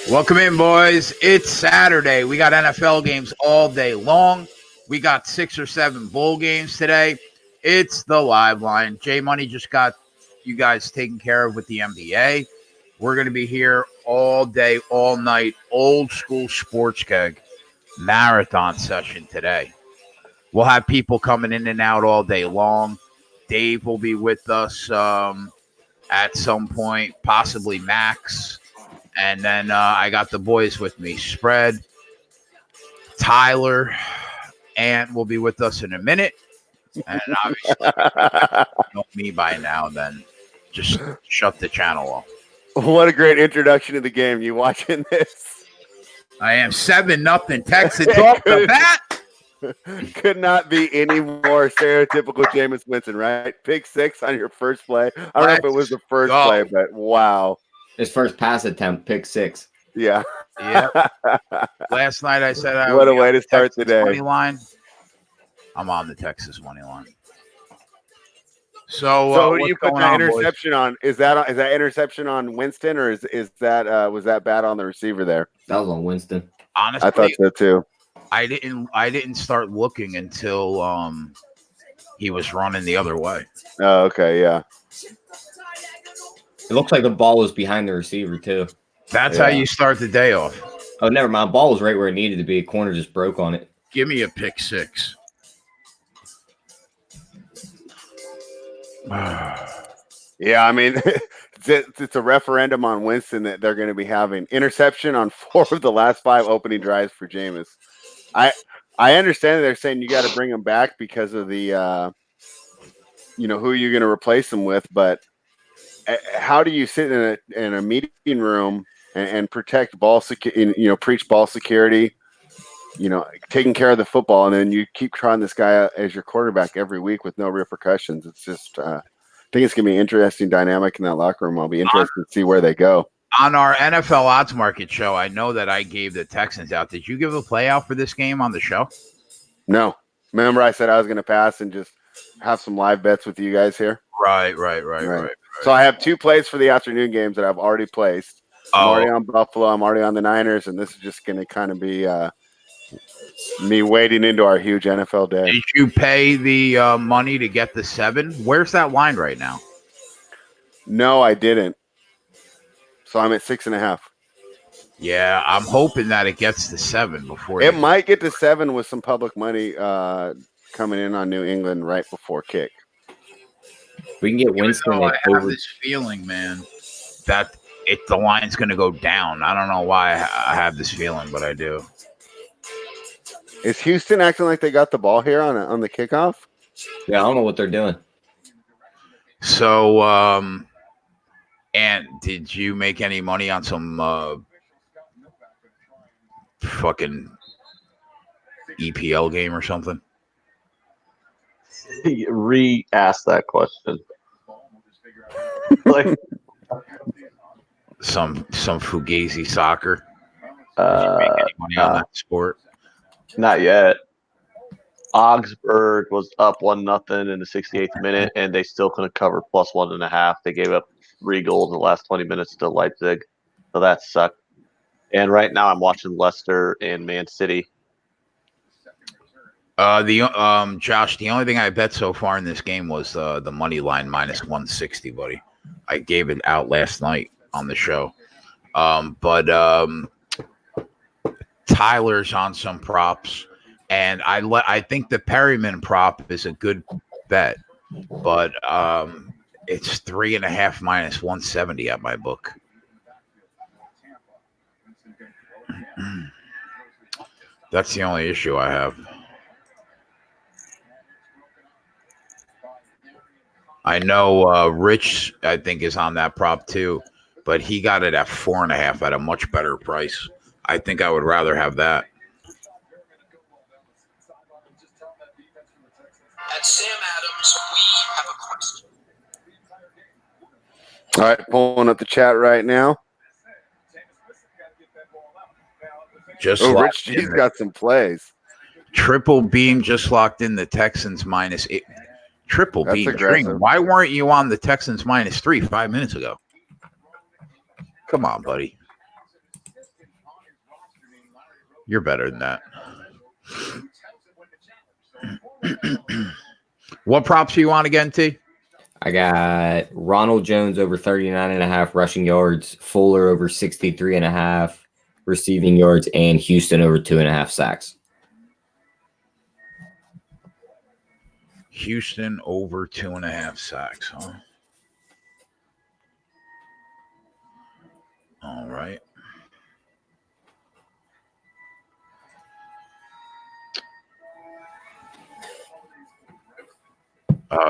Welcome in, boys. It's Saturday. We got NFL games all day long. We got 6 or 7 bowl games today. It's the live line. J Money just got you guys taken care of with the NBA. We're going to be here all day, all night. Old school sports keg marathon session today. We'll have people coming in and out all day long. Dave will be with us at some point, possibly Max. And then I got the boys with me, Spread, Tyler, and will be with us in a minute. And obviously, you know me by now, then just shut the channel off. What a great introduction to the game. You watching this? I am 7-0 Texans off the bat. Could not be any more stereotypical Jameis Winston, right? Pick 6 on your first play. I don't know if it was the first play, but wow. His first pass attempt, pick 6. Yeah. Yeah. Last night I said I what a way to start the day. Money line. I'm on the Texas money line. So who do you put the interception on? Is that interception on Winston, or is that was that bad on the receiver there? That was on Winston. Honestly, I thought so too. I didn't start looking until he was running the other way. Oh, okay, yeah. It looks like the ball was behind the receiver too. That's how you start the day off. Oh, never mind. Ball was right where it needed to be. Corner just broke on it. Give me a pick 6. Yeah, I mean, it's a referendum on Winston that they're going to be having. Interception on 4 of the last 5 opening drives for Jameis. I understand that they're saying you got to bring him back because of the, who you're going to replace him with. But how do you sit in a meeting room and protect ball preach ball security, taking care of the football, and then you keep trying this guy as your quarterback every week with no repercussions? It's just, I think it's going to be an interesting dynamic in that locker room. I'll be interested to see where they go. On our NFL Odds Market show, I know that I gave the Texans out. Did you give a play out for this game on the show? No. Remember I said I was going to pass and just have some live bets with you guys here? Right. So I have 2 plays for the afternoon games that I've already placed. I'm already on Buffalo. I'm already on the Niners, and this is just going to kind of be me wading into our huge NFL day. Did you pay the money to get the 7? Where's that line right now? No, I didn't. So I'm at 6.5. Yeah, I'm hoping that it gets to 7 before it might get to 7 with some public money coming in on New England right before kick. We can get Winston. I have this feeling, man, that the line's going to go down. I don't know why I have this feeling, but I do. Is Houston acting like they got the ball here on the kickoff? Yeah, I don't know what they're doing. So, and did you make any money on some fucking EPL game or something? Re-ask that question. Like some Fugazi soccer. Did you make any money on that sport? Not yet. Augsburg was up 1-0 in the 68th minute, and they still couldn't cover plus 1.5. They gave up 3 goals in the last 20 minutes to Leipzig, so that sucked. And right now, I'm watching Leicester and Man City. Josh, the only thing I bet so far in this game was the money line minus 160, buddy. I gave it out last night on the show, but Tyler's on some props, and I think the Perryman prop is a good bet, but it's 3.5 minus 170 at my book. That's the only issue I have. I know Rich, I think, is on that prop too, but he got it at 4.5 at a much better price. I think I would rather have that. At Sam Adams, we have a question. All right, pulling up the chat right now. Rich G's got some plays. Triple Beam just locked in the Texans minus 8. Triple Beam. Aggressive. Why weren't you on the Texans minus 3 5 minutes ago? Come on, buddy. You're better than that. What props do you want again, T? I got Ronald Jones over 39.5 rushing yards, Fuller over 63.5 receiving yards, and Houston over 2.5 sacks. Houston over 2.5 sacks, huh? All right.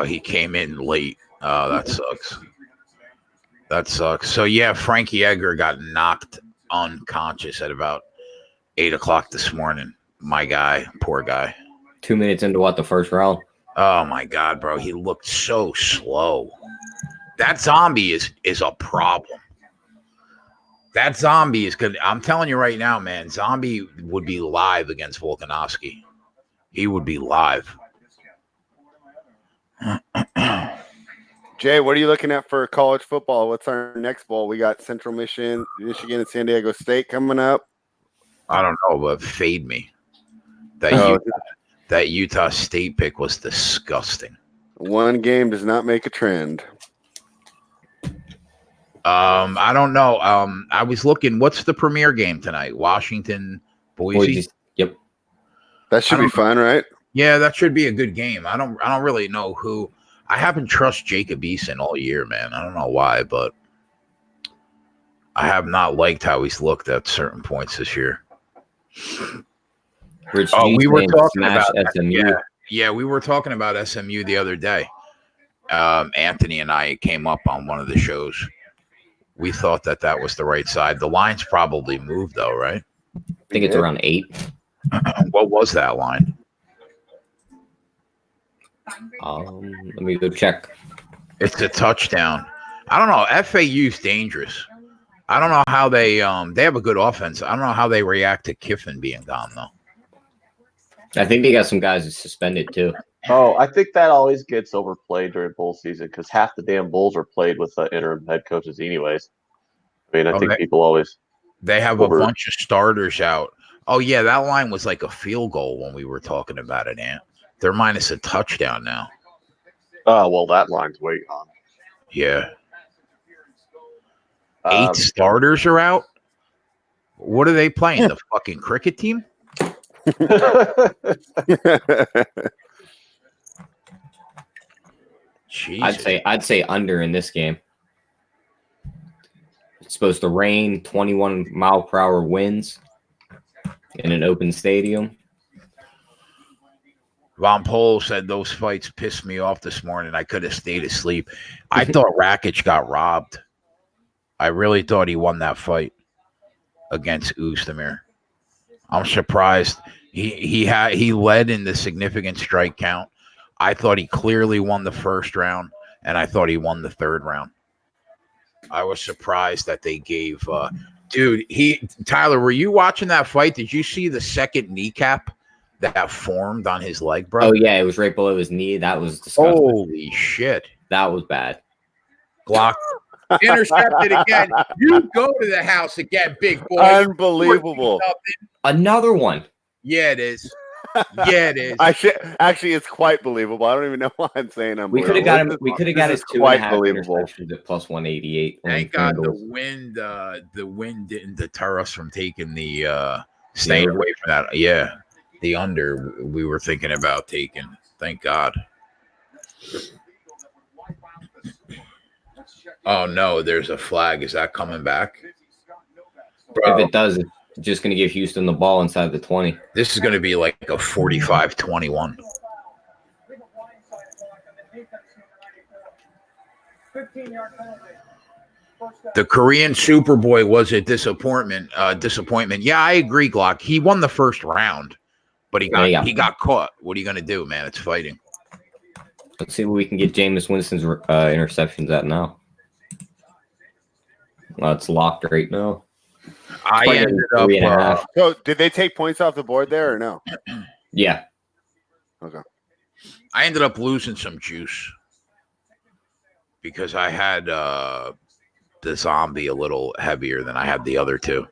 He came in late. That sucks. That sucks. So yeah, Frankie Edgar got knocked unconscious at about 8 o'clock this morning. My guy, poor guy. 2 minutes into the first round. Oh my God, bro. He looked so slow. That zombie is a problem. That zombie is good. I'm telling you right now, man, zombie would be live against Volkanovski. He would be live. Jay, what are you looking at for college football? What's our next bowl? We got Central Michigan, and San Diego State coming up. I don't know, but fade me. That Utah State pick was disgusting. One game does not make a trend. I don't know. I was looking. What's the premier game tonight? Washington, Boise. Yep. That should be fun, right? Yeah, that should be a good game. I don't really know who. I haven't trusted Jacob Eason all year, man. I don't know why, but I have not liked how he's looked at certain points this year. We were talking about SMU. Yeah, we were talking about SMU the other day. Anthony and I came up on one of the shows. We thought that was the right side. The line's probably moved, though, right? I think it's around 8. What was that line? Let me go check. It's a touchdown. I don't know. FAU's dangerous. I don't know how they have a good offense. I don't know how they react to Kiffin being gone, though. I think they got some guys suspended, too. Oh, I think that always gets overplayed during bowl season because half the damn bowls are played with interim head coaches anyways. I mean, I think people always... They have a bunch of starters out. Oh, yeah, that line was like a field goal when we were talking about it, Ant. They're minus a touchdown now. Oh, well, that line's way gone. Yeah. 8 starters are out? What are they playing? The fucking cricket team? Jesus. I'd say under in this game. It's supposed to rain, 21 mile per hour winds in an open stadium. Von Pol said those fights pissed me off this morning. I could have stayed asleep. I thought Rakic got robbed. I really thought he won that fight against Oezdemir. I'm surprised. He led in the significant strike count. I thought he clearly won the first round, and I thought he won the third round. I was surprised that they gave Tyler, were you watching that fight? Did you see the second kneecap that formed on his leg, bro? Oh, yeah, it was right below his knee. That was disgusting. Holy shit. That was bad. Glock intercepted again. You go to the house again, big boy. Unbelievable. Another one. Yeah, it is. Yeah, it is. Actually, it's quite believable. I don't even know why I'm saying unbelievable. We could have got him. We could have got his 2.5 interceptions at plus 188. Thank God the wind didn't deter us from taking the staying away from that. Yeah, the under we were thinking about taking. Thank God. Oh no, there's a flag. Is that coming back? Bro, if it does, it's just going to give Houston the ball inside the 20. This is going to be like a 45-21. The Korean Superboy was a disappointment. Yeah, I agree, Glock. He won the first round, but he got caught. What are you going to do, man? It's fighting. Let's see what we can get Jameis Winston's interceptions at now. It's locked right now. I ended up. 3.5. So, did they take points off the board there or no? Yeah. Okay. I ended up losing some juice because I had the zombie a little heavier than I had the other two.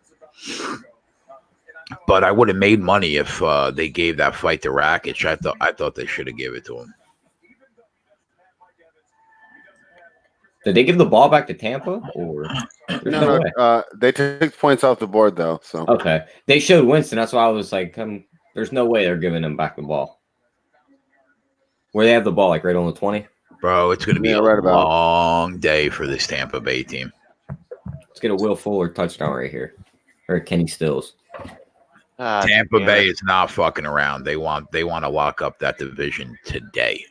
But I would have made money if they gave that fight to Rakic. I thought they should have given it to him. Did they give the ball back to Tampa? Or there's no way. They took points off the board though. So Okay. They showed Winston. That's why I was like, there's no way they're giving him back the ball. Where they have the ball, like right on the 20. Bro, it's going to be a right about. long day for this Tampa Bay team. Let's get a Will Fuller touchdown right here. Or Kenny Stills. Tampa Bay is not fucking around. They want to lock up that division today.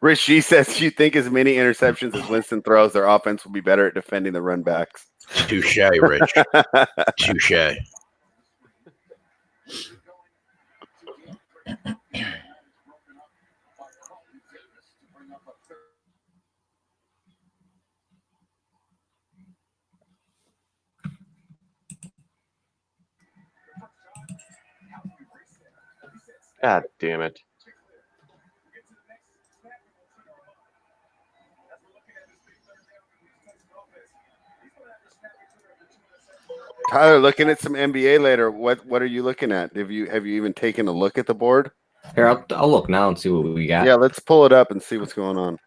Rishi says you think as many interceptions as Winston throws, their offense will be better at defending the run backs. Touche, Rich. Touche. God damn it. Tyler, looking at some NBA later. What are you looking at? Have you even taken a look at the board? Here, I'll look now and see what we got. Yeah, let's pull it up and see what's going on.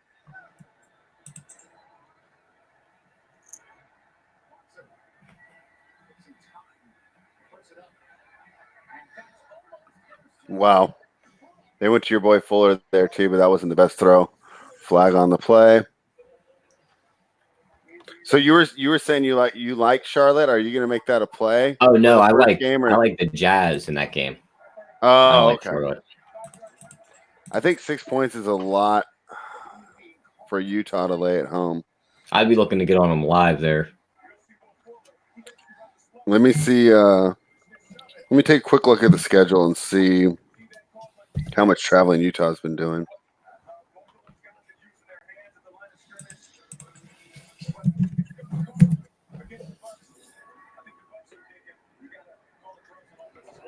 Wow. They went to your boy Fuller there too, but that wasn't the best throw. Flag on the play. So you were saying you like Charlotte? Are you going to make that a play? Oh no, I like the Jazz in that game. Oh, like okay. Charlotte. I think 6 points is a lot for Utah to lay at home. I'd be looking to get on them live there. Let me see. Let me take a quick look at the schedule and see how much traveling Utah's been doing.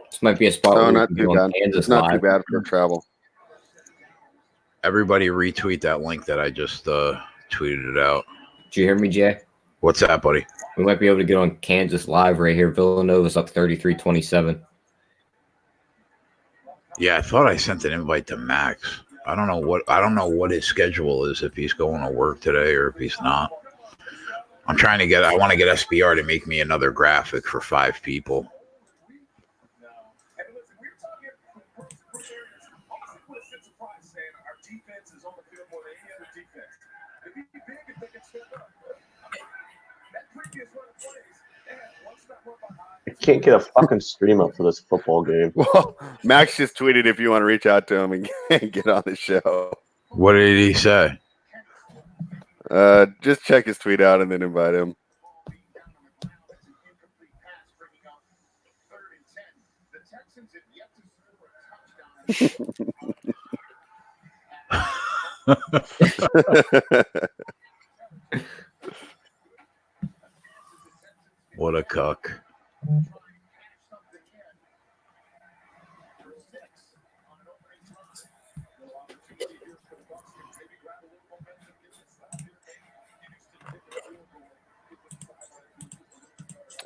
This might be a spot. Oh, not too bad. It's not too bad for travel. Everybody retweet that link that I just tweeted it out. Did you hear me, Jay? What's that, buddy? We might be able to get on Kansas live right here. Villanova's up 33-27. Yeah, I thought I sent an invite to Max. I don't know what his schedule is, if he's going to work today or if he's not. I want to get SBR to make me another graphic for 5 people. I can't get a fucking stream up for this football game. Well, Max just tweeted if you want to reach out to him and get on the show. What did he say? Just check his tweet out and then invite him. What a cuck.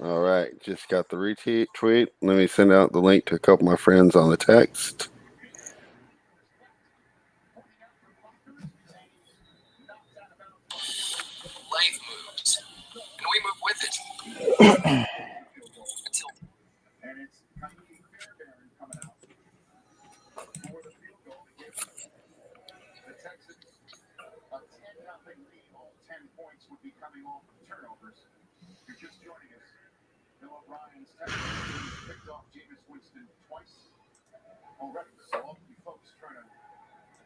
All right, just got the retweet tweet. Let me send out the link to a couple of my friends on the text. Life moves, and we move with it. Until the Texans, a 10-0 lead, all 10 points would be coming off of turnovers. If you're just joining us, Bill O'Brien's Texans picked off Jameis Winston twice already. So all of you folks trying to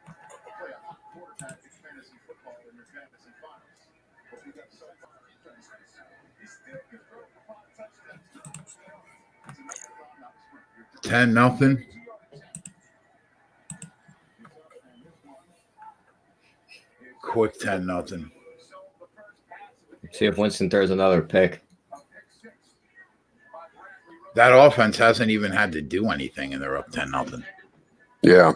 play a hot quarterback in fantasy football in your fantasy finals. But we got so far in Texas. He still can throw for 5 touchdowns. It's another run out sprint. 10-0. Quick 10-0. See if Winston throws another pick. That offense hasn't even had to do anything, and they're up 10-0. Yeah.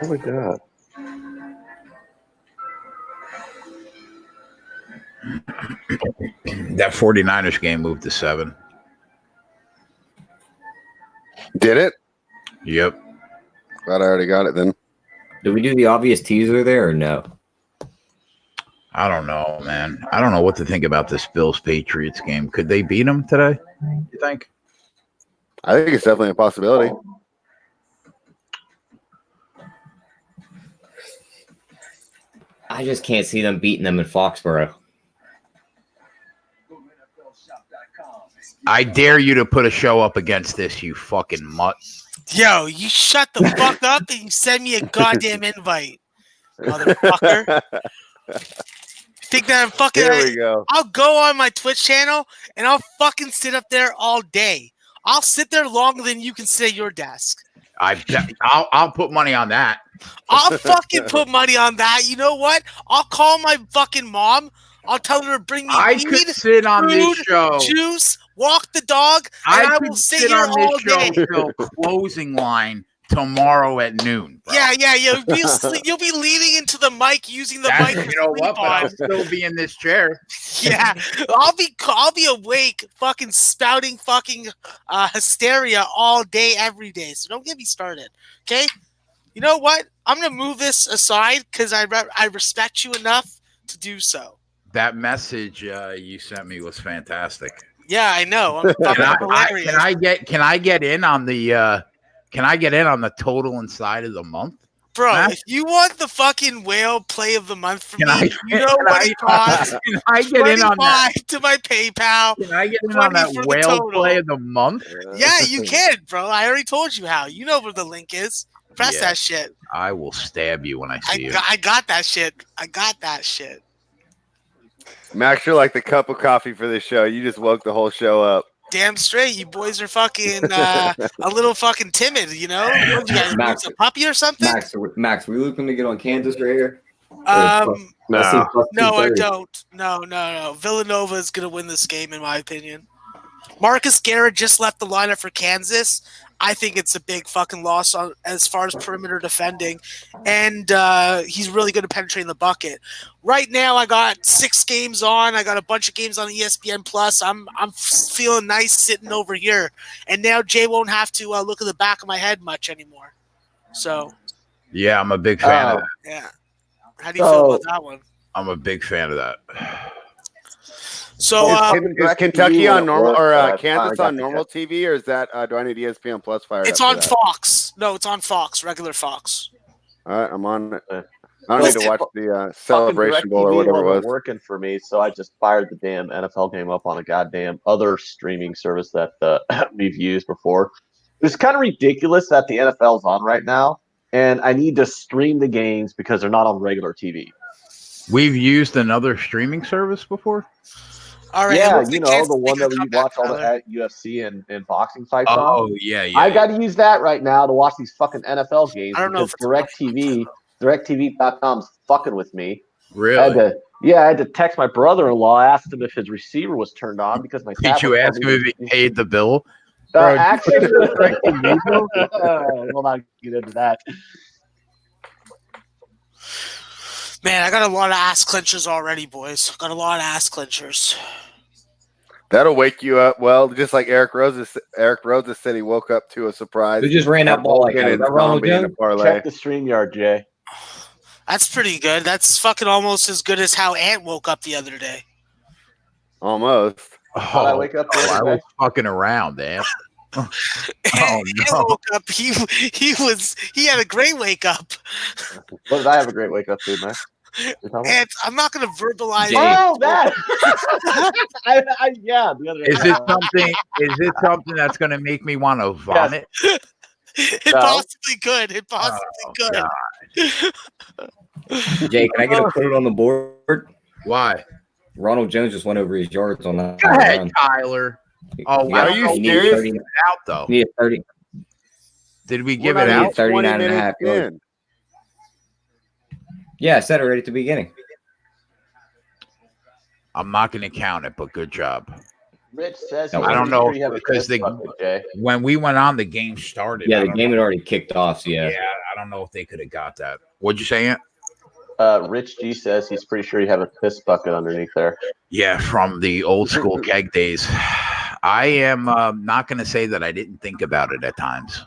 Oh my god. That 49ers game moved to 7. Did it? Yep. Glad I already got it then. Did we do the obvious teaser there or no? I don't know, man. I don't know what to think about this Bills-Patriots game. Could they beat them today, you think? I think it's definitely a possibility. I just can't see them beating them in Foxborough. I dare you to put a show up against this, you fucking mutt. Yo, you shut the fuck up and you send me a goddamn invite, motherfucker. Think that I'm fucking. Here we go. I'll go on my Twitch channel and I'll fucking sit up there all day. I'll sit there longer than you can sit at your desk. I'll put money on that. I'll fucking put money on that. You know what? I'll call my fucking mom. I'll tell her to bring me I weed, could sit on this food, show. juice, walk the dog, and I will could sit here on all this show day. till closing line tomorrow at noon. Bro. Yeah. You'll be leaning into the mic using the mic. You know what? But I'll still be in this chair. Yeah, I'll be awake, fucking spouting fucking hysteria all day, every day. So don't get me started, okay? You know what? I'm gonna move this aside because I respect you enough to do so. That message you sent me was fantastic. Yeah, I know. I'm fucking hilarious. Can I get in on the total inside of the month? Bro, Matt? if you want the fucking whale play of the month from Can me, you know what it costs. Can I get in on that? to my PayPal. Can I get in on 20 that for the whale total. play of the month? Yeah, you can, bro. I already told you how. You know where the link is. Press Yeah. that shit. I will stab you when I see you. I got that shit. I got that shit. Max, you're like the cup of coffee for this show. You just woke the whole show up. Damn straight, you boys are fucking a little fucking timid, you know? What, you guys, Max, a puppy or something? Max, were we looking to get on Kansas right here? No, No. I don't. No. Villanova is gonna win this game, in my opinion. Marcus Garrett just left the lineup for Kansas. I think it's a big fucking loss as far as perimeter defending, and he's really good at penetrating the bucket. Right now, I got 6 games on. I got a bunch of games on ESPN Plus. I'm feeling nice sitting over here, and now Jay won't have to look at the back of my head much anymore. So, Yeah, I'm a big fan of that. yeah. How do you feel about that one? I'm a big fan of that. So, Is Kentucky on normal or Kansas I on normal TV, or is that do I need ESPN Plus fired it's up on for that? Fox. No, it's on Fox, regular Fox. All right, I'm on it. I don't need to watch the Celebration Fucking Bowl or DirecTV whatever it wasn't was. working for me, so I just fired the damn NFL game up on a goddamn other streaming service that we've used before. It's kind of ridiculous that the NFL's on right now, and I need to stream the games because they're not on regular TV. We've used another streaming service before. All right. Yeah, it looks you like know, Kansas the one making a that we comeback, watch all the Tyler. UFC and boxing fights on. Oh yeah. I got to use that right now to watch these fucking NFL games I don't know because if it's DirecTV.com's fucking with me. Really? I had to text my brother-in-law, asked him if his receiver was turned on because my Did you ask him if he paid the bill? Actually, we'll not get into that. Man, I got a lot of ass clinchers already, boys. Got a lot of ass clinchers. That'll wake you up. Well, just like Eric Roses said, he woke up to a surprise. Who just ran that ball like that? And Was that Ronald zombie in a Jones? parlay. Check the StreamYard, Jay. That's pretty good. That's fucking almost as good as how Ant woke up the other day. Almost. How'd I wake up the I other was day? fucking around, man. Oh Ant no! woke up. He had a great wake up. What did I have a great wake up to, man? And I'm not gonna verbalize. Jay. Oh, that! Yeah, the other day. Is it something that's going to make me want to vomit? It No. possibly could. It possibly could. God. Jay, can I get a put it on the board? Why? Ronald Jones just went over his yards on that. Go ahead, run. Tyler. Oh, Yeah, are you he needed serious? 30 It out though. he needed 30. Did we give We're it not out? even 20 39 and a minutes half yards. in. Yeah, I said it right at the beginning. I'm not going to count it, but good job. Rich says No, he I don't wasn't know, sure he had a because fist bucket, Jay. when we went on, the game started. Yeah, I the don't game know. had already kicked off. So Yeah, yeah. I don't know if they could have got that. What'd you say, Ant? Rich G says he's pretty sure you have a piss bucket underneath there. Yeah, from the old school keg days. I am not going to say that I didn't think about it at times.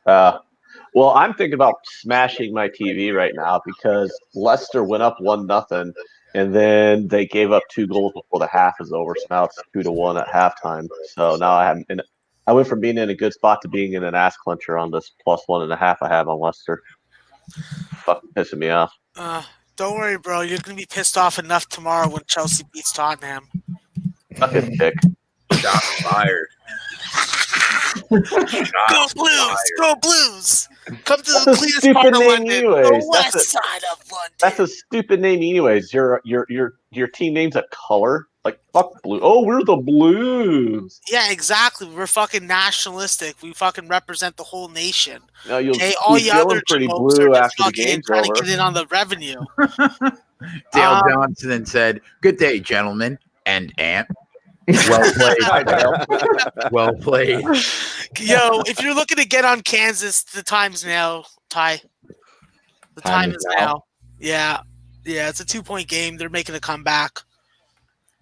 Well, I'm thinking about smashing my TV right now because Leicester went up 1-0, and then they gave up 2 goals before the half is over. So now it's 2-1 at halftime. So now I went from being in a good spot to being in an ass clincher on this +1.5 I have on Leicester. Fucking pissing me off. Don't worry, bro. You're gonna be pissed off enough tomorrow when Chelsea beats Tottenham. Fucking dick. Shot fired. Go Blues! Go Blues! Come to That's the a cleanest stupid part of name London, anyways. the west side of London. That's a stupid name anyways. Your team name's a color. Like fuck blue. Oh, we're the Blues. Yeah, exactly. We're fucking nationalistic. We fucking represent the whole nation. No, you'll Okay, all be you feeling other pretty jokes blue are just after the fucking game's trying over. to get in on the revenue. Dale Johnson said, "Good day, gentlemen and Ant. Well played. Well played." Yo, if you're looking to get on Kansas, the time's now, Ty. The time is now. Yeah. Yeah, it's a 2-point game. They're making a comeback.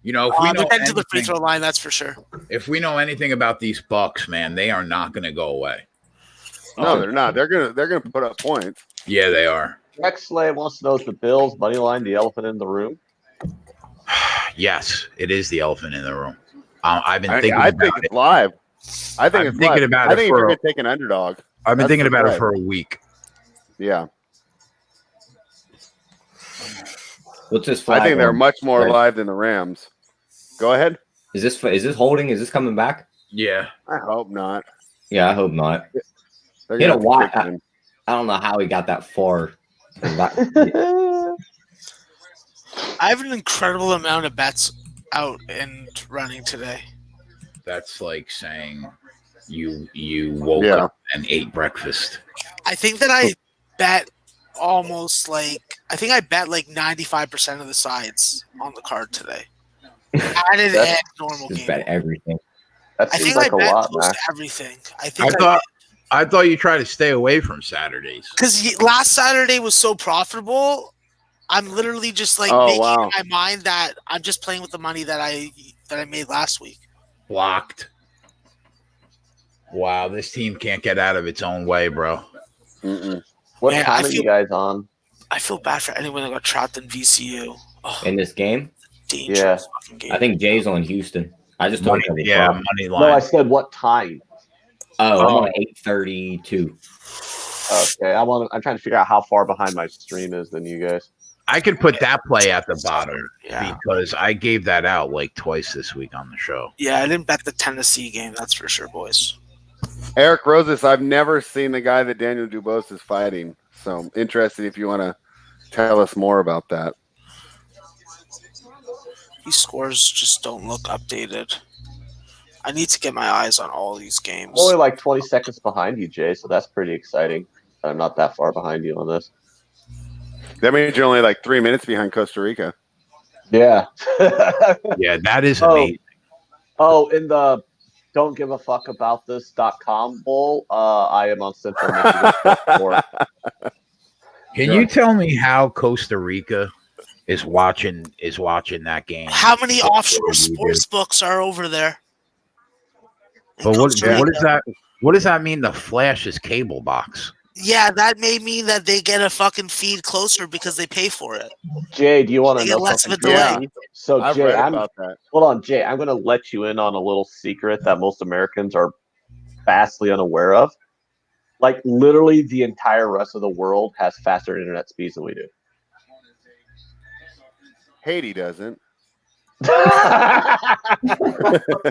You know, if we know They're heading to the free anything, throw line, that's for sure. if we know anything about these Bucks, man, they are not going to go away. No, they're not. They're gonna put up points. Yeah, they are. Rex Slay wants to know is the Bills money line the elephant in the room. Yes, it is the elephant in the room. I've been thinking I about think it. it's live. I think I'm it's thinking live. about I it think for they're a- gonna take an underdog. I've been That's thinking the about it spread. for a week. Yeah, What's this flag? I think they're on? much more Right. live than the Rams. Go ahead. Is this holding? Is this coming back? Yeah. I hope not. Yeah, I hope not. They're He had gonna a have to wide. kick it in. I don't know how he got that far. I have an incredible amount of bets out and running today. That's like saying you woke Yeah. up and ate breakfast. I think that I bet almost I think I bet like 95% of the sides on the card today. Added and normal Just game. bet everything. That I seems think like I a bet lot, close man. to everything. I I think thought you tried to stay away from Saturdays. because last Saturday was so profitable. I'm literally just like Oh, making wow. in my mind that I'm just playing with the money that I made last week. Blocked. Wow, this team can't get out of its own way, bro. Mm-mm. What Man, time I are you feel- guys on? I feel bad for anyone that got trapped in VCU. Oh, In this game, dangerous fucking game. I think Jay's on Houston. I just told Money, you. yeah, money No, I line. said what time. Oh, I'm on 8:32. Okay, I'm trying to figure out how far behind my stream is than you guys. I could put that play at the bottom Yeah. because I gave that out like twice this week on the show. Yeah, I didn't bet the Tennessee game. That's for sure, boys. Eric Roses, I've never seen the guy that Daniel Dubose is fighting. So I'm interested if you want to tell us more about that. These scores just don't look updated. I need to get my eyes on all these games. I'm only like 20 seconds behind you, Jay, so that's pretty exciting. I'm not that far behind you on this. That means you're only like 3 minutes behind Costa Rica. Yeah. Yeah, that is Oh. amazing. In the don't give a fuck about this.com bowl, I am on Central Michigan. Can you tell me how Costa Rica is watching that game? How many What offshore do you do? sports books are over there? In But what Costa does Rica? that? What does that mean? The Flash is cable box. Yeah, that may mean that they get a fucking feed closer because they pay for it. Jay, do you want to They know get less of a something? delay. Yeah. So I've Jay, read about that. hold on, Jay. I'm going to let you in on a little secret that most Americans are vastly unaware of. Like literally, the entire rest of the world has faster internet speeds than we do. Haiti doesn't.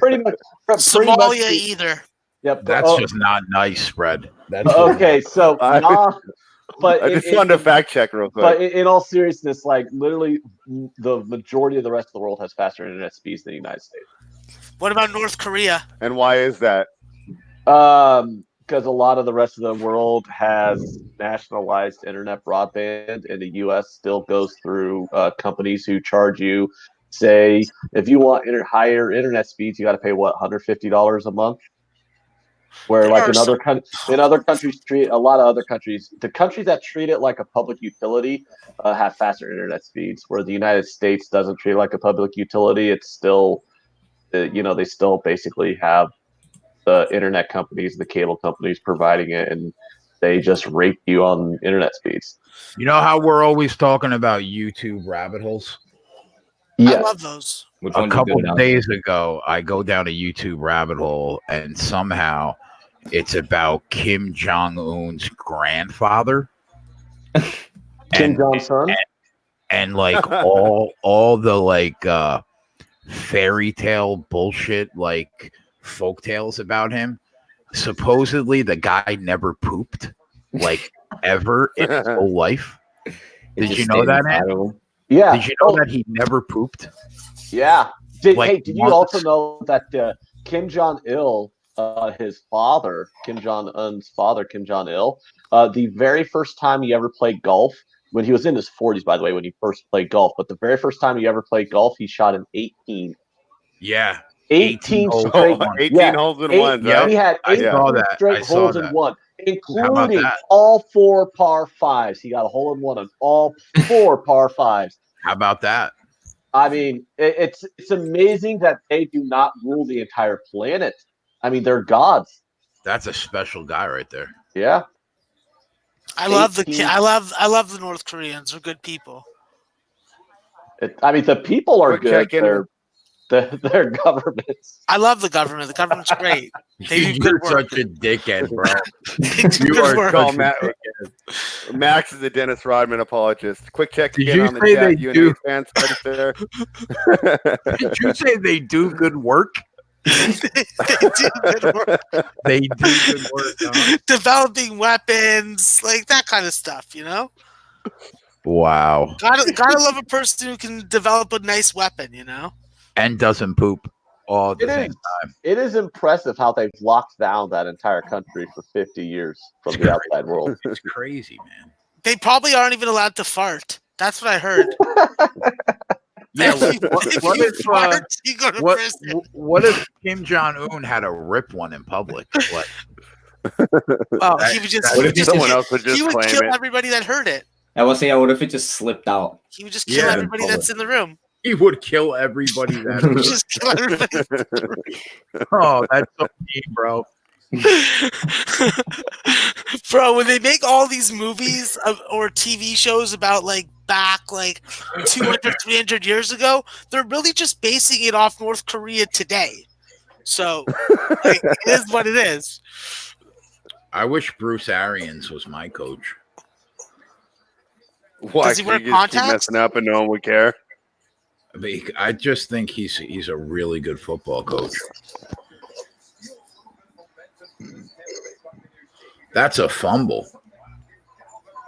pretty much. Somalia either. Yep. That's just not nice, spread. That's Okay. So, I- but I just wanted to fact check real quick. But in all seriousness, like literally, the majority of the rest of the world has faster internet speeds than the United States. What about North Korea? And why is that? Because a lot of the rest of the world has nationalized internet broadband, and the U.S. still goes through companies who charge you. Say, if you want higher internet speeds, you got to pay what, $150 a month. Where There like are in other countries treat a lot of other countries, the countries that treat it like a public utility have faster internet speeds. Where the United States doesn't treat it like a public utility, it's still, they still basically have the internet companies, the cable companies providing it, and they just rate you on internet speeds. You know how we're always talking about YouTube rabbit holes? I love those. Which A one's you couple go down? days ago, I go down a YouTube rabbit hole, and somehow it's about Kim Jong Un's grandfather, Kim and Jong Un. and like all the like fairy tale bullshit, like folk tales about him. Supposedly, the guy never pooped, like ever in his whole life. Did you know that, Ant? Yeah. Did you know that he never pooped? Yeah. Like Did you also months? know that Kim Jong Il, his father, Kim Jong Un's father, Kim Jong Il, the very first time he ever played golf, when he was in his 40s, by the way, when he first played golf, but the very first time he ever played golf, he shot an 18. Yeah. 18 holes straight. in one. 18 holes in one, Yep. right? He had I 18 saw that. straight I saw holes in that. one, How about including that? all 4 par fives. He got a hole in one on all 4 par fives. How about that? I mean, it's amazing that they do not rule the entire planet. I mean, they're gods. That's a special guy right there. Yeah. I love 18. I love the North Koreans. They're good people. I mean, the people are Quick good. check-in. Their governments. I love the government. The government's great. They do You're good work. such a dickhead, bro. They do You good are work. Call such a Matt. dickhead. Max is a Dennis Rodman apologist. Quick check Did in you on the say chat. they UNA do- fans started there. Did you say they do good work? They do good work. They do good work, huh? Developing weapons, like that kind of stuff, you know? Wow. Gotta love a person who can develop a nice weapon, you know? And doesn't poop all at the same time. It is impressive how they've locked down that entire country for 50 years from the outside world. It's crazy, man. They probably aren't even allowed to fart. That's what I heard. Yeah, If what you if fart, you go to prison. what if Kim Jong Un had to rip one in public? Like, Oh, he would just, What if someone else would just he would claim kill it? everybody that heard it. I was saying, what if it just slipped out? He would just kill Yeah. everybody that's in the room. he would kill everybody He would that. just kill everybody. Oh, that's so mean, bro. Bro, when they make all these movies or TV shows about like back like 200, 300 years ago, they're really just basing it off North Korea today. So like, it is what it is. I wish Bruce Arians was my coach. Why? Does he wear You just keep contacts? messing up and no one would care. I just think he's a really good football coach. That's a fumble.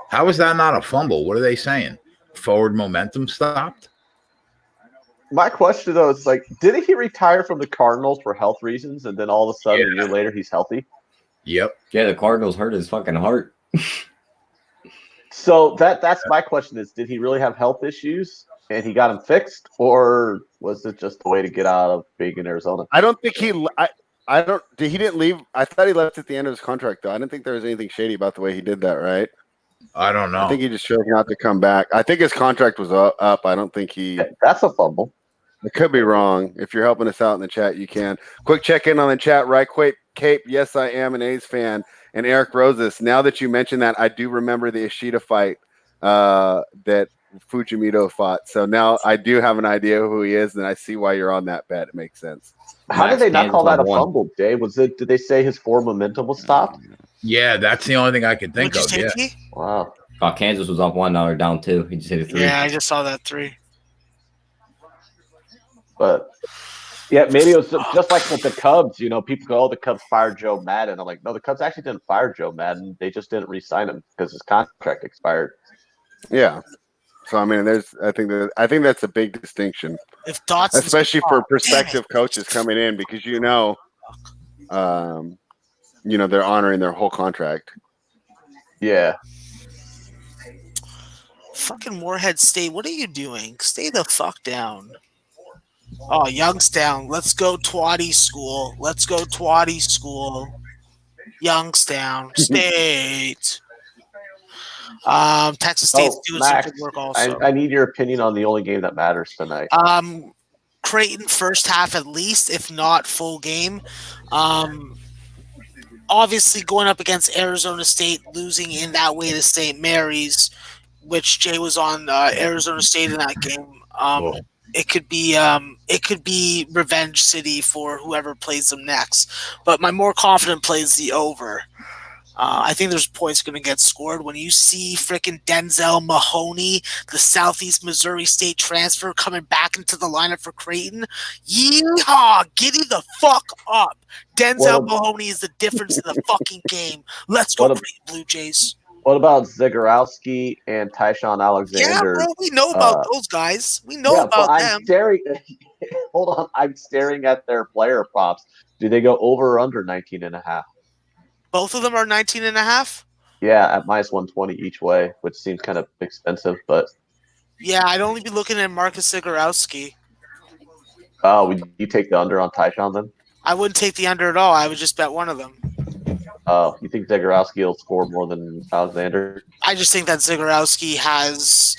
How is that not a fumble? What are they saying? Forward momentum stopped? My question though is like, didn't he retire from the Cardinals for health reasons, and then all of a sudden a year later he's healthy? Yep. Yeah, the Cardinals hurt his fucking heart. So that's my question: is did he really have health issues and he got them fixed, or was it just a way to get out of being in Arizona? I don't think he. I don't. He didn't leave. I thought he left at the end of his contract, though. I didn't think there was anything shady about the way he did that. Right? I don't know. I think he just chose not to come back. I think his contract was up. I don't think he. That's a fumble. I could be wrong. If you're helping us out in the chat, you can. Quick check in on the chat, right quick. Cape, yes, I am an A's fan. And Eric Roses, now that you mentioned that, I do remember the Ishida fight that Fujimoto fought. So now I do have an idea who he is, and I see why you're on that bet. It makes sense. How did they not Kansas call that a won. fumble, Dave? Did they say his forward momentum was stopped? Yeah, that's the only thing I could think Would you of. take Yeah. me? Wow. Kansas was up 1, down 2. He just hit a 3. Yeah, I just saw that 3. But yeah, maybe it was just like with the Cubs. You know, people go, "Oh, the Cubs fired Joe Madden." I'm like, no, the Cubs actually didn't fire Joe Madden. They just didn't re-sign him because his contract expired. Yeah. So I mean, I think that's a big distinction, If Dotson's especially for damn prospective it. coaches coming in, because they're honoring their whole contract. Yeah. Fucking Moorhead State, what are you doing? Stay the fuck down. Oh, Youngstown, let's go Twatty school. Let's go Twatty school. Youngstown State. Texas State's doing some Max, good work also. I need your opinion on the only game that matters tonight. Creighton first half at least, if not full game. Obviously going up against Arizona State, losing in that way to St. Mary's, which Jay was on Arizona State in that game. Cool. It could be revenge city for whoever plays them next. But my more confident play is the over. I think there's points going to get scored when you see freaking Denzel Mahoney, the Southeast Missouri State transfer, coming back into the lineup for Creighton. Yeehaw! Giddy the fuck up! Denzel Mahoney is the difference in the fucking game. Let's go, Creighton Blue Jays. What about Zagorowski and Tyshawn Alexander? Yeah, bro, we know about those guys. We know about them. Hold on, I'm staring at their player props. Do they go over or under 19.5? Both of them are 19.5? Yeah, at minus 120 each way, which seems kind of expensive, but yeah, I'd only be looking at Marcus Zagorowski. Oh, would you take the under on Tyshawn then? I wouldn't take the under at all. I would just bet one of them. Oh, you think Zagorowski will score more than Alexander? I just think that Zagorowski has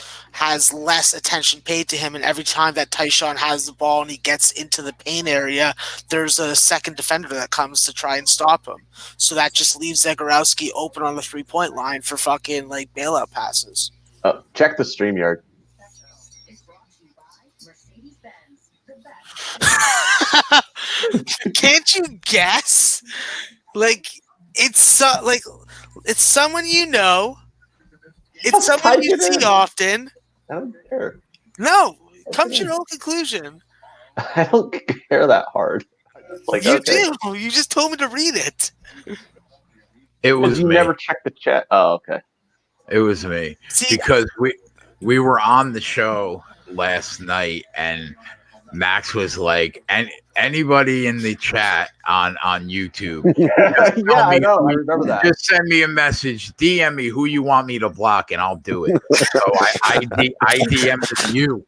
less attention paid to him, and every time that Tyshawn has the ball and he gets into the paint area, there's a second defender that comes to try and stop him. So that just leaves Zagorowski open on the 3-point line for fucking like bailout passes. Check the StreamYard. Can't you guess? Like it's someone you know. It's someone you see often. I don't care. No, come to your own conclusion. I don't care that hard. Like you do. You just told me to read it. It was you me. never checked the chat. Oh, okay. It was me because we were on the show last night and Max was like, anybody in the chat on YouTube. I know. I remember that. Just send me a message, DM me who you want me to block, and I'll do it. So I DM'd you.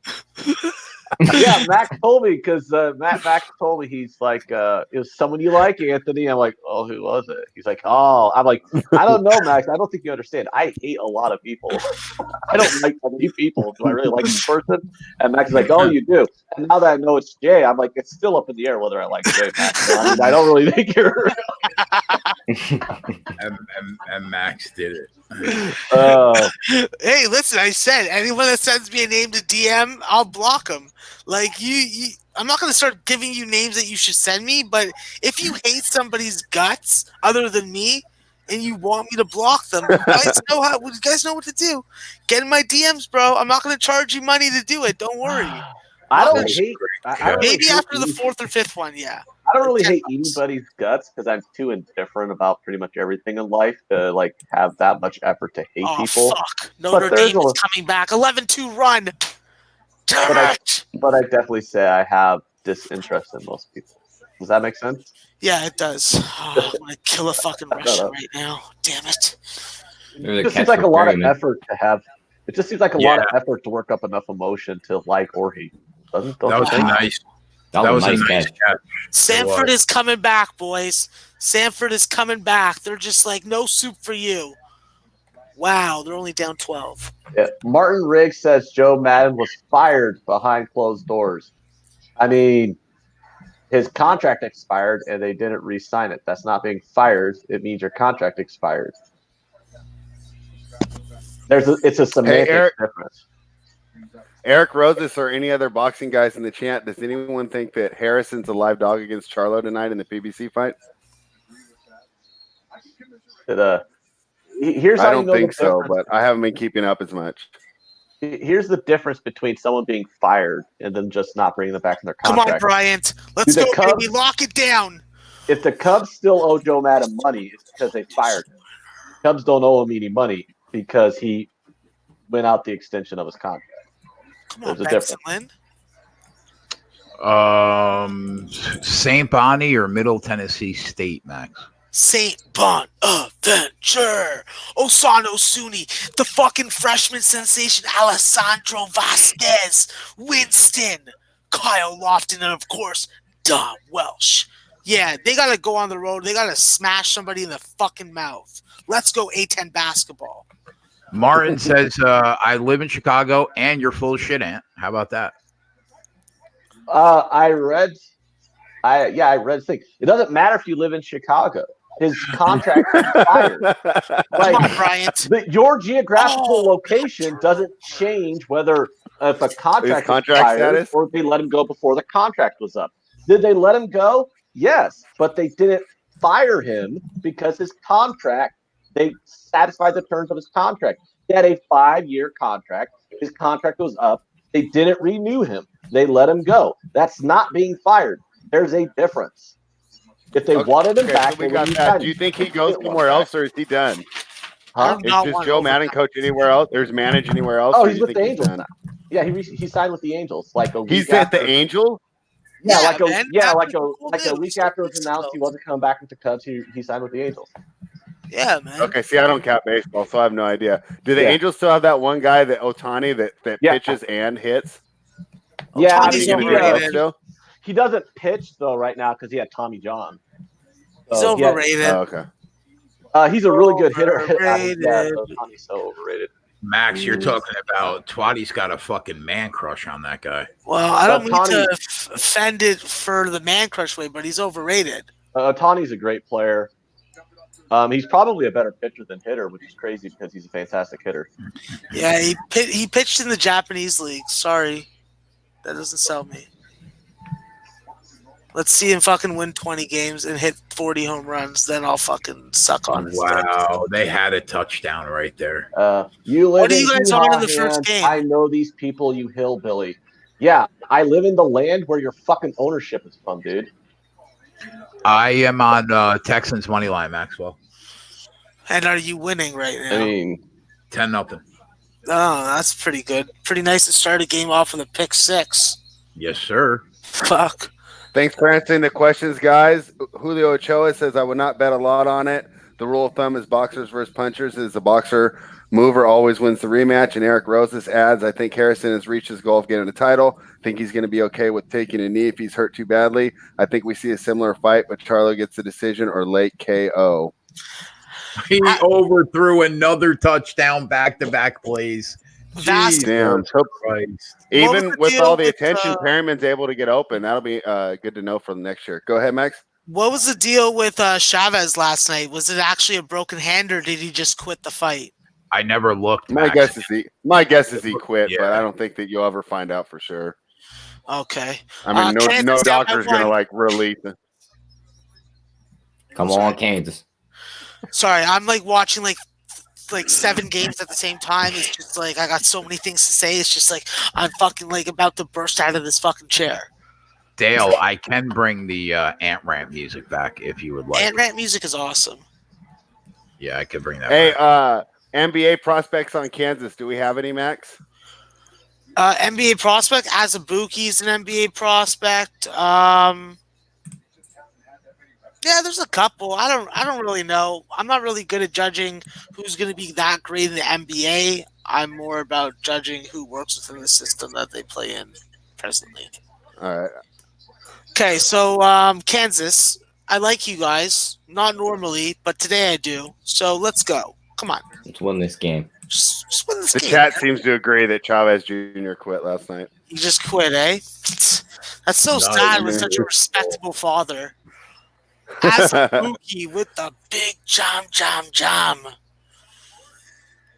Yeah, Max told me because Max told me he's like, it was someone you like, Anthony. I'm like, oh, who was it? He's like, oh, I'm like, I don't know, Max. I don't think you understand. I hate a lot of people. I don't like many people. Do I really like this person? And Max is like, oh, you do. And now that I know it's Jay, I'm like, it's still up in the air whether I like Jay, Max. I don't really think you're. and Max did it. Hey, listen, I said anyone that sends me a name to DM, I'll block them. Like you I'm not going to start giving you names that you should send me, but if you hate somebody's guts other than me and you want me to block them, you guys know what to do. Get in my DMs, bro. I'm not going to charge you money to do it. Don't worry. Maybe after the fourth or fifth one, yeah. I don't really hate anybody's guts because I'm too indifferent about pretty much everything in life to like have that much effort to hate people. Fuck. Notre Dame is coming back. 11-2 run. But I definitely say I have disinterest in most people. Does that make sense? Yeah, it does. Oh, I'm gonna kill a fucking Russian right now. Damn it. It just seems like a lot of effort to have. It just seems like a lot of effort to work up enough emotion to like or hate. That was nice. That was a nice catch. Sanford is coming back, boys. Sanford is coming back. They're just like, no soup for you. Wow, they're only down 12. Yeah. Martin Riggs says Joe Madden was fired behind closed doors. I mean, his contract expired and they didn't re-sign it. That's not being fired. It means your contract expired. It's a semantic difference. Eric Roses or any other boxing guys in the chat, does anyone think that Harrison's a live dog against Charlo tonight in the PBC fight? Here's I how don't think so, but I haven't been keeping up as much. Here's the difference between someone being fired and them just not bringing them back in their contract. Come on, Bryant. Let's go, baby. Lock it down. If the Cubs still owe Joe Madden money, it's because they fired him. Cubs don't owe him any money because he went out the extension of his contract. Come on, Benson Lynn. St. Bonnie or Middle Tennessee State, Max? St. Bonaventure. Osano Suni. The fucking freshman sensation Alessandro Vasquez. Winston. Kyle Lofton. And, of course, Dom Welsh. Yeah, they got to go on the road. They got to smash somebody in the fucking mouth. Let's go A10 basketball. Martin says, I live in Chicago and you're full of shit, Ant. How about that? I read the thing. It doesn't matter if you live in Chicago. His contract expired. Come Like, on, Bryant. your geographical location doesn't change whether if a contract expires or if they let him go before the contract was up. Did they let him go? Yes, but they didn't fire him because his contract, they satisfied the terms of his contract. He had a 5-year contract. His contract was up. They didn't renew him. They let him go. That's not being fired. There's a difference. If they wanted him back, so we got that. Do you think he goes somewhere else, or is he done? Huh? Is just Joe Madden coach anywhere else? There's manage anywhere else? Oh, he's with the Angels now. Yeah, he signed with the Angels like a week. He's at the Angels. Yeah, Yeah, like a man. a week after it was announced he wasn't coming back with the Cubs. He signed with the Angels. Yeah, man. Okay, see, I don't count baseball, so I have no idea. Do the Angels still have that one guy, that Otani, that pitches and hits? Yeah, Otani's overrated. He doesn't pitch though right now because he had Tommy John. So He's overrated. Okay. He's a really good hitter. Overrated. Tommy's so overrated. Max, you're talking about Twatty's got a fucking man crush on that guy. Well, I don't mean to offend it for the man crush way, but he's overrated. Otani's a great player. He's probably a better pitcher than hitter, which is crazy because he's a fantastic hitter. Yeah, he pitched in the Japanese league. Sorry, that doesn't sell me. Let's see him fucking win 20 games and hit 40 home runs. Then I'll fucking suck on his dick. They had a touchdown right there. You live what are you guys on in the first game? I know these people, you hillbilly. Yeah, I live in the land where your fucking ownership is from, dude. I am on Texans money line, Maxwell. And are you winning right now? I mean, 10-0. Oh, that's pretty good. Pretty nice to start a game off with a pick 6. Yes, sir. Fuck. Thanks for answering the questions, guys. Julio Ochoa says, I would not bet a lot on it. The rule of thumb is boxers versus punchers. Is the boxer mover always wins the rematch. And Eric Roses adds, I think Harrison has reached his goal of getting a title. I think he's going to be okay with taking a knee if he's hurt too badly. I think we see a similar fight, but Charlo gets the decision or late KO. He overthrew another touchdown back-to-back plays. Damn. Even with all the attention, Perryman's able to get open. That'll be good to know for the next year. Go ahead, Max. What was the deal with Chavez last night? Was it actually a broken hand, or did he just quit the fight? I never looked. My guess is he quit, but I don't think that you'll ever find out for sure. Okay. I mean, no doctor's gonna like release it. Come on, Kansas. Sorry, I'm like watching like 7 games at the same time. It's just like I got so many things to say. It's just like I'm fucking like about to burst out of this fucking chair. Dale, I can bring the Ant Rant music back if you would like. Ant Rant music is awesome. Yeah, I could bring that back. NBA prospects on Kansas. Do we have any, Max? NBA prospect? Azubuike's an NBA prospect. Yeah, there's a couple. I don't really know. I'm not really good at judging who's going to be that great in the NBA. I'm more about judging who works within the system that they play in presently. All right. Okay, so Kansas, I like you guys. Not normally, but today I do. So let's go. Come on. Let's win this game. Just win this game. The chat seems to agree that Chavez Jr. quit last night. You just quit, eh? That's so sad with such a respectable father. Azubuike with the big jam.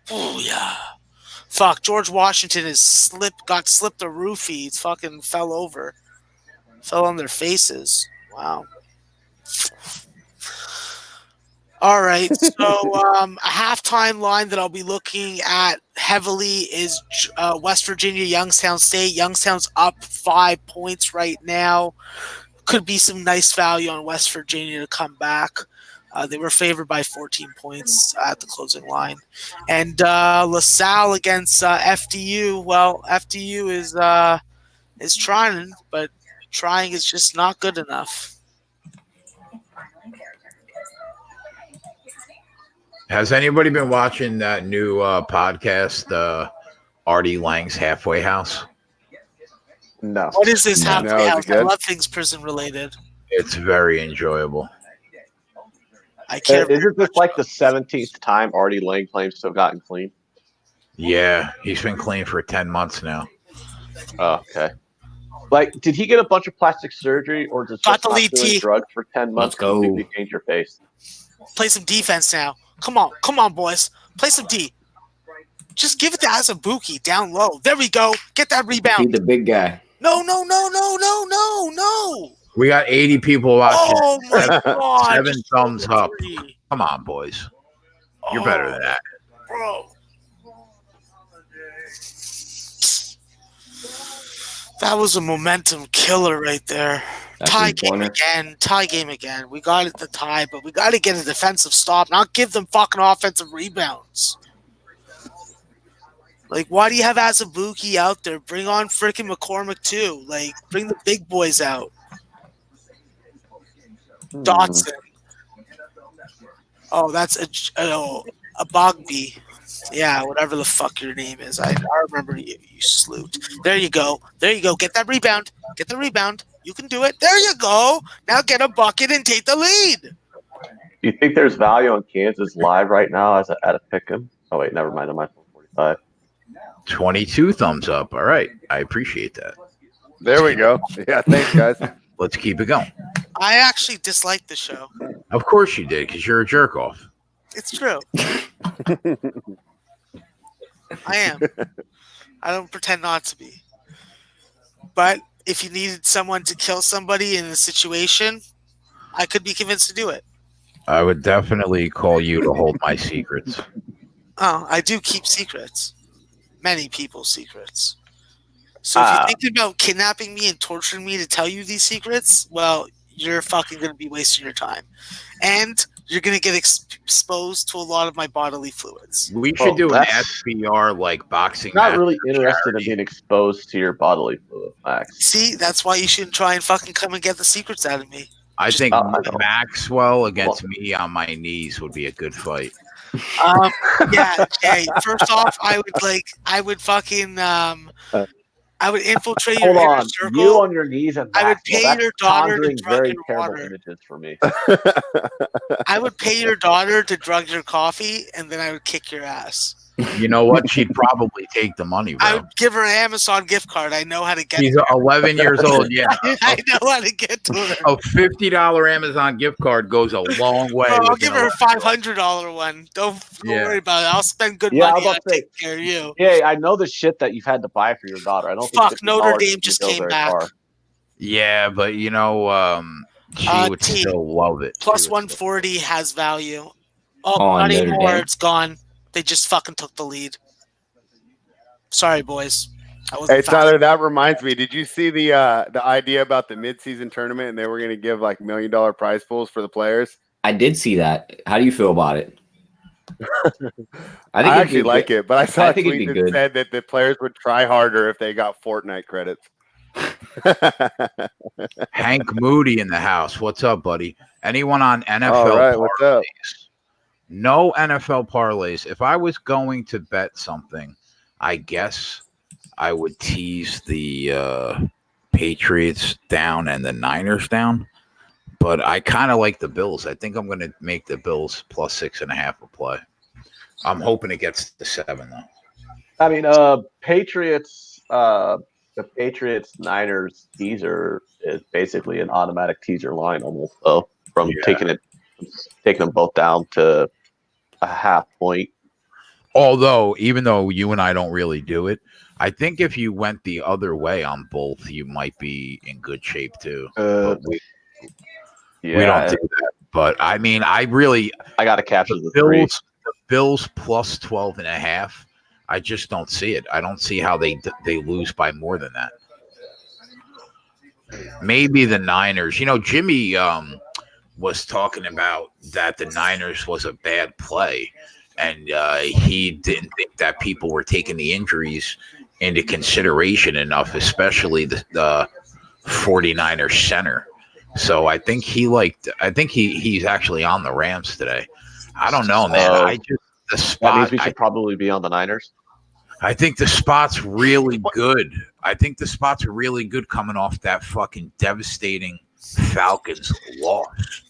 Oh yeah. Fuck, George Washington got slipped a roofie. He fucking fell over. Fell on their faces. Wow. All right. So a halftime line that I'll be looking at heavily is West Virginia, Youngstown State. Youngstown's up 5 points right now. Could be some nice value on West Virginia to come back. They were favored by 14 points at the closing line. And LaSalle against FDU. Well, FDU is trying, but trying is just not good enough. Has anybody been watching that new podcast, Artie Lang's Halfway House? No. What is this halfway house? I good. love things prison related. It's very enjoyable. I can't. Is it just like the 17th time already laying claims to have gotten clean? Yeah, he's been clean for 10 months now. Oh, okay. Like, did he get a bunch of plastic surgery or just Got the not lead doing T. drugs for 10 months Let's go. completely change your face? Play some defense now. Come on, boys. Play some D. Just give it to Azubuike down low. There we go. Get that Feed rebound. the big guy. No. We got 80 people watching. Oh my god. 7 just thumbs up. 3. Come on, boys. You're better than that. Bro. That was a momentum killer right there. That's Tie his game corner. again. Tie game again. We got it to tie, but we got to get a defensive stop, not give them fucking offensive rebounds. Like, why do you have Azubuike out there? Bring on freaking McCormick too. Like, bring the big boys out. Dotson. Oh, that's a Bogby. Yeah, whatever the fuck your name is. I remember you sloot. There you go. Get that rebound. Get the rebound. You can do it. There you go. Now get a bucket and take the lead. Do you think there's value on Kansas live right now as at a pick 'em? Oh wait, never mind. I'm at 45. 22 thumbs up. All right. I appreciate that. There we go. Yeah, thanks, guys. Let's keep it going. I actually dislike the show. Of course you did, because you're a jerk off. It's true. I am. I don't pretend not to be. But if you needed someone to kill somebody in a situation, I could be convinced to do it. I would definitely call you to hold my secrets. Oh, I do keep secrets. Many people's secrets. So if you're thinking about kidnapping me and torturing me to tell you these secrets, well, you're fucking going to be wasting your time. And you're going to get exposed to a lot of my bodily fluids. We should do an SBR like boxing Not match really for interested in charity. being exposed to your bodily fluid, Max. See, that's why you shouldn't try and fucking come and get the secrets out of me. I think I know. Maxwell against me on my knees would be a good fight. Yeah, Jay. First off, I would infiltrate your Hold inner on, circle. you on your knees and I would Maxwell, pay that's your daughter to conjuring drug very your terrible water. images for me. I would pay your daughter to drug your coffee, and then I would kick your ass. You know what? She'd probably take the money, I bro. would give her an Amazon gift card. I know how to get. She's 11 years old. Yeah, I know how to get to her. a $50 Amazon gift card goes a long way. Bro, I'll with give an her a 11. $500 one. Don't Yeah. worry about it. I'll spend good Yeah, I money was on about to say, taking care of you. Yeah, I know the shit that you've had to buy for your daughter. I don't Fuck, think Notre $50 Dame just go came very back. far. Yeah, but you know, she would T. still love it. Plus She would 140 has value. Oh, On not Notre anymore. Dame. It's gone. They just fucking took the lead. Sorry, boys. I Hey, wasn't fast. Tyler, that reminds me. Did you see the idea about the midseason tournament and they were going to give like $1 million prize pools for the players? I did see that. How do you feel about it? I it'd actually be like good. it, but I saw I a think it'd tweet be that good. said that the players would try harder if they got Fortnite credits. Hank Moody in the house. What's up, buddy? Anyone on NFL All right, what's up? parlays? No NFL parlays. If I was going to bet something, I guess I would tease the Patriots down and the Niners down. But I kind of like the Bills. I think I'm going to make the Bills plus 6.5 a play. I'm hoping it gets to 7 though. I mean, Patriots, the Patriots Niners teaser is basically an automatic teaser line almost, though, from taking them both down to a half point. Although, even though you and I don't really do it, I think if you went the other way on both, you might be in good shape too. But we don't do that. But I mean, I got to capture the Bills. three. The Bills plus 12.5. I just don't see it. I don't see how they lose by more than that. Maybe the Niners. You know, Jimmy was talking about that the Niners was a bad play, and he didn't think that people were taking the injuries into consideration enough, especially the 49ers center. So I think he's actually on the Rams today. I don't know, man. That means we should probably be on the Niners. I think the spot's really good. I think the spots are really good coming off that fucking devastating Falcons lost.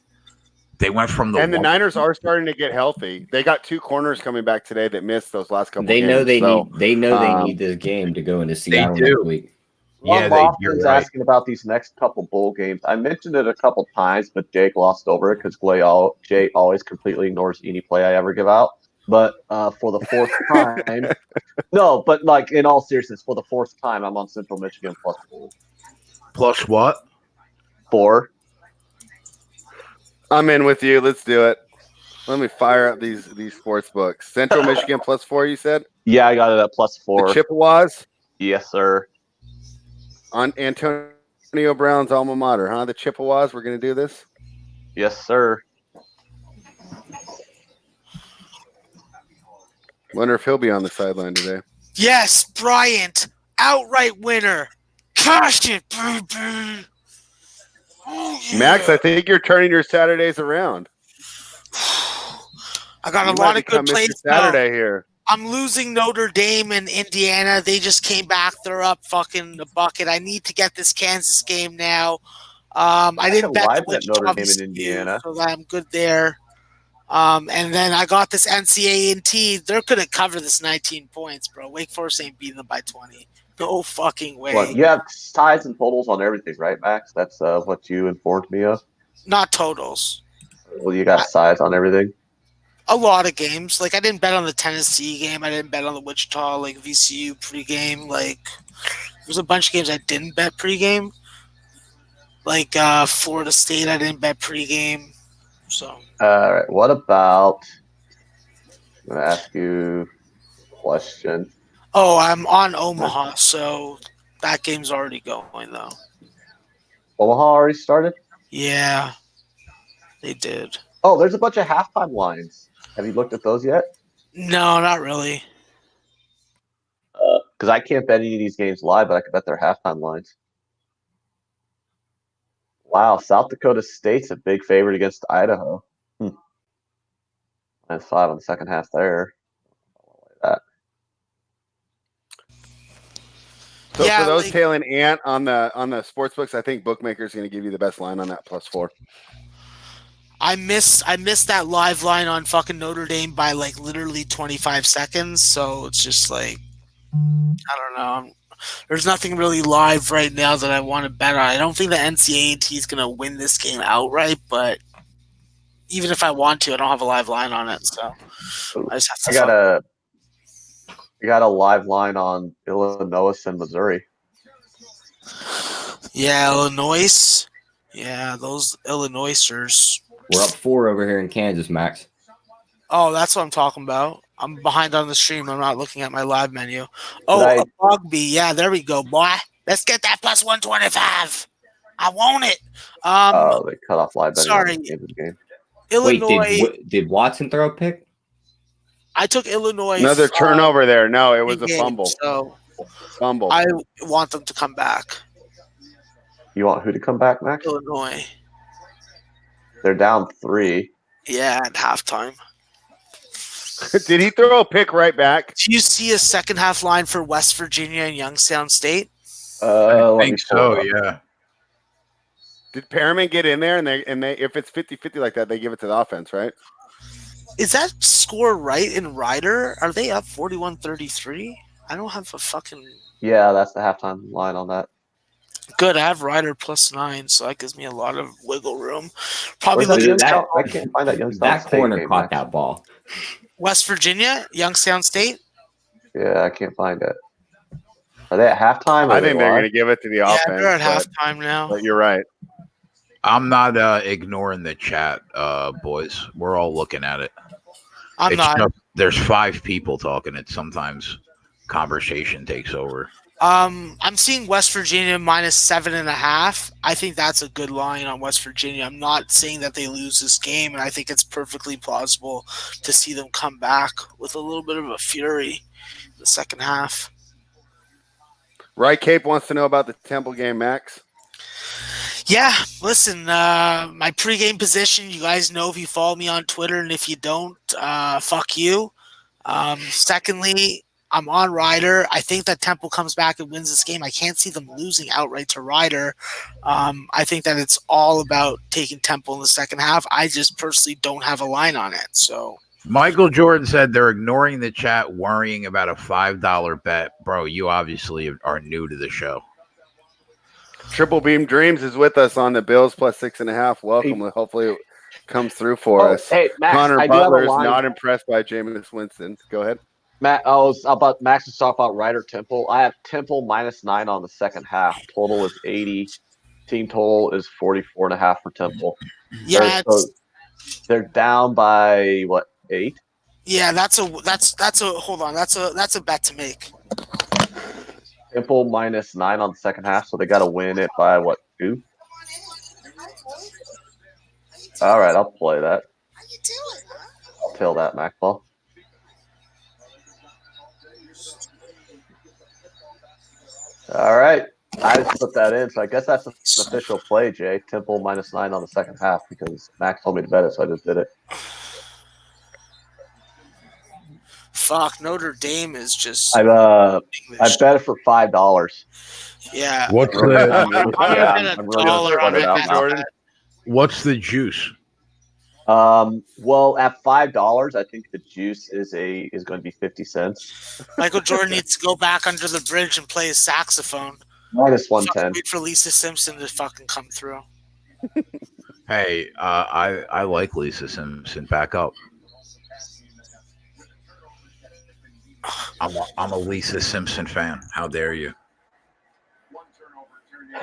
They went from the And the one- Niners are starting to get healthy. They got 2 corners coming back today that missed those last couple They games. know they so, need. They know they um, need this game to go into Seattle do. next week. Yeah, Ron you're Lofton's right. asking about these next couple bowl games. I mentioned it a couple times, but Jake glossed over it because Jay always completely ignores any play I ever give out. But for the fourth time, no, but like in all seriousness, for the fourth time, I'm on Central Michigan +4. Plus what? 4. I'm in with you. Let's do it. Let me fire up these sports books. Central Michigan +4, you said? Yeah, I got it at The +4. Chippewas Yes, sir. on Antonio Brown's alma mater, huh? The Chippewas, we're going to do this? Yes, sir. Wonder if he'll be on the sideline today. Yes, Bryant, outright winner. Cash it, baby. Oh, yeah. Max, I think you're turning your Saturdays around. I got You a might lot of become good Mr. plays now. Saturday here. I'm losing Notre Dame and Indiana. They just came back. They're up fucking the bucket. I need to get this Kansas game now. I didn't bet live the bet Notre Wichita Dame in VCU, Indiana. so I'm good there. And then I got this NCAA. They're gonna cover this 19 points, bro. Wake Forest ain't beating them by 20. No fucking way. What, you have ties and totals on everything, right, Max? That's what you informed me of. Not totals. Well, you got size on everything. A lot of games. Like I didn't bet on the Tennessee game. I didn't bet on the Wichita like VCU pregame. Like there's a bunch of games I didn't bet pregame. Like Florida State, I didn't bet pregame. So All right. What about? I'm gonna ask you a question. oh, I'm on Omaha, so that game's already going though. Omaha already started. Yeah, they did. Oh, there's a bunch of halftime lines. Have you looked at those yet? No, not really. Because I can't bet any of these games live, but I can bet their halftime lines. Wow, South Dakota State's a big favorite against Idaho. That's 5 on the second half there. That. So Yeah, for those like- tailing Ant on the sports books, I think bookmakers going to give you the best line on that +4. I missed that live line on fucking Notre Dame by like literally 25 seconds. So it's just like I don't know. There's nothing really live right now that I want to bet on. I don't think the NCAA is going to win this game outright, but even if I want to, I don't have a live line on it. So I just have to. I got a live line on Illinois and Missouri. Yeah, Illinois. Yeah, those Illinoisers. We're up 4 over here in Kansas, Max. Oh, that's what I'm talking about. I'm behind on the stream. I'm not looking at my live menu. Oh, Right. a Bogby. Yeah, there we go, boy. Let's get that plus 125. I want it. They cut off live betting. sorry. On the game. Illinois. Wait, did Watson throw a pick? I took Illinois. Another turnover there. No, it was a game, fumble. So Fumble. I want them to come back. You want who to come back, Max? Illinois. They're down 3. Yeah, at halftime. Did he throw a pick right back? Do you see a second half line for West Virginia and Youngstown State? I think so. Yeah. Did Perriman get in there and they if it's 50-50 like that, they give it to the offense, right? Is that score right in Ryder? Are they up 41-33? I don't have a fucking Yeah, that's the halftime line on that. good. I have Ryder +9, so that gives me a lot of wiggle room. Probably Where's looking that at Youngstown? I can't find that Youngstown That State corner game, caught Max. that ball. West Virginia, Youngstown State. Yeah, I can't find it. Are they at halftime? Or I are they think they're live? going to give it to the Yeah, offense. they're at but, halftime now. but you're right. I'm not ignoring the chat, boys. We're all looking at it. I'm It's not. there's 5 people talking. It sometimes conversation takes over. I'm seeing West Virginia -7.5. I think that's a good line on West Virginia. I'm not saying that they lose this game, and I think it's perfectly plausible to see them come back with a little bit of a fury in the second half. Right, Cape wants to know about the Temple game, Max. Yeah, listen, my pregame position, you guys know if you follow me on Twitter, and if you don't, fuck you. Secondly, I'm on Ryder. I think that Temple comes back and wins this game. I can't see them losing outright to Ryder. I think that it's all about taking Temple in the second half. I just personally don't have a line on it. So Michael Jordan said they're ignoring the chat, worrying about a $5 bet. Bro, you obviously are new to the show. Triple Beam Dreams is with us on the Bills plus 6.5. Welcome. Hopefully it comes through for us. Hey, Max, Connor I do have a Butler is line. not impressed by Jameis Winston. Go ahead. Matt, I was about Max was talking about Ryder Temple. I have Temple -9 on the second half. Total is 80. Team total is 44.5 for Temple. yeah, They're down by what, 8? yeah, that's a hold on, that's a bet to make. Temple -9 on the second half, so they got to win it by what, 2? All right, I'll play that. I'll tell that, Macball. All right. I just put that in, so I guess that's an official play, Jay. Temple -9 on the second half because Max told me to bet it, so I just did it. Fuck, Notre Dame is just I bet it for $5. yeah. What's I'm the gonna I'm bet really $1 gonna on sweat it out that. now. Jordan? what's the juice? Well, at $5, I think the juice is going to be 50 cents. Michael Jordan needs to go back under the bridge and play his saxophone. -110. Wait for Lisa Simpson to fucking come through. Hey, I like Lisa Simpson. Back up. I'm a Lisa Simpson fan. How dare you?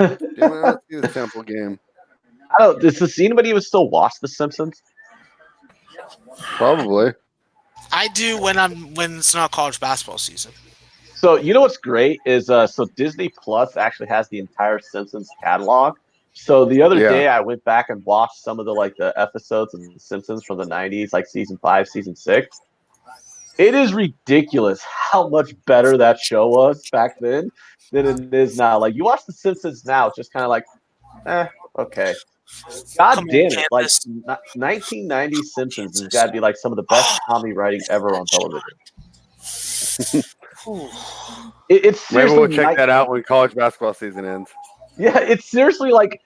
Yeah, let's see the Temple game. I don't. Does anybody even still watch The Simpsons? Probably. I do when it's not college basketball season. So you know what's great is so Disney Plus actually has the entire Simpsons catalog. So the other day I went back and watched some of the episodes of The Simpsons from the 90s, like season 5, season 6. It is ridiculous how much better that show was back then than it is now. Like you watch The Simpsons now, it's just kind of like, okay. God Come on, damn it! Like Candace. 1990 Simpsons has got to be like some of the best comedy writing ever on television. It's Maybe seriously we'll check that out when college basketball season ends. Yeah, it's seriously like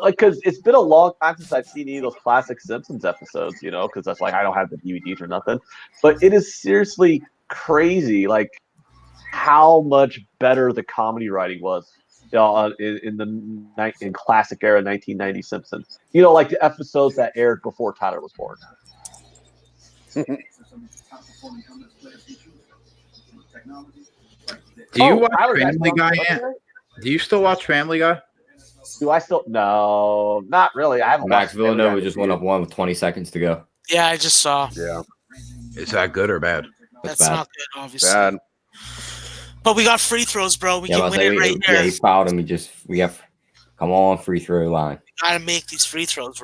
because it's been a long time since I've seen any of those classic Simpsons episodes, because that's like I don't have the DVDs or nothing. But it is seriously crazy, like how much better the comedy writing was, in classic era 1990 Simpsons. Like the episodes that aired before Tyler was born. Do you watch Tyler, Family Guy? Do you still watch Family Guy? Do I still? No, not really. I haven't. Max watched Family Villanova Guy just in went years. up 1 with 20 seconds to go. Yeah, I just saw. Yeah. Is that good or bad? That's bad. not good, obviously. Bad. But we got free throws, bro. We can win it right here. Yeah, he fouled him. We have come on free throw line. We gotta make these free throws.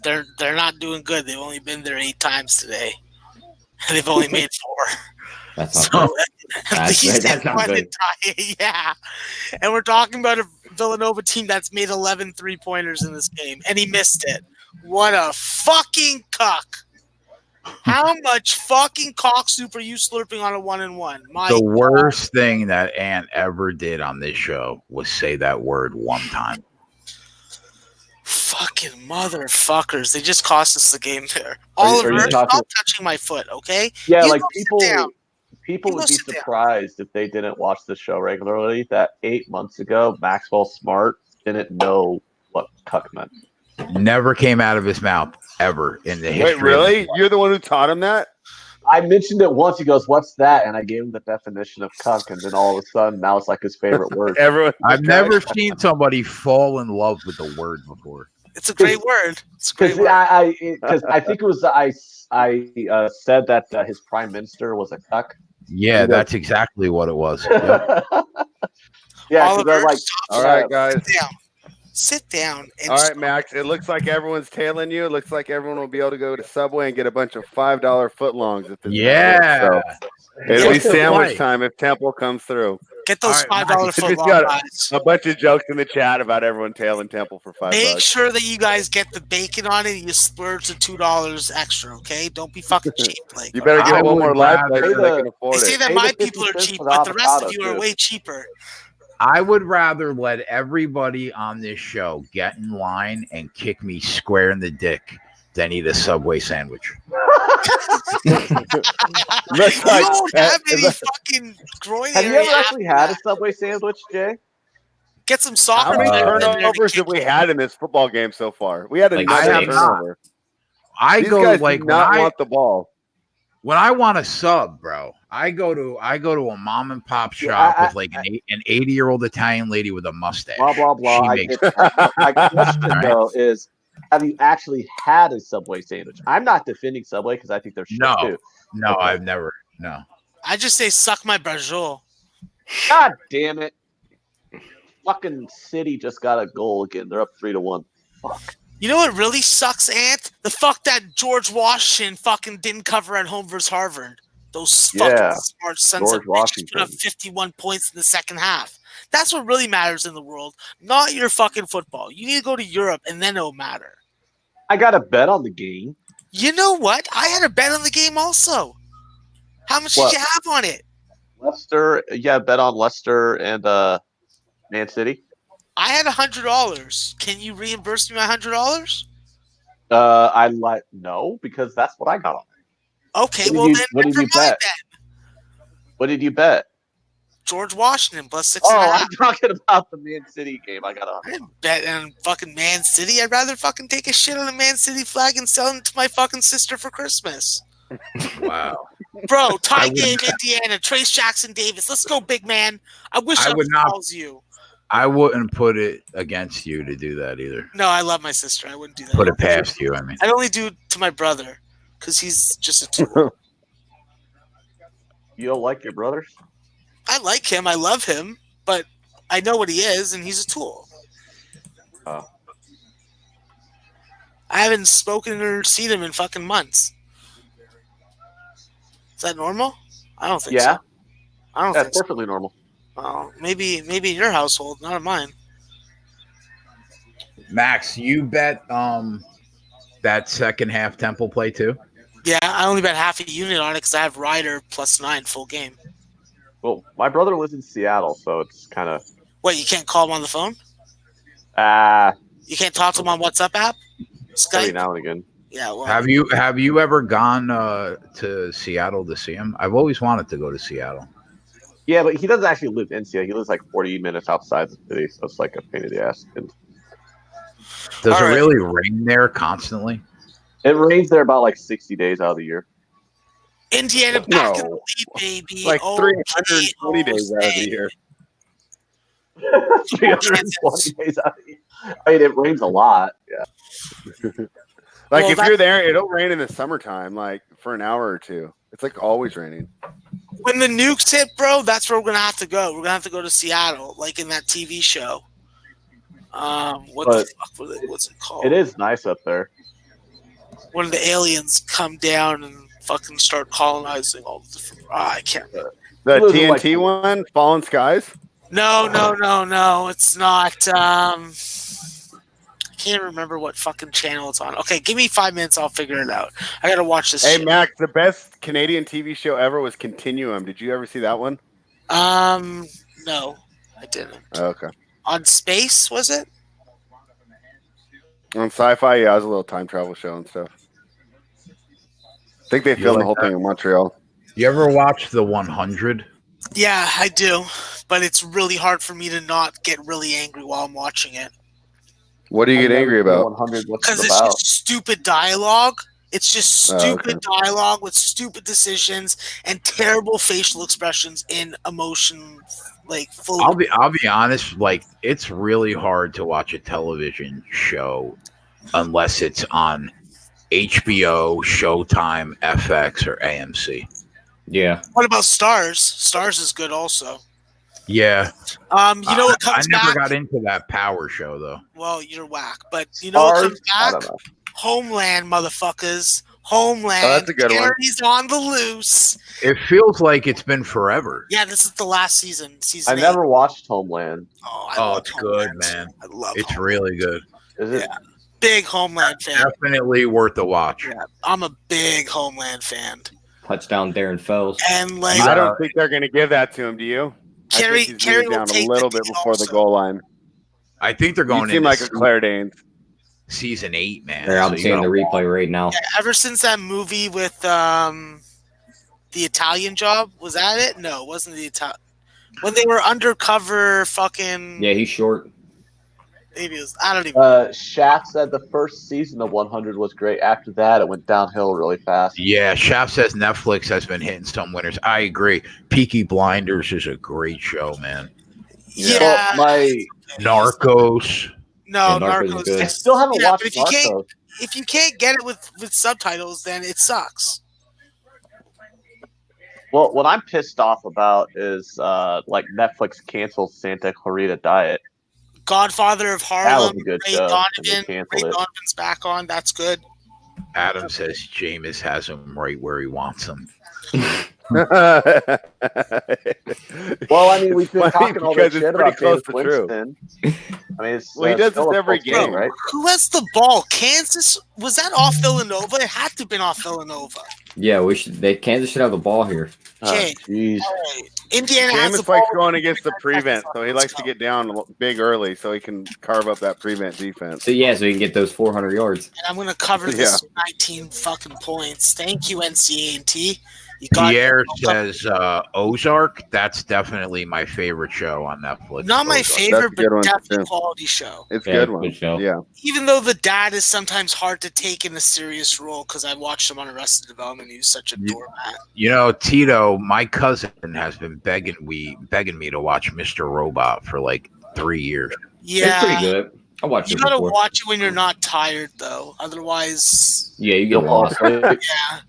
They're not doing good. They've only been there 8 times today. They've only made 4. That's not good. That's not good. Yeah. And we're talking about a Villanova team that's made 11 3-pointers in this game, and he missed it. What a fucking cuck. How much fucking cock soup are you slurping on a 1-and-1? The worst thing that Ant ever did on this show was say that word one time. Fucking motherfuckers. They just cost us the game there. Oliver, stop touching my foot, okay? Yeah, You like go people would be surprised if they didn't watch the show regularly that 8 months ago, Maxwell Smart didn't know what cuck meant. Never came out of his mouth ever in the history. Wait, really? You're the one who taught him that? I mentioned it once. He goes, "What's that?" And I gave him the definition of cuck, and then all of a sudden, now it's like his favorite word. I've never seen somebody fall in love with the word before. It's a great word. It's a great word. Because I think it was I said that his prime minister was a cuck. Yeah, that's exactly what it was. Yep. Yeah, Oliver, like, all right, guys. Sit down. And all right, Max. It looks like everyone's tailing you. It looks like everyone will be able to go to Subway and get a bunch of $5 footlongs. At this yeah. so it'll be sandwich time if Temple comes through. Get those All right, $5 Just foot long got guys. a bunch of jokes in the chat about everyone tailing Temple for $5. Make sure that you guys get the bacon on it and you splurge the $2 extra, okay? Don't be fucking cheap. Like, You better I get one would more life rather- so they can they afford say it. that Pay my the 50 people are cents cheap, for the but the rest of avocado, you are too. way cheaper. I would rather let everybody on this show get in line and kick me square in the dick than eat a Subway sandwich. Looks You like don't have any that- fucking groin Have you area ever actually after had a that. Subway sandwich, Jay? Get some how soccer many players in there to turnovers kick have we you. had in this football game so far? We had Like another I have not. turnover. I These go guys like do when not I want the ball. want a sub, bro. I go to a mom and pop Yeah, shop with like an 80-year-old Italian lady with a mustache. Blah blah blah. She I makes get that. My question Right. though is, have you actually had a Subway sandwich? I'm not defending Subway because I think they're shit No. too. No, Okay. I've never. No. I just say suck my brajol. God damn it! Fucking City just got a goal again. They're up 3-1. Fuck. You know what really sucks, Ant? The fuck that George Washington fucking didn't cover at home versus Harvard. Those fucking Yeah, smart sons George of bitches put up Washington. 51 points in the second half. That's what really matters in the world, not your fucking football. You need to go to Europe and then it'll matter. I got a bet on the game. You know what? I had a bet on the game also. How much What? did you have on it? Leicester, yeah, bet on Leicester and Man City. I had $100. Can you reimburse me my $100? I like no because that's what I got on it. Okay, What did well you- then what did never you mind bet? then. What did you bet? George Washington plus 6.5. Oh, I'm talking about the Man City game. I got on. I didn't bet on fucking Man City. I'd rather fucking take a shit on a Man City flag and sell it to my fucking sister for Christmas. Wow. Bro, tie I would- game Indiana, Trace Jackson Davis. Let's go, big man. I wish I I would would not- calls you. I wouldn't put it against you to do that either. No, I love my sister. I wouldn't do that. Put it past you. I mean, I'd only do it to my brother because he's just a tool. You don't like your brothers? I like him. I love him, but I know what he is, and he's a tool. Oh. I haven't spoken or seen him in fucking months. Is that normal? I don't think Yeah, so. I don't that's think so. perfectly normal. Oh, maybe in your household, not in mine. Max, you bet that second half Temple play too. Yeah, I only bet half a unit on it because I have Ryder +9 full game. Well, my brother lives in Seattle, so it's kind of Wait, you can't call him on the phone? ah You can't talk to him on WhatsApp app? every Skype? now and again. Yeah, well, Have you ever gone to Seattle to see him? I've always wanted to go to Seattle. Yeah, but he doesn't actually live in Seattle. He lives like 40 minutes outside the city, so it's like a pain in the ass. And Does All it right. really rain there constantly? it rains there about like 60 days out of the year. Indiana back No. in the lead, baby. Like Oh, 320 days out of the Jose. year. 320 days out of the year. I mean, it rains a lot. Yeah. Like Well, if you're there, it'll rain in the summertime, like for an hour or two. It's like always raining. When the nukes hit, bro, that's where we're gonna have to go. We're gonna have to go to Seattle, like in that TV show. What But the fuck was it? What's it called? It is nice up there. When the aliens come down and fucking start colonizing all the different. I can't. The It was like- TNT one, Fallen Skies. No. It's not. I can't remember what fucking channel it's on. Okay, give me 5 minutes. I'll figure it out. I gotta watch this. Hey shit. Max, the best Canadian TV show ever was Continuum. Did you ever see that one? No, I didn't. Oh, okay. On Space, was it? On Sci-Fi, yeah, it was a little time travel show and stuff. I think they You filmed like the whole that? thing in Montreal. You ever watch the 100? Yeah, I do. But it's really hard for me to not get really angry while I'm watching it. What do you get angry about? 100. What's Because it it's about? just stupid dialogue. It's just Oh, stupid dialogue with stupid decisions and terrible facial expressions in emotion, like full. I'll be honest. Like, it's really hard to watch a television show unless it's on HBO, Showtime, FX, or AMC. Yeah. What about Stars? Stars is good also. Yeah, You know what I comes never back? got into that Power show though. Well, you're whack. But you know what Stars? comes I back? don't know. Homeland, motherfuckers. Homeland. Oh, that's a good one. Gary's on the loose. It feels like it's been forever. Yeah, this is the last season. Season I 8. never watched Homeland. Oh, I Oh, love it's Homeland. good, man. I love It's Homeland. really good. Is it? Yeah. Big Homeland fan. Definitely worth a watch. Yeah, I'm a big Homeland fan. Touchdown, Darren Fells. And like I don't think they're going to give that to him. Do you? I Carrie, think he's Carrie moved will down a take little the bit deal before the also. goal line. I think they're You going seem into like a Claire Danes. season 8, man. There, I'm So you seeing the gotta- replay right now. Yeah, ever since that movie with the Italian Job, was that it? No, it wasn't the Italian. When they were undercover, fucking. Yeah, he's short. Maybe it was. I don't even. Shaft said the first season of 100 was great. After that, it went downhill really fast. Yeah, Shaft says Netflix has been hitting some winners. I agree. Peaky Blinders is a great show, man. Yeah. Well, my Narcos. No, Yeah, Narcos is Narcos. good. I still haven't Yeah, watched but Narcos. if you can't get it with subtitles, then it sucks. Well, what I'm pissed off about is like Netflix canceled Santa Clarita Diet. Godfather of That Harlem, was a good Ray show. Donovan. and they Ray canceled it. Donovan's back on. That's good. Adam says Jameis has him right where he wants him. Well, I mean, we've been It's funny talking all this because it's shit pretty about close Jameis to true. Winston. I mean, it's Well, he does still this a every close game, game. right? Who has the ball? Kansas? Was that off Villanova? It had to have been off Villanova. Yeah, Kansas should have the ball here. Okay. Jeez. All right. Indiana has the Jameis ball. likes going against the prevent, so he Let's likes to go. get down big early so he can carve up that prevent defense. So yeah, so you can get those 400 yards. And I'm going to cover this with 19 fucking points. Thank you, NCAA&T. You got Pierre it. says Ozark. That's definitely my favorite show on Netflix. Not my Ozark. favorite, That's a good but one, definitely too. a quality show. It's a Yeah, good one. good show. Yeah. Even though the dad is sometimes hard to take in a serious role, because I watched him on Arrested Development. He was such a doormat. You know, Tito, my cousin has been begging me to watch Mr. Robot for like 3 years. It's Yeah. pretty good. I watched You it gotta before. watch it when you're not tired, though. Otherwise, Yeah, you You'll get fall lost. asleep. yeah.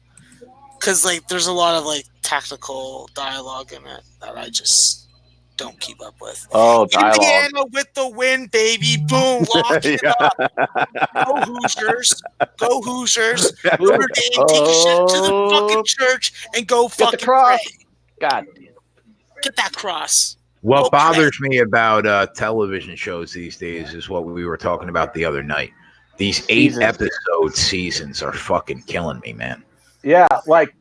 Because like, there's a lot of like technical dialogue in it that I just don't keep up with. Oh, dialogue. Indiana with the win, baby! Boom, lock it up. Go Hoosiers! Go Hoosiers! Notre Dame, take a shit to the fucking church and go Get the fucking cross. pray. God. Get that cross. What Okay. bothers me about television shows these days is what we were talking about the other night. These 8 Seasons. episode seasons are fucking killing me, man. Yeah, like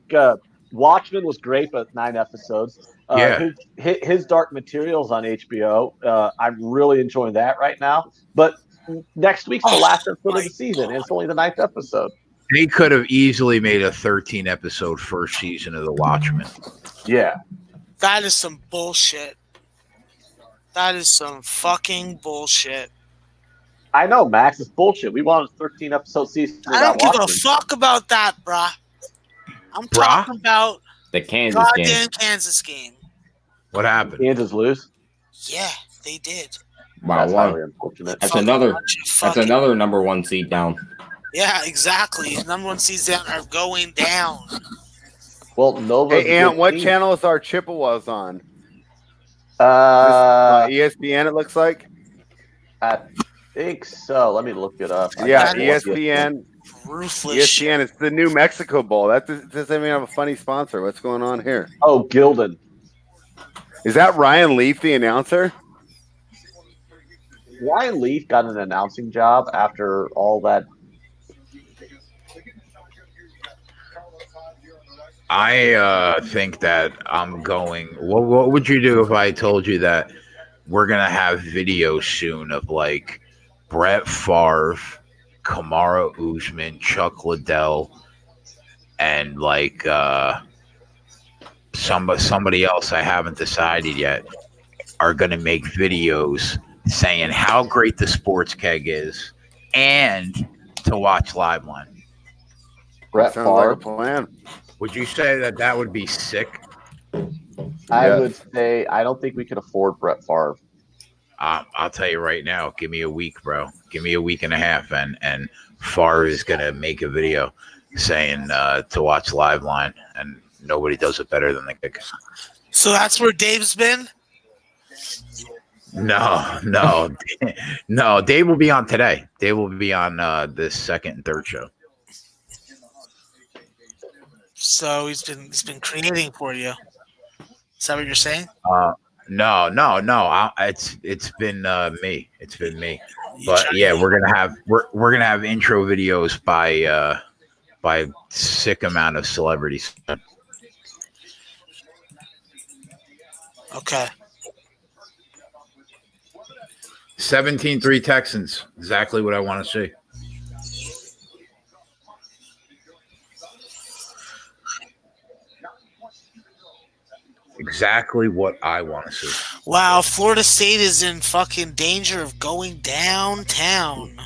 Watchmen was great, but 9 episodes. Yeah. His Dark Materials on HBO. I'm really enjoying that right now. But next week's the Oh, last episode my of the season, and God. it's only the 9th episode. They could have easily made a 13 episode first season of The Watchmen. Yeah. That is some bullshit. That is some fucking bullshit. I know, Max. It's bullshit. We wanted a 13 episode season. I don't without give a Watchmen. fuck about that, bruh. I'm Bruh? talking about The Kansas goddamn game. Kansas game. What happened? Kansas lose. Yeah, they did. Wow, That's wow. highly unfortunate. That's Fucking another. bunch of That's fucking- another number 1 seed down. Yeah, exactly. Number 1 seeds down are going down. Well, Nova's Hey, a good Ant, what team. channel is our Chippewas on? ESPN, it looks like. I think so. Let me look it up. Yeah, got ESPN. Ruthless shit. ESPN. It's the new Mexico Bowl. That doesn't even have a funny sponsor. What's going on here? Oh, Gildan. Is that Ryan Leaf, the announcer? Ryan Leaf got an announcing job after all that. I think that I'm going. What would you do if I told you that we're gonna have videos soon of like Brett Favre, Kamara Usman, Chuck Liddell, and like somebody else I haven't decided yet are gonna make videos saying how great the sports keg is and to watch Liveline. Brett Sounds like Favre. a plan. Would you say that would be sick? I Yes. would say I don't think we could afford Brett Favre. I'll tell you right now. Give me a week, bro. Give me a week and a half, and Favre is gonna make a video saying to watch Liveline, and nobody does it better than the kick. So that's where Dave's been? No. Dave will be on today. Dave will be on this second and third show. So he's been creating for you. Is that what you're saying? No. It's been me. It's been me. You But try- yeah, we're gonna have intro videos by sick amount of celebrities. Okay. 17-3 Texans. Exactly what I want to see. Exactly what I want to see. Wow, Florida State is in fucking danger of going downtown.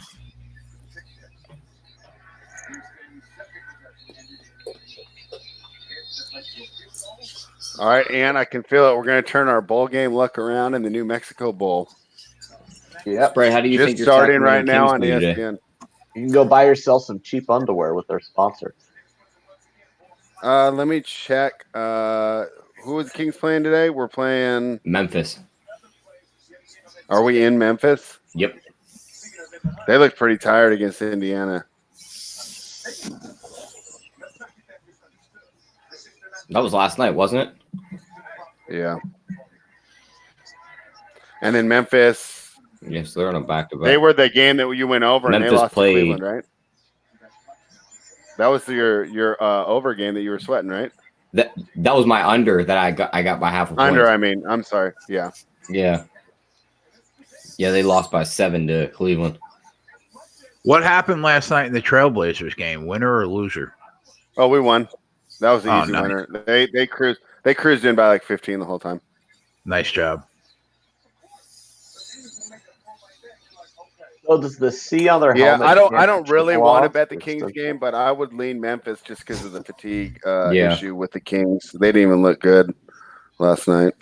All right, and I can feel it. We're going to turn our bowl game luck around in the New Mexico Bowl. Yep. Bray, how do you Just think your starting right Sacramento now Kings on do today? ESPN. You can go buy yourself some cheap underwear with their sponsor. Let me check. Who is the Kings playing today? We're playing. Memphis. Are we in Memphis? Yep. They look pretty tired against Indiana. That was last night, wasn't it? Yeah. And then Memphis. Yes, they're on a back-to-back. They were the game that you went over and Memphis they lost played- to Cleveland, right? That was your over game that you were sweating, right? That was my under that I got by half a point. Under, I mean, I'm sorry. Yeah. Yeah. Yeah, they lost by 7 to Cleveland. What happened last night in the Trailblazers game? Winner or loser? Oh, we won. That was the Oh, easy nice. winner. They cruised in by like 15 the whole time. Nice job. So does the C on their Yeah, helmet? I don't really want to bet the It's Kings the- game, but I would lean Memphis just because of the fatigue Yeah. issue with the Kings. They didn't even look good last night.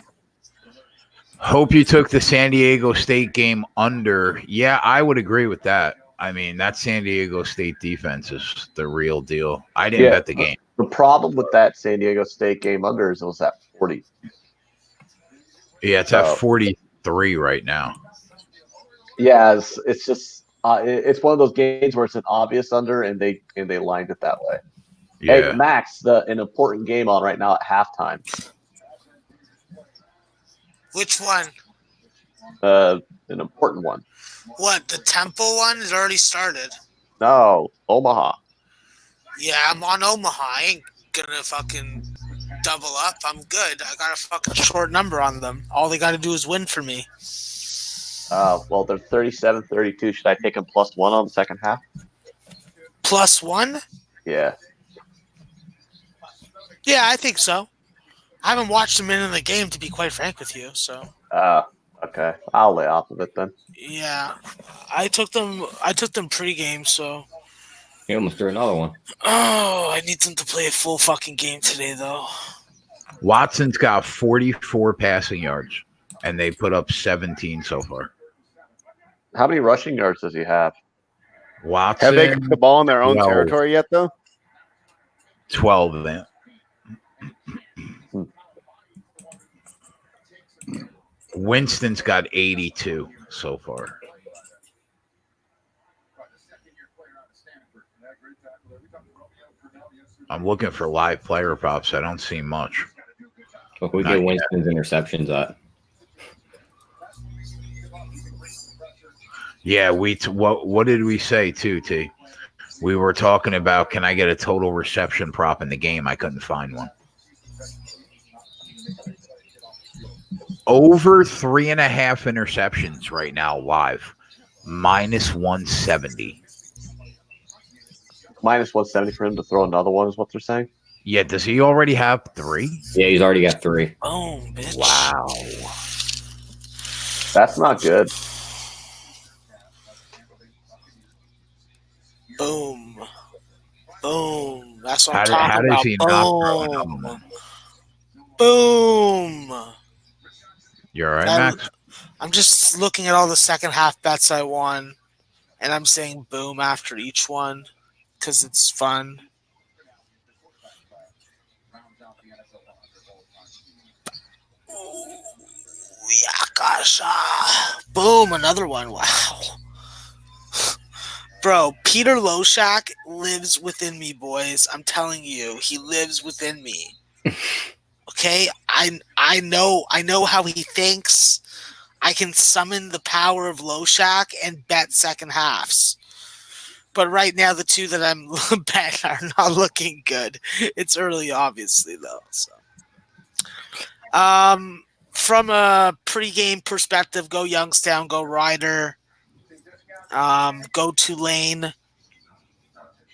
Hope you took the San Diego State game under. Yeah, I would agree with that. I mean, that San Diego State defense is the real deal. I didn't Yeah. bet the game. The problem with that San Diego State game under is it was at 40. Yeah, it's at 43 right now. Yeah, it's just it's one of those games where it's an obvious under, and they lined it that way. Yeah. Hey, Max, an important game on right now at halftime. Which one? An important one. What? The Temple one has already started. No, Omaha. Yeah, I'm on Omaha. I ain't gonna fucking double up. I'm good. I got a fucking short number on them. All they got to do is win for me. Well, they're 37-32. Should I take them +1 on the second half? +1? Yeah. Yeah, I think so. I haven't watched them in the game, to be quite frank with you. So Okay. I'll lay off of it then. yeah, I took them pregame. So He almost threw another one. I need them to play a full fucking game today, though. Watson's got 44 passing yards, and they put up 17 so far. How many rushing yards does he have? Watson, Have they got the ball in their own 12. territory yet, though? 12 of them. Winston's got 82 so far. I'm looking for live player props. I don't see much. Look, we Not get yet. Winston's interceptions at. Yeah, what did we say too, T? We were talking about, can I get a total reception prop in the game? I couldn't find one. Over 3.5 interceptions right now live. -170. -170 for him to throw another one is what they're saying. Yeah, does he already have 3? Yeah, he's already got 3. Boom, bitch. Wow. That's not good. Boom. Boom. That's what How I'm does talking about. he not throw another one? Boom. You all right, That- Max? I'm just looking at all the second half bets I won, and I'm saying boom after each one because it's fun. Ooh, yeah, gosh. Boom, another one. Wow. Bro, Peter Loshak lives within me, boys. I'm telling you, he lives within me. Okay, I know how he thinks. I can summon the power of Loshak and bet second halves. But right now, the two that I'm betting are not looking good. It's early, obviously, though. So, from a pregame perspective, go Youngstown, go Ryder, go Tulane,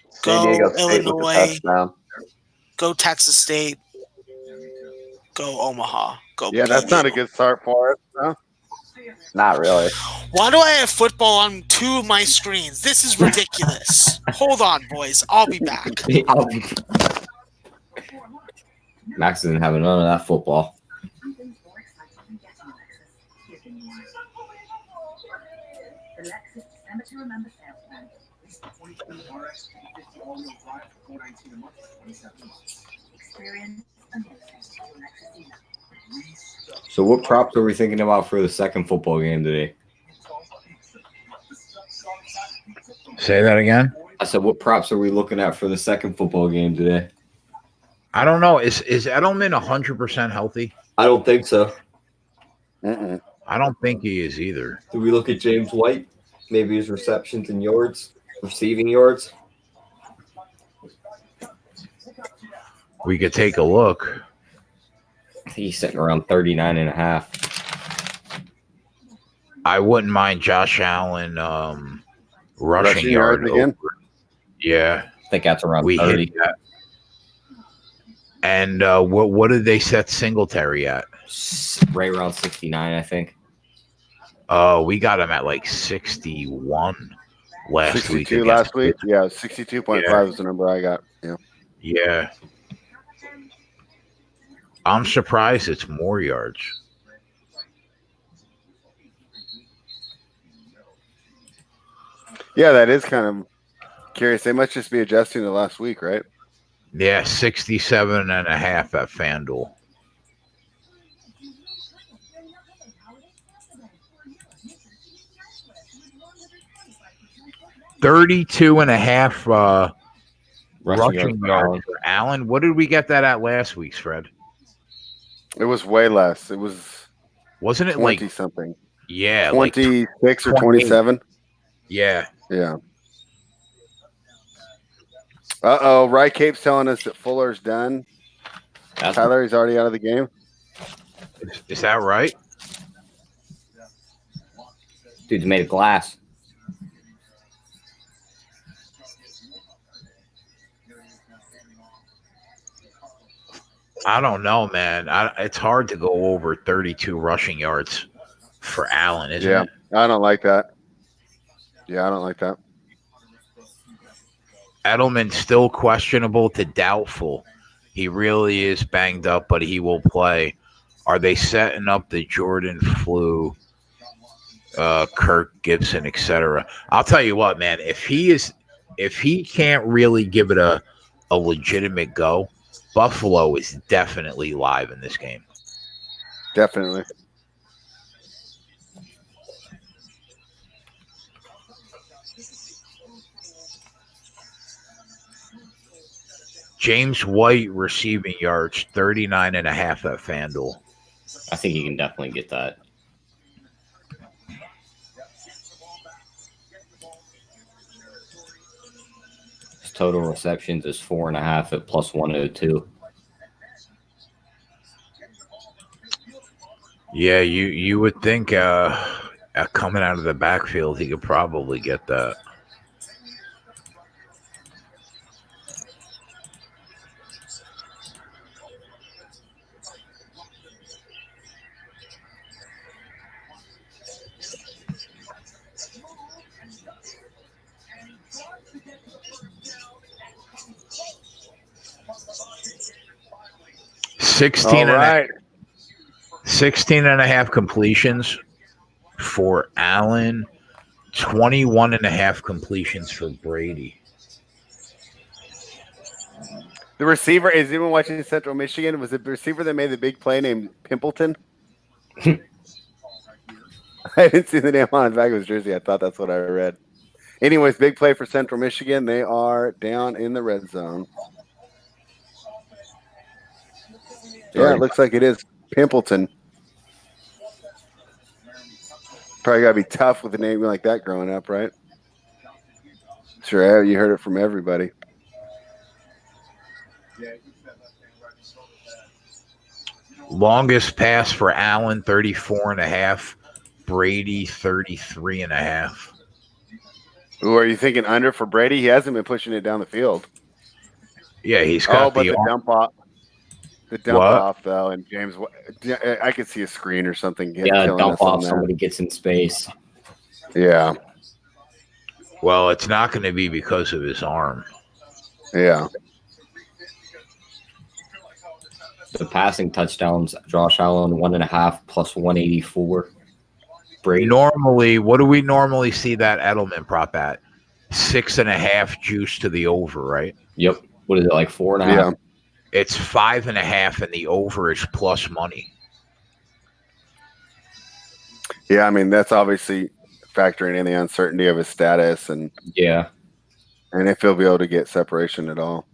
San go Diego State with the Illinois, touchdown. go Texas State, go Omaha, go Yeah, that's not a good start for us. No? Not really. Why do I have football on two of my screens? This is ridiculous. Hold on, boys. I'll be back. Max isn't having none of that football. So what props are we thinking about for the second football game today? Say that again. I said, what props are we looking at for the second football game today? I don't know. Is Edelman 100% healthy? I don't think so. Mm-mm. I don't think he is either. Do we look at James White? Maybe his receptions and yards, receiving yards? We could take a look. He's sitting around 39.5. I wouldn't mind Josh Allen rushing yard again. over. Yeah, I think that's around we 30. hit that. And what did they set Singletary at? Right around 69, I think. We got him at like 61 last 62 week. against last week. Pittsburgh. Yeah, 62.5 Yeah. is the number I got. Yeah. Yeah. I'm surprised it's more yards. Yeah, that is kind of curious. They must just be adjusting to last week, right? Yeah, 67.5 at FanDuel. $32.5 rushing yards for Allen. What did we get that at last week's, Fred? It was way less. It was Wasn't it 20 like something. yeah, 26 or 28. 27. Yeah. Yeah. Uh-oh. Rye Cape's telling us that Fuller's done. Tyler, he's already out of the game. Is that right? Dude's made of glass. I don't know, man. It's hard to go over 32 rushing yards for Allen, isn't it? I don't like that. Yeah, I don't like that. Edelman still questionable to doubtful. He really is banged up, but he will play. Are they setting up the Jordan flu, Kirk Gibson, etc.? I'll tell you what, man. If he can't really give it a legitimate go, Buffalo is definitely live in this game. Definitely. James White receiving yards, 39.5 at FanDuel. I think he can definitely get that. His total receptions is 4.5 at plus 102. Yeah, you would think coming out of the backfield, he could probably get that. All right. 16.5 completions for Allen, 21.5 completions for Brady. The receiver is even watching Central Michigan. Was it the receiver that made the big play named Pimpleton? I didn't see the name on the back of his jersey. I thought that's what I read. Anyways, big play for Central Michigan. They are down in the red zone. Yeah, it looks like it is Pimpleton. Probably got to be tough with a name like that growing up, right? Sure, you heard it from everybody. Longest pass for Allen, 34.5. Brady, 33.5. Ooh, are you thinking under for Brady? He hasn't been pushing it down the field. Yeah, he's got but the dump off. The dump What? off, though, and James, I could see a screen or something. Dump off. Somebody gets in space. Yeah. Well, it's not going to be because of his arm. Yeah. The passing touchdowns, Josh Allen, 1.5 plus 184. Brady. Normally, what do we normally see that Edelman prop at? 6.5 juice to the over, right? Yep. What is it, like 4.5? Yeah. It's 5.5, and the over is plus money. Yeah, I mean, that's obviously factoring in the uncertainty of his status and if he'll be able to get separation at all.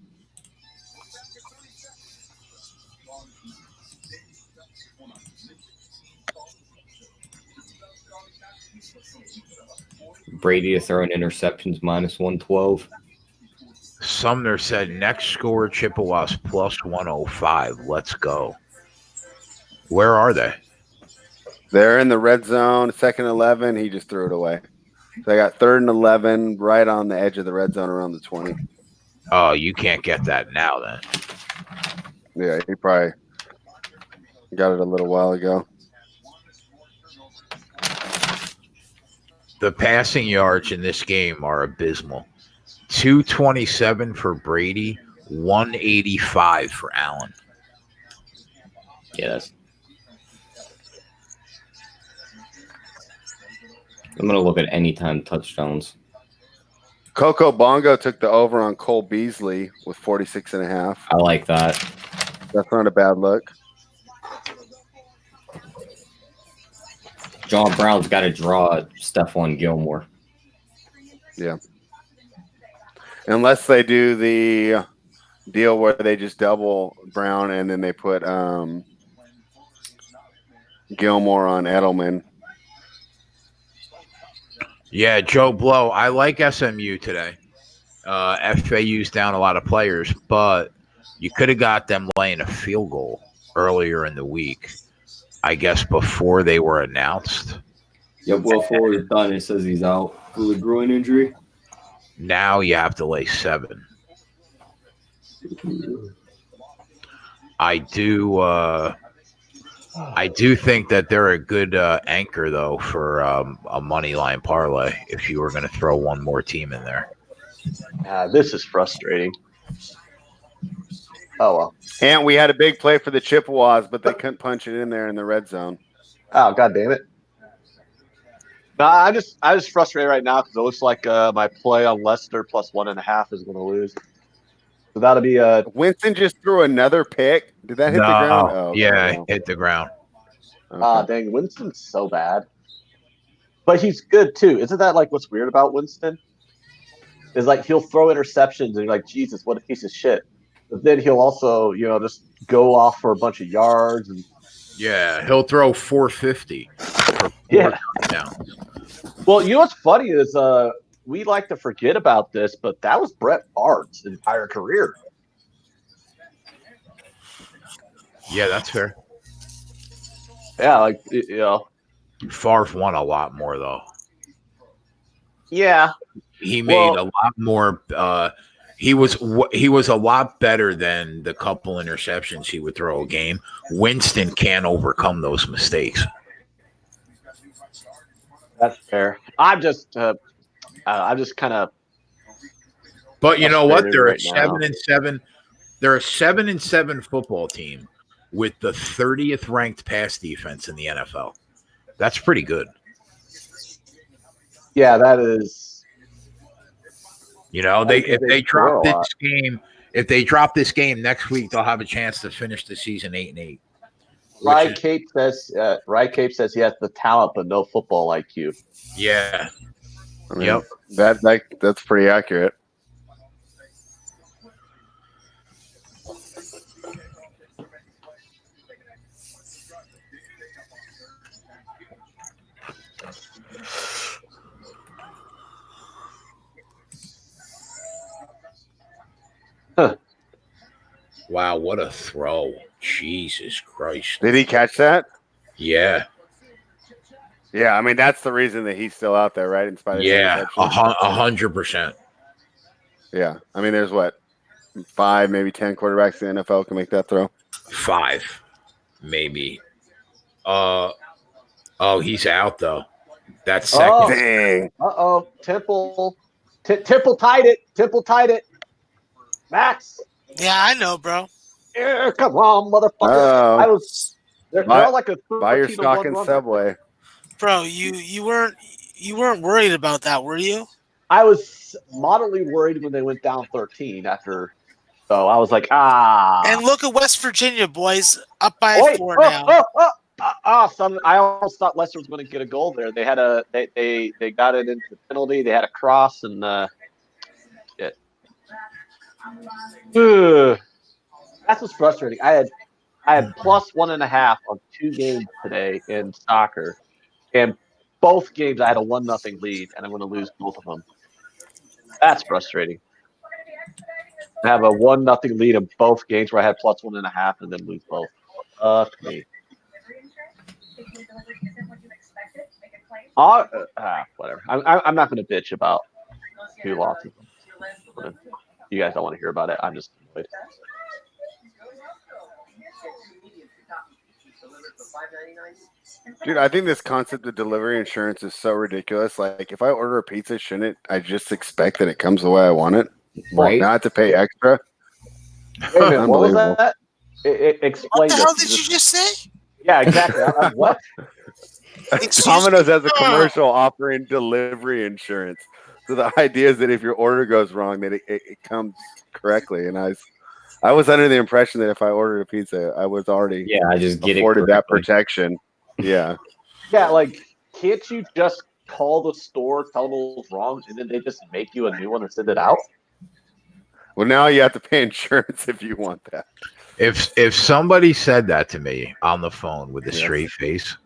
Brady to throw in interceptions, minus 112. Sumner said next score Chippewas plus 105. Let's go. Where are they? They're in the red zone, 2nd 11. He just threw it away. So I got 3rd and 11 right on the edge of the red zone around the 20. Oh, you can't get that now then. Yeah, he probably got it a little while ago. The passing yards in this game are abysmal. 227 for Brady, 185 for Allen. Yeah, I'm going to look at anytime touchdowns. Coco Bongo took the over on Cole Beasley with 46.5. I like that. That's not a bad look. John Brown's got to draw Stephon Gilmore. Yeah. Unless they do the deal where they just double Brown and then they put Gilmore on Edelman. Yeah, Joe Blow. I like SMU today. FAU's down a lot of players, but you could have got them laying a field goal earlier in the week. I guess before they were announced. Yep, Will Fuller is done. It says he's out with a groin injury. Now you have to lay 7. I do think that they're a good anchor, though, for a money line parlay if you were going to throw one more team in there. This is frustrating. Oh, well. And we had a big play for the Chippewas, but they couldn't punch it in there in the red zone. Oh, God damn it. No, I'm just frustrated right now because it looks like my play on Leicester plus 1.5 is going to lose. So that'll be Winston just threw another pick. Did that hit the ground? Oh, yeah, hit the ground. Okay. Dang, Winston's so bad. But he's good, too. Isn't that, like, what's weird about Winston? Is, like, he'll throw interceptions and you're like, Jesus, what a piece of shit. But then he'll also, just go off for a bunch of yards. And yeah, he'll throw 450 for 4 touchdowns. Well, you know what's funny is we like to forget about this, but that was Brett Favre's entire career. Yeah, that's fair. Yeah, Favre won a lot more, though. Yeah. He made a lot more. He was a lot better than the couple interceptions he would throw a game. Winston can't overcome those mistakes. That's fair. I'm just kind of. But you know what? They're right a 7-7. They're a 7-7 football team with the 30th ranked pass defense in the NFL. That's pretty good. Yeah, that is. If they drop this game next week, they'll have a chance to finish the season 8-8. Rye Cape says he has the talent but no football IQ. Yeah. I mean, Yep. that's pretty accurate. Wow, what a throw. Jesus Christ. Did he catch that? Yeah. Yeah, I mean that's the reason that he's still out there, right? In spite of the Yeah. interception. 100%. Yeah, I mean there's what 5, maybe 10 quarterbacks in the NFL can make that throw. 5, maybe. Oh, he's out though. That's second. Oh, Dang. Temple. Temple tied it. Temple tied it. Max. Yeah, I know, bro. Yeah, come on, motherfucker. Oh. I was. They're all like a Buy your 13 to stock 1 in run. Subway. Bro, you weren't worried about that, were you? I was moderately worried when they went down 13 after. So I was like, ah. And look at West Virginia, boys, up by Wait, 4 now. Son, I almost thought Leicester was going to get a goal there. They had they got it into the penalty. They had a cross and shit. That's what's frustrating. I had plus 1.5 on 2 games today in soccer, and both games I had a 1-0 lead, and I'm going to lose both of them. That's frustrating. I have a 1-0 lead in both games where I had plus 1.5 and then lose both. Fuck me. Whatever. I'm not going to bitch about who lost. You guys don't want to hear about it. I'm just annoyed. Dude, I think this concept of delivery insurance is so ridiculous. Like, if I order a pizza, shouldn't I just expect that it comes the way I want it? Right. Not to pay extra? Wait a minute, what was Unbelievable. that? What Explain the hell this. did you just say? Yeah, exactly. What? Excuse Domino's me? has a commercial offering delivery insurance. So the idea is that if your order goes wrong, that it comes correctly. And I was under the impression that if I ordered a pizza, I was already Yeah, I just get afforded it that correctly. protection. Yeah. Yeah, like, can't you just call the store, tell them it was wrong, and then they just make you a new one and send it out? Well, now you have to pay insurance if you want that. If somebody said that to me on the phone with a straight face,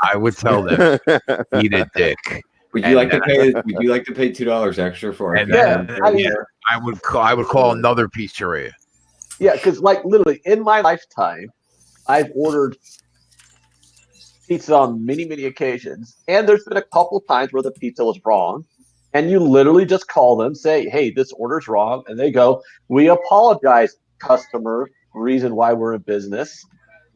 I would tell them, eat a dick. Would you like to pay? Would you like to pay $2 extra for it? And then I would call another pizzeria. Yeah, because like literally in my lifetime, I've ordered pizza on many occasions, and there's been a couple times where the pizza was wrong, and you literally just call them, say, "Hey, this order's wrong," and they go, "We apologize, customer. Reason why we're in business.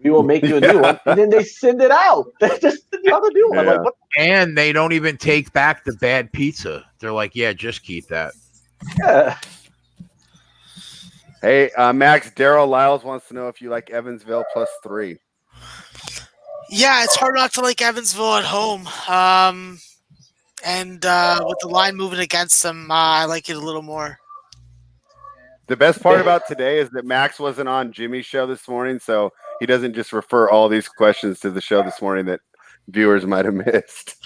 We will make you a new one," and then they send it out. They just send you out a new one. Yeah. Like what? And they don't even take back the bad pizza. They're like, yeah, just keep that. Yeah. Hey, Max, Daryl Lyles wants to know if you like Evansville +3. Yeah, it's hard not to like Evansville at home. And with the line moving against them, I like it a little more. The best part about today is that Max wasn't on Jimmy's show this morning, so he doesn't just refer all these questions to the show this morning that viewers might have missed.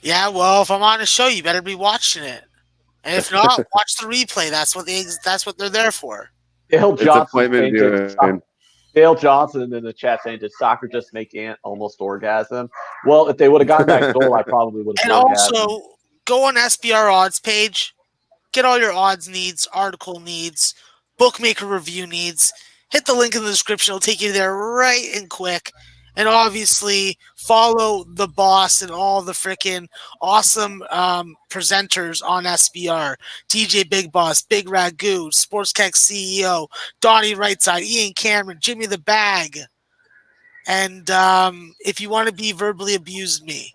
Yeah, well, if I'm on a show, you better be watching it. And if not, watch the replay. That's what they're there for. Dale It's Johnson appointment viewing. Dale Johnson in the chat saying, "Did soccer just make Ant almost orgasm?" Well, if they would have gotten that goal, I probably would have. And also, go on SBR odds page. Get all your odds needs, article needs, bookmaker review needs. Hit the link in the description. It'll take you there right and quick. And obviously, follow the boss and all the freaking awesome presenters on SBR. DJ Big Boss, Big Ragu, Sportskex CEO, Donnie Rightside, Ian Cameron, Jimmy the Bag. And if you want to be verbally abused, me.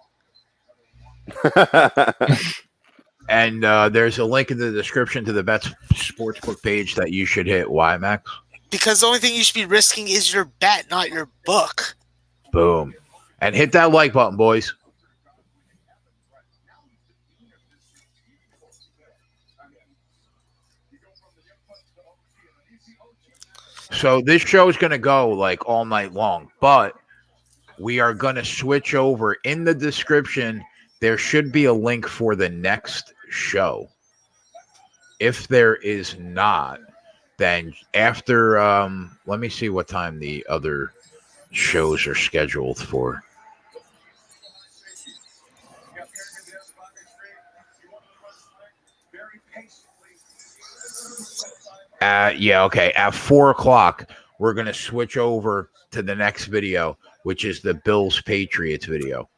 And there's a link in the description to the best sportsbook page that you should hit. Why, Max? Because the only thing you should be risking is your bet, not your book. Boom. And hit that like button, boys. So this show is going to go like all night long, but we are going to switch over in the description there should be a link for the next show. If there is not, then after let me see what time the other shows are scheduled for. Yeah, okay. At 4:00, we're gonna switch over to the next video, which is the Bills Patriots video.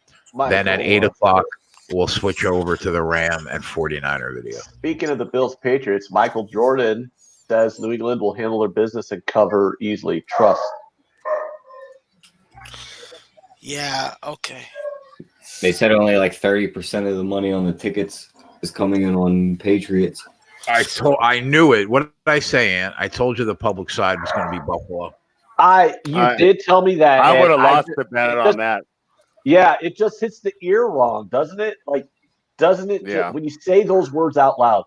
Then at 8:00, we'll switch over to the Ram and 49er video. Speaking of the Bills Patriots, Michael Jordan says New England will handle their business and cover easily. Trust. Yeah, okay. They said only like 30% of the money on the tickets is coming in on Patriots. I knew it. What did I say, Ant? I told you the public side was going to be Buffalo. You did tell me that. I would have and lost the bet on that. Yeah, it just hits the ear wrong, doesn't it? Like, doesn't it? Yeah. When you say those words out loud,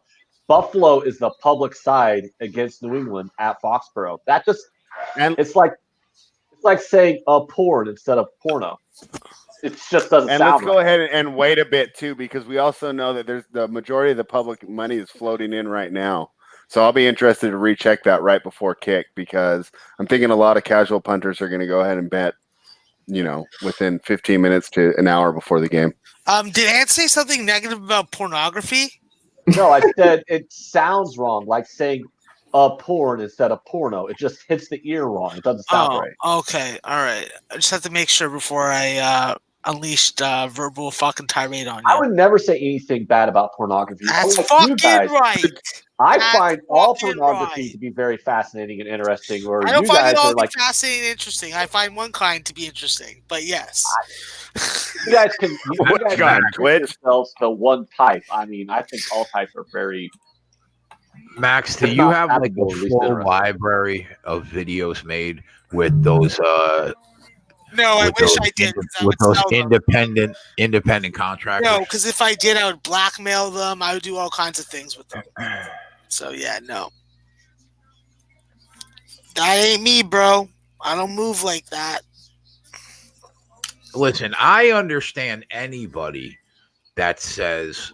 Buffalo is the public side against New England at Foxborough. That just it's like saying porn instead of porno. It just doesn't And sound let's go right. ahead and wait a bit too, because we also know that there's the majority of the public money is floating in right now. So I'll be interested to recheck that right before kick, because I'm thinking a lot of casual punters are going to go ahead and bet, within 15 minutes to an hour before the game. Did Ant say something negative about pornography? No, I said it sounds wrong, like saying porn instead of porno. It just hits the ear wrong. It doesn't sound right. Okay, all right. I just have to make sure before I unleashed verbal fucking tirade on you. I would never say anything bad about pornography. That's Unlike fucking you guys. right. I That's find all fucking pornography right. to be very fascinating and interesting. Or I don't you find guys it all are to be like fascinating and interesting. I find one kind to be interesting, but yes. you guys can you guys God, can Twitch. yourselves to one type. I mean, I think all types are very. Max, do It's you not have like applicable, a at least full interesting. library of videos made with those No, I with wish those I did. 'cause I with would those sell them. independent contractors? No, because if I did, I would blackmail them. I would do all kinds of things with them. So yeah, no. That ain't me, bro. I don't move like that. Listen, I understand anybody that says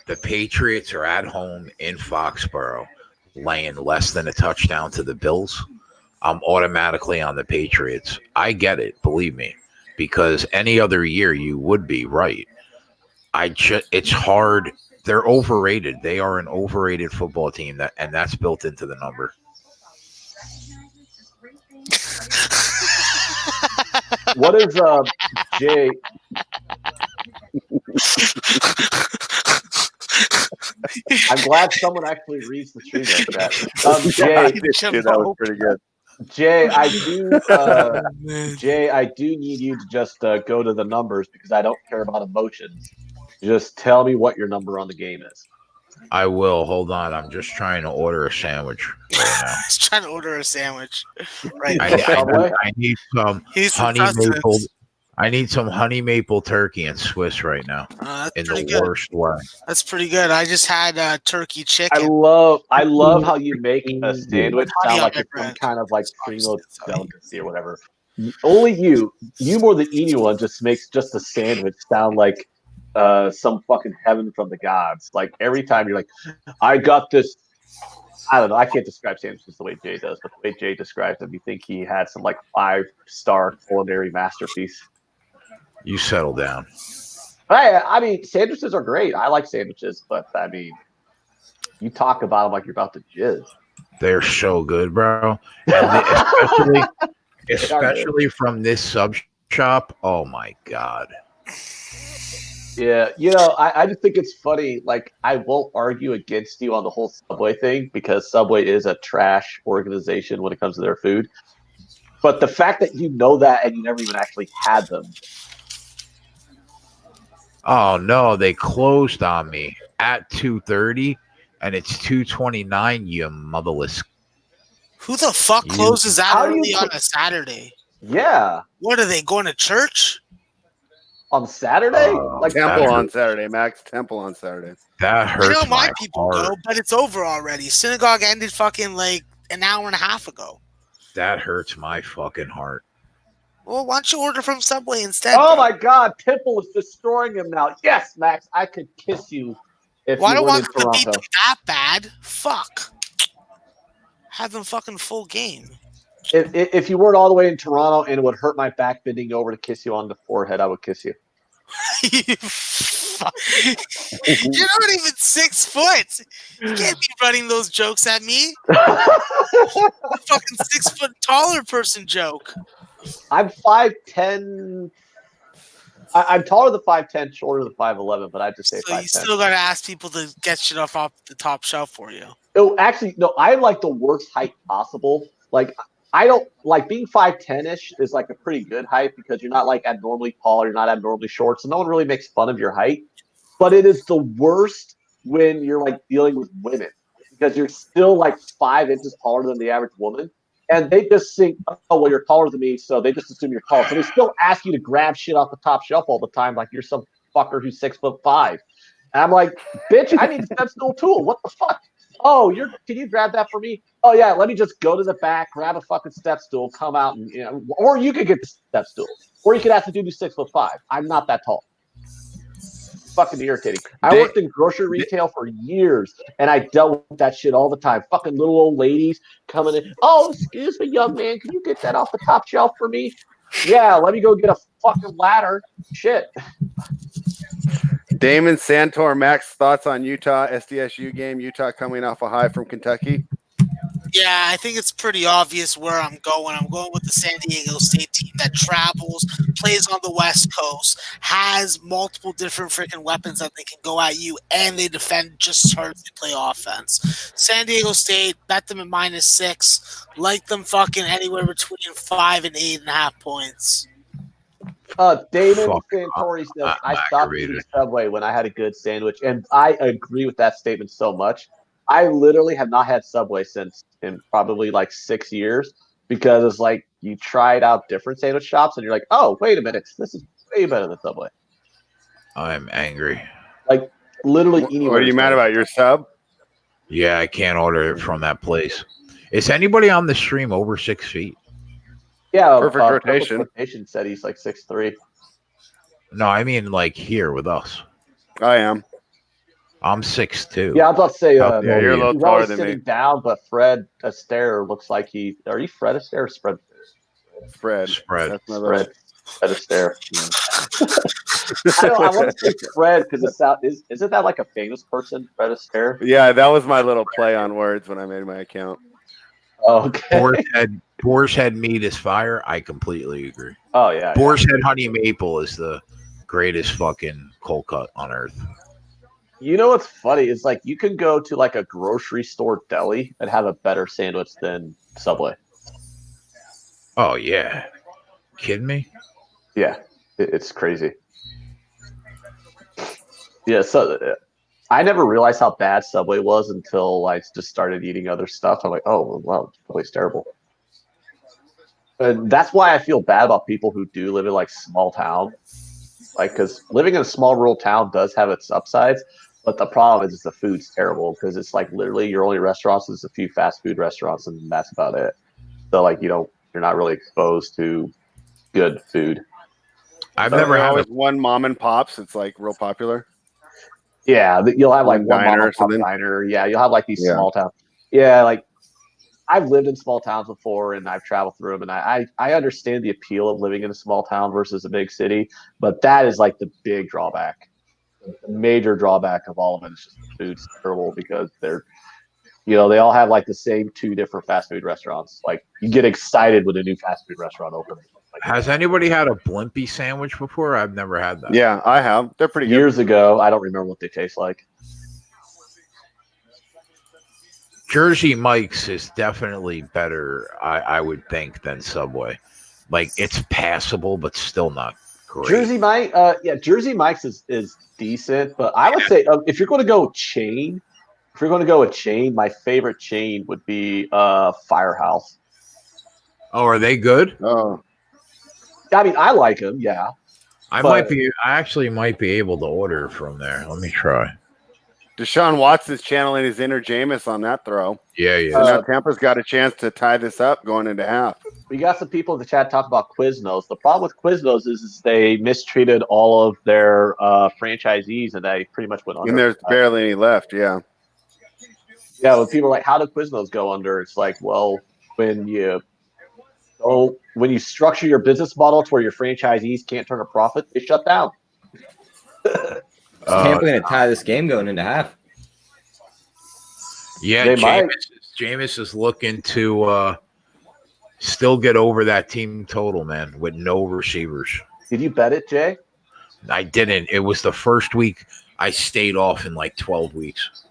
the Patriots are at home in Foxborough laying less than a touchdown to the Bills. I'm automatically on the Patriots. I get it, believe me, because any other year you would be right. It's hard. They're overrated. They are an overrated football team, and that's built into the number. What is Jay? I'm glad someone actually reads the stream like that. Jay, That was pretty good. Jay, I do. Man. Jay, I do need you to just go to the numbers because I don't care about emotions. Just tell me what your number on the game is. I will. Hold on. I'm just trying to order a sandwich right now. He's trying to order a sandwich. Right. I need some He's some honey maple. precedence. I need some honey maple turkey and Swiss right now That's in pretty the good. worst way. That's pretty good. I just had turkey I chicken. love how you make a sandwich Honey sound on like my it's some bread. kind of like primo delicacy or whatever. Only you more than anyone, just makes just a sandwich sound like some fucking heaven from the gods. Like every time you're like, I got this. I don't know. I can't describe sandwiches the way Jay does, but the way Jay describes them, you think he had some like 5-star culinary masterpiece. You settle down. I mean, sandwiches are great. I like sandwiches, but I mean, you talk about them like you're about to jizz. They're so good, bro. Especially from this sub shop. Oh my god. Yeah, I just think it's funny. Like, I won't argue against you on the whole Subway thing because Subway is a trash organization when it comes to their food. But the fact that you know that and you never even actually had them. Oh no, they closed on me at 2:30 and it's 2:29, you motherless. Who the fuck closes that How do you early on a Saturday? Yeah, What are they going to church? on Saturday? Like Temple on Saturday, Max. Temple on Saturday. That I hurts know my my people heart. go, but it's over already. Synagogue ended fucking like an hour and a half ago. That hurts my fucking heart. Well, why don't you order from Subway instead? Oh bro? my God, Temple is destroying him now. Yes, Max, I could kiss you if Well, I you don't weren't want in them to beat Toronto. them that bad. Fuck. Have them fucking full game. If you weren't all the way in Toronto and it would hurt my back bending over to kiss you on the forehead, I would kiss you. You're not even 6 foot. You can't be running those jokes at me. Fucking 6 foot taller person joke. I'm 5'10". I'm taller than 5'10", shorter than 5'11", but I just say So 5'10". you still gotta ask people to get shit off the top shelf for you. Oh, actually, no. I like the worst height possible. Like, I don't like being 5'10" is like a pretty good height because you're not like abnormally tall, you're not abnormally short, so no one really makes fun of your height. But it is the worst when you're like dealing with women because you're still like 5 inches taller than the average woman, and they just think, oh, well, you're taller than me, so they just assume you're tall. So they still ask you to grab shit off the top shelf all the time, like you're some fucker who's 6'5". And I'm like, bitch, I need a step stool tool. What the fuck? Oh, can you grab that for me? Oh yeah, let me just go to the back, grab a fucking step stool, come out, and or you could get the step stool, or you could ask the dude who's 6'5". I'm not that tall. Fucking irritating. I worked in grocery retail for years, and I dealt with that shit all the time. Fucking little old ladies coming in. Oh, excuse me, young man, can you get that off the top shelf for me? Yeah, let me go get a fucking ladder. Shit. Damon Santor, Max, thoughts on Utah SDSU game? Utah coming off a high from Kentucky. Yeah, I think it's pretty obvious where I'm going. I'm going with the San Diego State team that travels, plays on the West Coast, has multiple different freaking weapons that they can go at you, and they defend just as hard as they play offense. San Diego State, bet them at -6. Like them fucking anywhere between 5 and 8.5 points. Damon Fuck, Santori says, I'm I stopped eating aggravated. Subway when I had a good sandwich. And I agree with that statement so much. I literally have not had Subway since in probably like 6 years because it's like you tried out different sandwich shops and you're like, oh, wait a minute. This is way better than Subway. I'm angry. Like literally anywhere. What are you mad about? Your sub? Yeah, I can't order it from that place. Is anybody on the stream over 6 feet? Yeah, Perfect rotation. Rotation said he's like 6'3". No, I mean like here with us. I am. I'm 6'2". Yeah, I was about to say, How Yeah, you're a little he's taller always than sitting me. down, but Fred Astaire looks like are you Fred Astaire or Spread? Spread. Spread. That's my little. Fred Astaire. I want to say Fred because isn't that like a famous person, Fred Astaire? Yeah, that was my little play on words when I made my account. Okay. Boar's Head meat is fire. I completely agree. Oh yeah. Boar's Head honey maple is the greatest fucking cold cut on earth. You know what's funny? It's like you can go to like a grocery store deli and have a better sandwich than Subway. Oh yeah. Kidding me? Yeah, it's crazy. Yeah, so I never realized how bad Subway was until I just started eating other stuff. I'm like, oh, wow, Subway's terrible. And that's why I feel bad about people who do live in like small town. Like, because living in a small rural town does have its upsides, but the problem is the food's terrible because it's like literally your only restaurants is a few fast food restaurants and that's about it. So like you're not really exposed to good food. I've never had always one mom and pops. It's like real popular. Yeah, you'll have like one diner mom or and pop something. diner. Yeah, you'll have like these Yeah. small towns. Yeah, like I've lived in small towns before and I've traveled through them, and I understand the appeal of living in a small town versus a big city, but that is like the big drawback. The major drawback of all of it is just the food's terrible because they all have like the same 2 different fast food restaurants. Like you get excited when a new fast food restaurant opens. Has anybody had a Blimpie sandwich before? I've never had that. Yeah, I have. They're pretty good. Years ago, I don't remember what they taste like. Jersey Mike's is definitely better, I would think, than Subway. Like it's passable, but still not great. Jersey Mike's is decent, but I would say if you're going to go chain, my favorite chain would be Firehouse. Oh, are they good? Oh, I mean, I like them, yeah. I actually might be able to order from there. Let me try. Deshaun Watson's channeling his inner Jameis on that throw. Yeah, yeah. So now Tampa's got a chance to tie this up going into half. We got some people in the chat talk about Quiznos. The problem with Quiznos is they mistreated all of their franchisees, and they pretty much went under. And there's barely any left. Yeah. Yeah, when people are like, "How did Quiznos go under?" It's like, well, when you structure your business model to where your franchisees can't turn a profit, they shut down. Tampa going to tie this game going into half. Yeah, They might. Jameis is looking to still get over that team total, man, with no receivers. Did you bet it, Jay? I didn't. It was the first week I stayed off in like 12 weeks.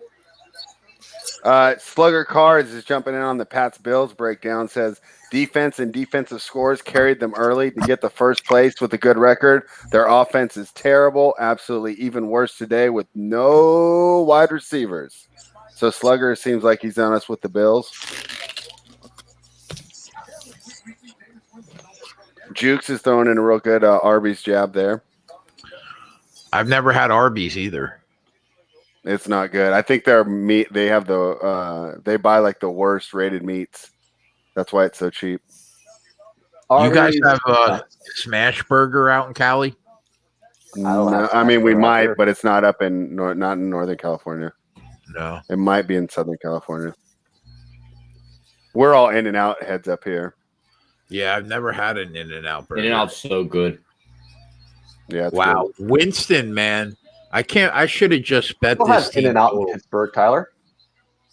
Slugger Cards is jumping in on the Pats Bills breakdown. Says defense and defensive scores carried them early to get the first place with a good record. Their offense is terrible, absolutely even worse today with no wide receivers. So Slugger seems like he's on us with the Bills. Jukes is throwing in a real good Arby's jab there. I've never had Arby's either. It's not good. I think their meat, they have they buy like the worst rated meats. That's why it's so cheap. You guys Arby's- have Smash Burger out in Cali? No, I mean, we might, but it's not up in not in Northern California. No. It might be in Southern California. We're all in and out heads up here. Yeah, I've never had an In-N-Out burger. In-N-Out's so good. Yeah. It's Wow. good. Winston, man. I should have just bet People this have team. In-N-Out in Pittsburgh, Tyler.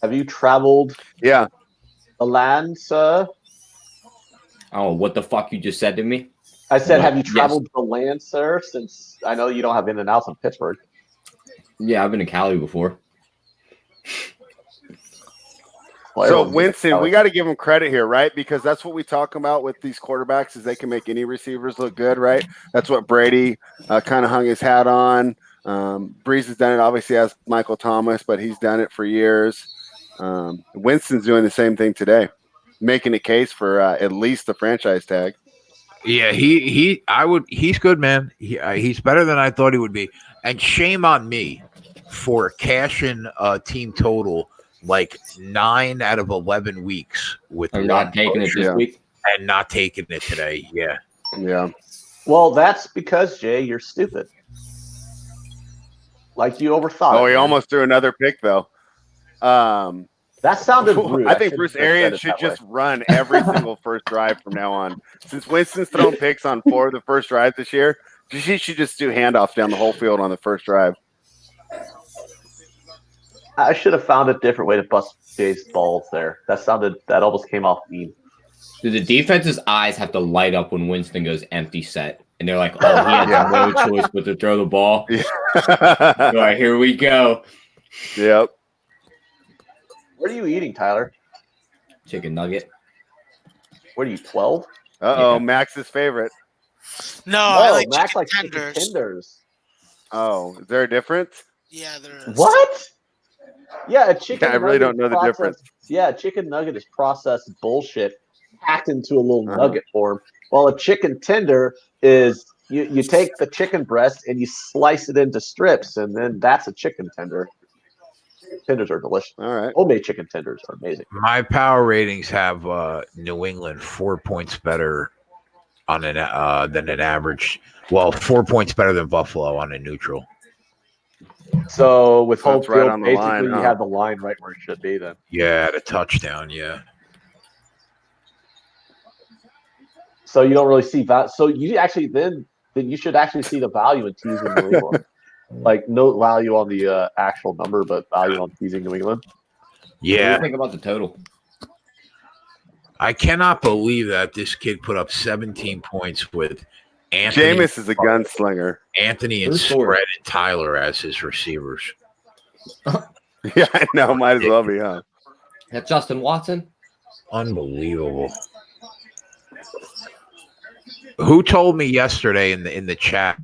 Have you traveled Yeah. the land, sir? Oh, what the fuck you just said to me? I said, What? have you traveled the land, sir? Since I know you don't have In-N-Outs in Pittsburgh. Yeah, I've been to Cali before. Well, So everyone's in Winston, Cali. we got to give him credit here, right? Because that's what we talk about with these quarterbacks is they can make any receivers look good, right? That's what Brady kind of hung his hat on. Breeze has done it, obviously, as Michael Thomas, but he's done it for years. Winston's doing the same thing today, making a case for at least the franchise tag. Yeah, he's good, man. He's better than I thought he would be. And shame on me for cashing a team total like 9 out of 11 weeks with I'm one not taking it push this Yeah. week. and not taking it today. Yeah. Yeah. Well, that's because, Jay, you're stupid. Like you overthought. Oh, it, he man. almost threw another pick, though. That sounded rude. I think shouldn't Bruce have said Arians it should that just way. run every single first drive from now on. Since Winston's thrown picks on 4 of the first drives this year, he should just do handoffs down the whole field on the first drive. I should have found a different way to bust Jay's balls there. That almost came off mean. Dude, the defense's eyes have to light up when Winston goes empty set. And they're like, oh, he has no choice but to throw the ball. All right, here we go. Yep. What are you eating, Tyler? Chicken nugget. What are you, 12? Uh-oh, Yeah. Max's favorite. No, I Oh, like Max chicken likes chicken tenders. tenders. Oh, is there a difference? Yeah, there is. What? Yeah, a chicken. Yeah, I really don't nugget know the difference. Yeah, a chicken nugget is processed bullshit packed into a little Uh-huh. nugget form. While a chicken tender is you take the chicken breast and you slice it into strips, and then that's a chicken tender. Tenders are delicious. All right. Homemade chicken tenders are amazing. My power ratings have New England 4 points better on an than an average. Well, 4 points better than Buffalo on a neutral. So with So home it's right field, on the basically line, you huh? have the line right where it should be. Then Yeah, at a touchdown. Yeah. so you don't really see that. So you actually then you should actually see the value in teasing New England. Like no value on the actual number, but value on teasing New England. What do you Yeah. think about the total? I cannot believe that this kid put up 17 points with Anthony, Jameis is a gunslinger. Anthony and Who scored? Spread and Tyler as his receivers. Yeah, I know. Might as well be, huh? That Justin Watson? Unbelievable. Who told me yesterday in the chat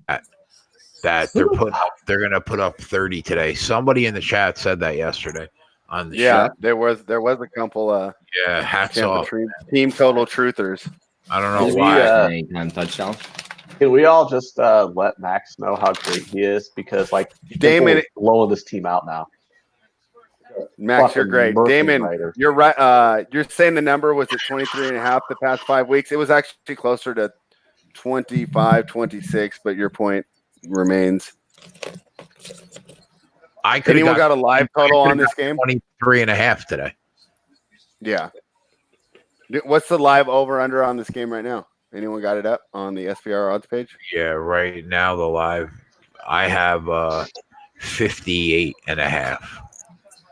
that they're gonna put up 30 today? Somebody in the chat said that yesterday on the Yeah, show. there was a couple Yeah, hats Tampa off. team total truthers. I don't know Did we, why. Anytime touchdown. Can we all just let Max know how great he is? Because like Damon- people are blowing this team out now. Max, you're Fucking great. Murphy Damon, writer. you're right. You're saying the number was at 23.5 the past 5 weeks. It was actually closer to 25, 26, but your point remains. I could have Anyone got a live total on this game? 23.5 today. Yeah. What's the live over under on this game right now? Anyone got it up on the SPR odds page? Yeah, right now the live, I have 58.5.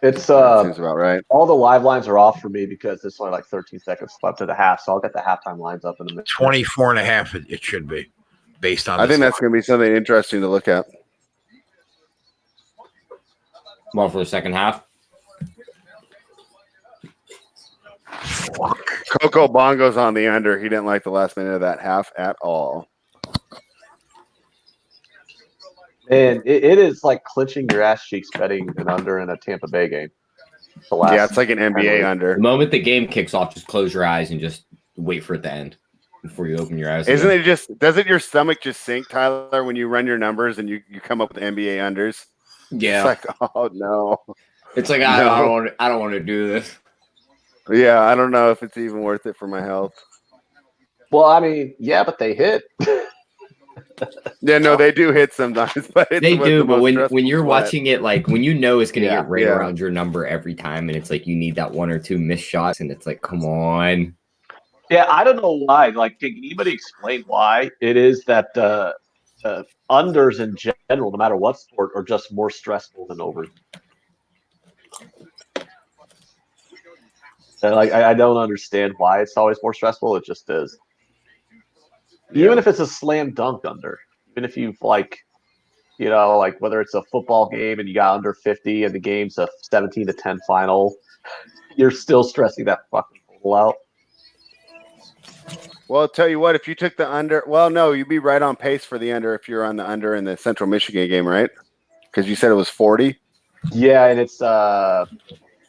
It's That seems about right. all the live lines are off for me because it's only like 13 seconds left to the half, so I'll get the halftime lines up in a minute. 24.5 it should be, based on I this think that's going to be something interesting to look at. Well, for the second half. Coco Bongo's on the under. He didn't like the last minute of that half at all. And it is like clinching your ass cheeks betting an under in a Tampa Bay game. Yeah, it's like an NBA The under. moment the game kicks off, just close your eyes and just wait for it to end before you open your eyes. Isn't again. it just, doesn't your stomach just sink, Tyler, when you run your numbers and you come up with NBA unders? Yeah. It's like, oh no. It's like No. I don't want to do this. Yeah, I don't know if it's even worth it for my health. Well, I mean, yeah, but they hit. Yeah, no, they do hit sometimes, but it's They with do, the but most when stressful you're sweat. watching it, like when you know it's gonna Yeah, get right yeah. around your number every time, and it's like you need that one or two missed shots, and it's like, come on. Yeah, I don't know why. Like, can anybody explain why it is that unders in general, no matter what sport, are just more stressful than overs? Like, I don't understand why it's always more stressful. It just is. Even if it's a slam dunk under, even if you've like, you know, like whether it's a football game and you got under 50 and the game's a 17-10 final, you're still stressing that fucking total out. Well, I'll tell you what, if you took the under, well, no, you'd be right on pace for the under if you're on the under in the Central Michigan game, right? Because you said it was 40. Yeah, and it's And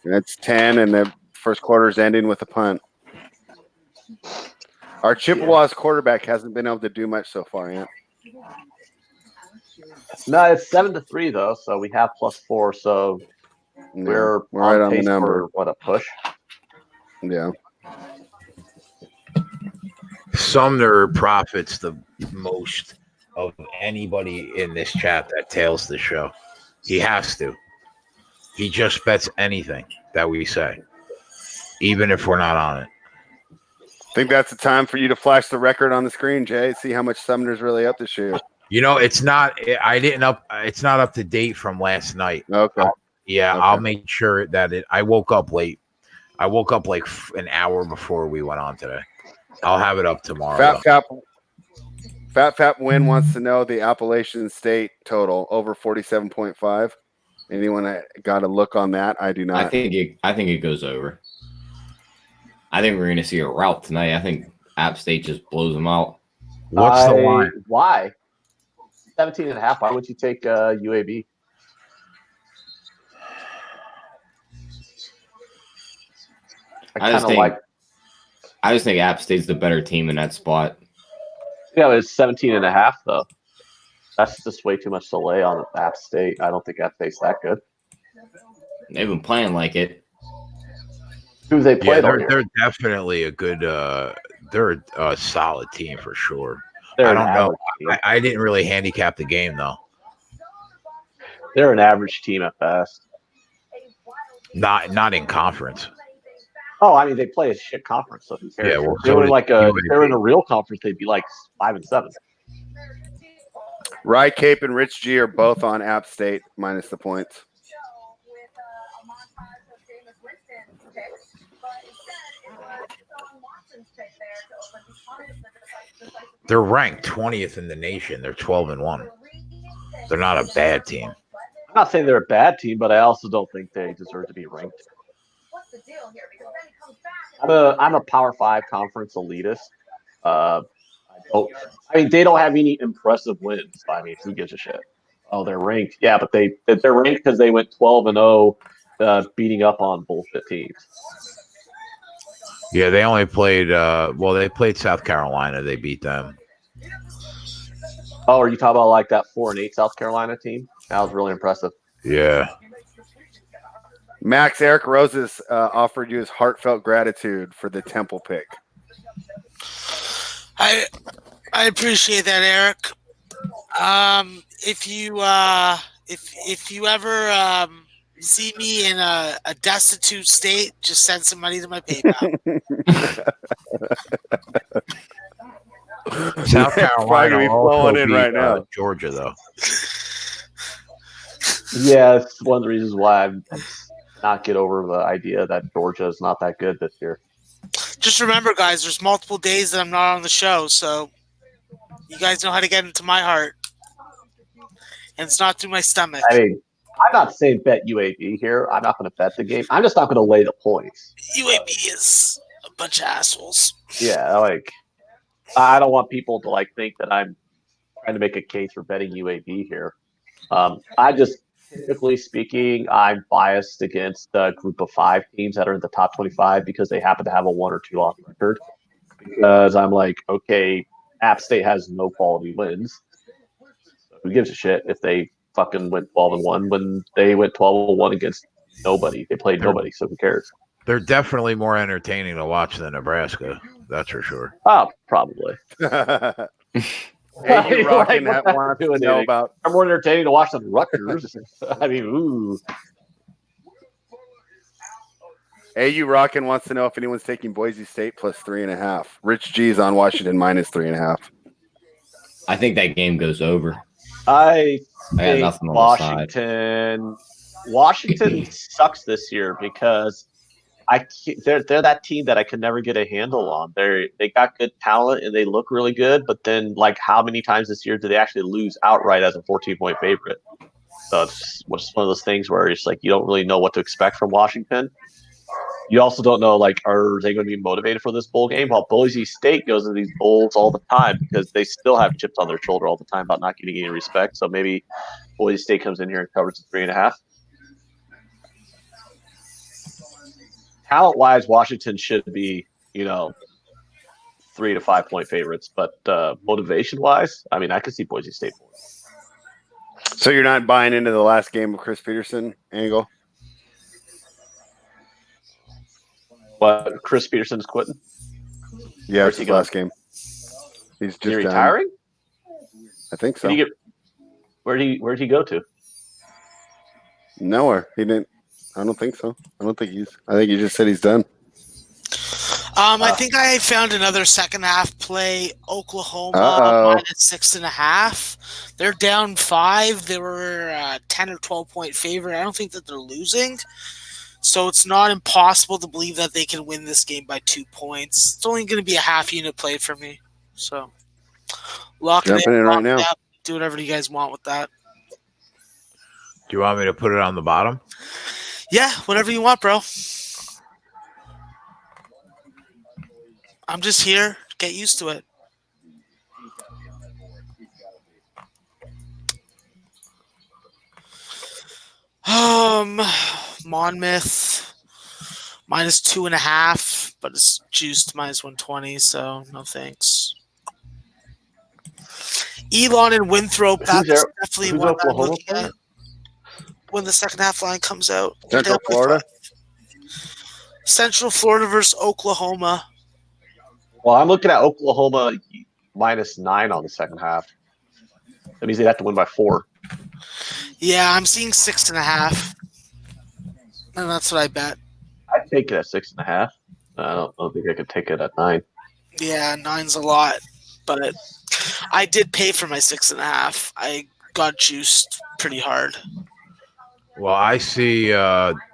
it's 10, and the first quarter's ending with a punt. Our Chippewa's quarterback hasn't been able to do much so far yet. no, it's 7-3 though, so we have +4, so No, we're right on on the pace number. for what, a push. Yeah. Sumner profits the most of anybody in this chat that tails the show. He has to. He just bets anything that we say, even if we're not on it. I think that's the time for you to flash the record on the screen, Jay. See how much Sumner's really up this year. You know, it's not. I didn't up. It's not up to date from last night. Okay. Yeah, Okay. I'll make sure that it. I woke up late. I woke up like an hour before we went on today. I'll have it up tomorrow. Fat Win wants to know the Appalachian State total over 47.5. Anyone got a look on that? I do not. I think it goes over. I think we're gonna see a rout tonight. I think App State just blows them out. What's the line? Why? 17.5. Why would you take UAB? I just think App State's the better team in that spot. Yeah, but it's 17.5 though. That's just way too much to lay on App State. I don't think App State's that good. They've been playing like it. Who they played? Yeah, they're definitely a good. They're a solid team for sure. They're I an don't know. average team. I didn't really handicap the game though. They're an average team at best. Not in conference. Oh, I mean, they play a shit conference, so who cares? Yeah, well, if they were like if they were in UAB. a real conference, they'd be like 5-7. Rye Cape and Rich G are both on App State minus the points. They're ranked 20th in the nation. They're 12-1. They're not a bad team. I'm not saying they're a bad team, but I also don't think they deserve to be ranked. I'm a Power 5 conference elitist. I mean, they don't have any impressive wins. I mean, who gives a shit? Oh, they're ranked. Yeah, but they're ranked because they went 12-0, beating up on bullshit teams. Yeah, they only played. They played South Carolina. They beat them. Oh, are you talking about like that 4-8 South Carolina team? That was really impressive. Yeah. Max, Eric Roses offered you his heartfelt gratitude for the Temple pick. I appreciate that, Eric. If you ever see me in a destitute state, just send some money to my PayPal. South It's Carolina probably will flowing also in beat right now. Georgia, though. Yeah, it's one of the reasons why I'm not get over the idea that Georgia is not that good this year. Just remember, guys, there's multiple days that I'm not on the show, so you guys know how to get into my heart. And it's not through my stomach. I mean, I'm not saying bet UAB here. I'm not going to bet the game. I'm just not going to lay the points. UAB is a bunch of assholes. Yeah, like I don't want people to like think that I'm trying to make a case for betting UAB here. I just, typically speaking, I'm biased against the group of 5 teams that are in the top 25 because they happen to have a 1 or 2 loss record. Because I'm like, okay, App State has no quality wins. So who gives a shit if they fucking went 12-1 when they went 12-1 against nobody? They played nobody, so who cares? They're definitely more entertaining to watch than Nebraska. That's for sure. Oh, probably. Hey, you rocking Like, that wants to know about I'm more entertaining to watch than Rutgers. I mean, ooh. AU Rockin' wants to know if anyone's taking Boise State plus 3.5. Rich G's on Washington minus 3.5. I think that game goes over. I got think nothing on the side. Washington sucks this year because they're that team that I could never get a handle on. They got good talent and they look really good, but then like how many times this year do they actually lose outright as a 14-point favorite? So it's one of those things where it's like you don't really know what to expect from Washington. You also don't know, like, are they going to be motivated for this bowl game? While Boise State goes to these bowls all the time because they still have chips on their shoulder all the time about not getting any respect. So maybe Boise State comes in here and covers the 3.5. Talent-wise, Washington should be, 3 to 5 point favorites. But motivation-wise, I mean, I could see Boise State. So you're not buying into the last game of Chris Peterson angle? But Chris Peterson's quitting? Yeah, it's his last game. He's just retiring? I think so. Where'd he go to? Nowhere. He didn't. I don't think so. I think he just said he's done. I think I found another second half play. Oklahoma minus 6.5. They're down 5. They were 10 or 12 point favorite. I don't think that they're losing. So it's not impossible to believe that they can win this game by 2 points. It's only going to be a half unit play for me. So lock it in right now. Do whatever you guys want with that. Do you want me to put it on the bottom? Yeah, whatever you want, bro. I'm just here. Get used to it. Monmouth minus 2.5, but it's juiced minus 120, so no thanks. Elon and Winthrop, that's definitely one I'm looking at when the second half line comes out. Central Florida? Central Florida versus Oklahoma. Well, I'm looking at Oklahoma minus 9 on the second half. That means they have to win by 4. Yeah, I'm seeing 6.5. And that's what I bet. I'd take it at 6.5. I don't think I could take it at 9. Yeah, 9's a lot. But I did pay for my 6.5. I got juiced pretty hard. Well, I see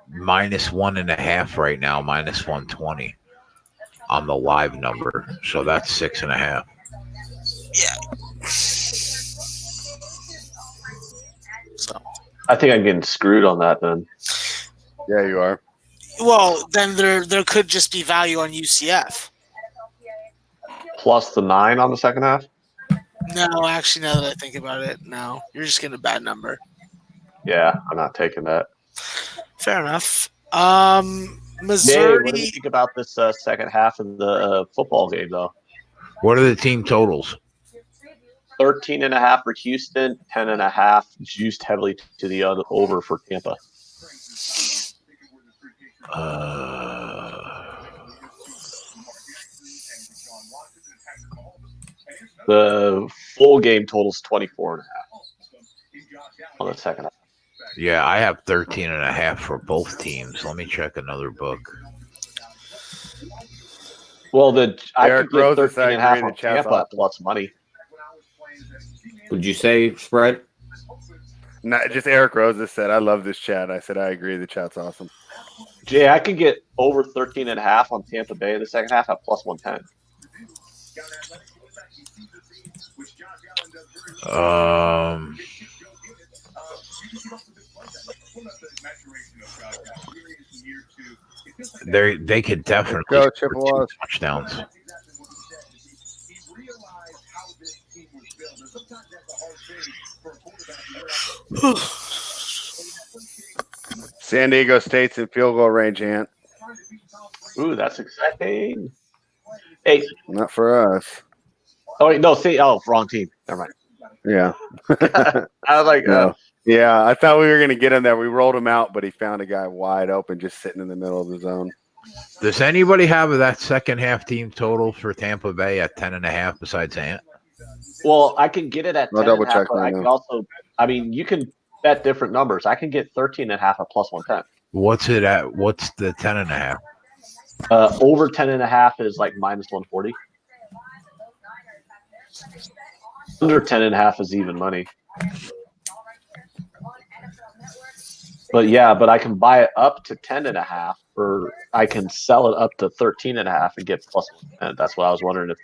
minus 1.5 right now, minus 120 on the live number. So that's 6.5. Yeah. So I think I'm getting screwed on that then. Yeah, you are. Well, then there could just be value on UCF. Plus the 9 on the second half? No, actually, now that I think about it, no. You're just getting a bad number. Yeah, I'm not taking that. Fair enough. Jay, Missouri. what do you think about this second half of the football game, though? What are the team totals? 13.5 for Houston, 10.5 juiced heavily to the over for Tampa. The full game totals 24.5 on the second half. Yeah, I have 13.5 for both teams. Let me check another book. Well, I Eric could get Roses, 13 I and a half agree, on the chat's Tampa at awesome. plus money. Would you say spread? Not just Eric Roses said, I love this chat. I said, I agree. The chat's awesome. Jay, I could get over 13 and a half on Tampa Bay in the second half at plus 110. They could definitely Go, score Chippewas. 2 touchdowns. San Diego State's in field goal range, Ant. Ooh, that's exciting. Hey, Not for us. oh wait, no, wrong team. Never mind. Yeah. I was like, No. Yeah, I thought we were going to get him there. We rolled him out, but he found a guy wide open just sitting in the middle of the zone. Does anybody have that second half team total for Tampa Bay at 10.5 besides Ant? well, I can get it at 10 I'll double and a half, check but right I now. can also, I mean, you can bet different numbers. I can get 13 and a half at plus 110. What's it at? What's the 10.5? Over 10 and a half is like minus 140. Under 10 and a half is even money. But yeah, but I can buy it up to 10 and a half, or I can sell it up to 13 and a half and get plus 110. That's what I was wondering if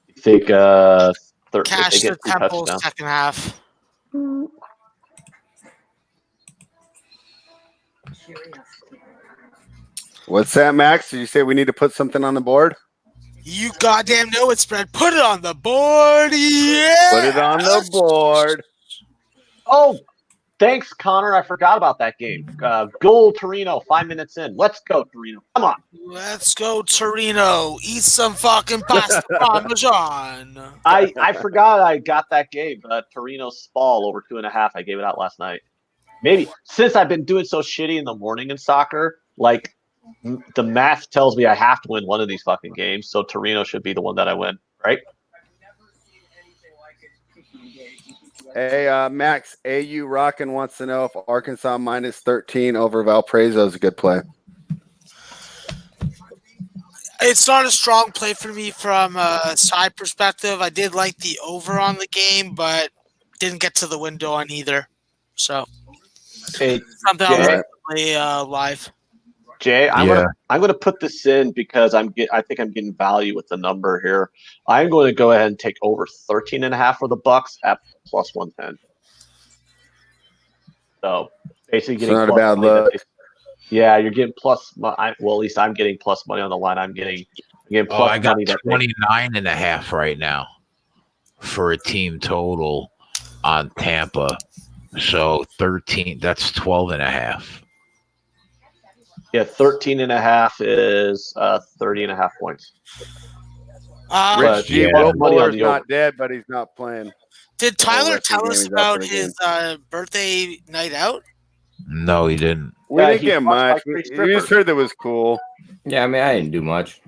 you think if Cash they the get 2 Temple touchdowns. second half. What's that, Max? Did you say we need to put something on the board? You goddamn know it, spread. Put it on the board. Yeah. Put it on the board. Oh, thanks, Connor. I forgot about that game. Goal Torino, 5 minutes in. Let's go, Torino. Come on. Let's go, Torino. Eat some fucking pasta parmesan. I forgot I got that game. Torino Spal over 2.5. I gave it out last night. Maybe since I've been doing so shitty in the morning in soccer, like the math tells me I have to win one of these fucking games. So Torino should be the one that I win, right? Hey, Max, AU Rockin' wants to know if Arkansas minus 13 over Valparaiso is a good play. It's not a strong play for me from a side perspective. I did like the over on the game, but didn't get to the window on either. So Hey, something Jay, I'll play live. Jay, I'm Yeah. gonna put this in because I think I'm getting value with the number here. I'm going to go ahead and take over 13 and a half for the Bucks at plus 110. So basically getting not a plus bad money look. yeah, you're getting plus. Well, at least I'm getting plus money on the line. I'm getting plus I got money. 29.5 right now for a team total on Tampa. So 13, that's 12.5. Yeah, 13 and a half is 30 and a half points. Rich G. yeah. Will money on Fuller's the not over. dead, but he's not playing. Did Tyler rest of the tell game, us he's out about for the his birthday night out? No, he didn't. We Yeah, didn't he get fucked much. like three We strippers. just heard that was cool. Yeah, I mean, I didn't do much.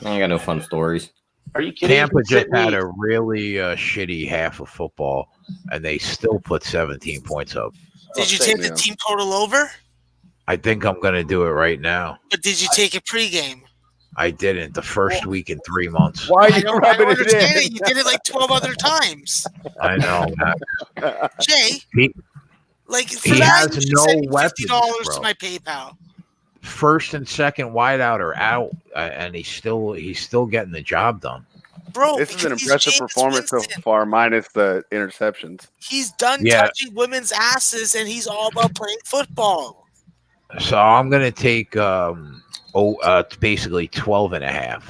I ain't got no fun stories. Are you kidding? Tampa You just sent me- had a really shitty half of football, and they still put 17 points up. Did you same, take the yeah. team total over? I think I'm going to do it right now. But did you take it pregame? I didn't the first week in 3 months. Why are I you don't rubbing it understand in? it. You did it like 12 other times. I know, man. Jay, He- like for He that, has you should no send me weapons, $50 bro. to my PayPal. First and second wideout are out, and he's still getting the job done. Bro, This is an because he's impressive Jameis performance so Winston. far, minus the interceptions. He's done Yeah. touching women's asses, and he's all about playing football. So I'm going to take it's basically 12.5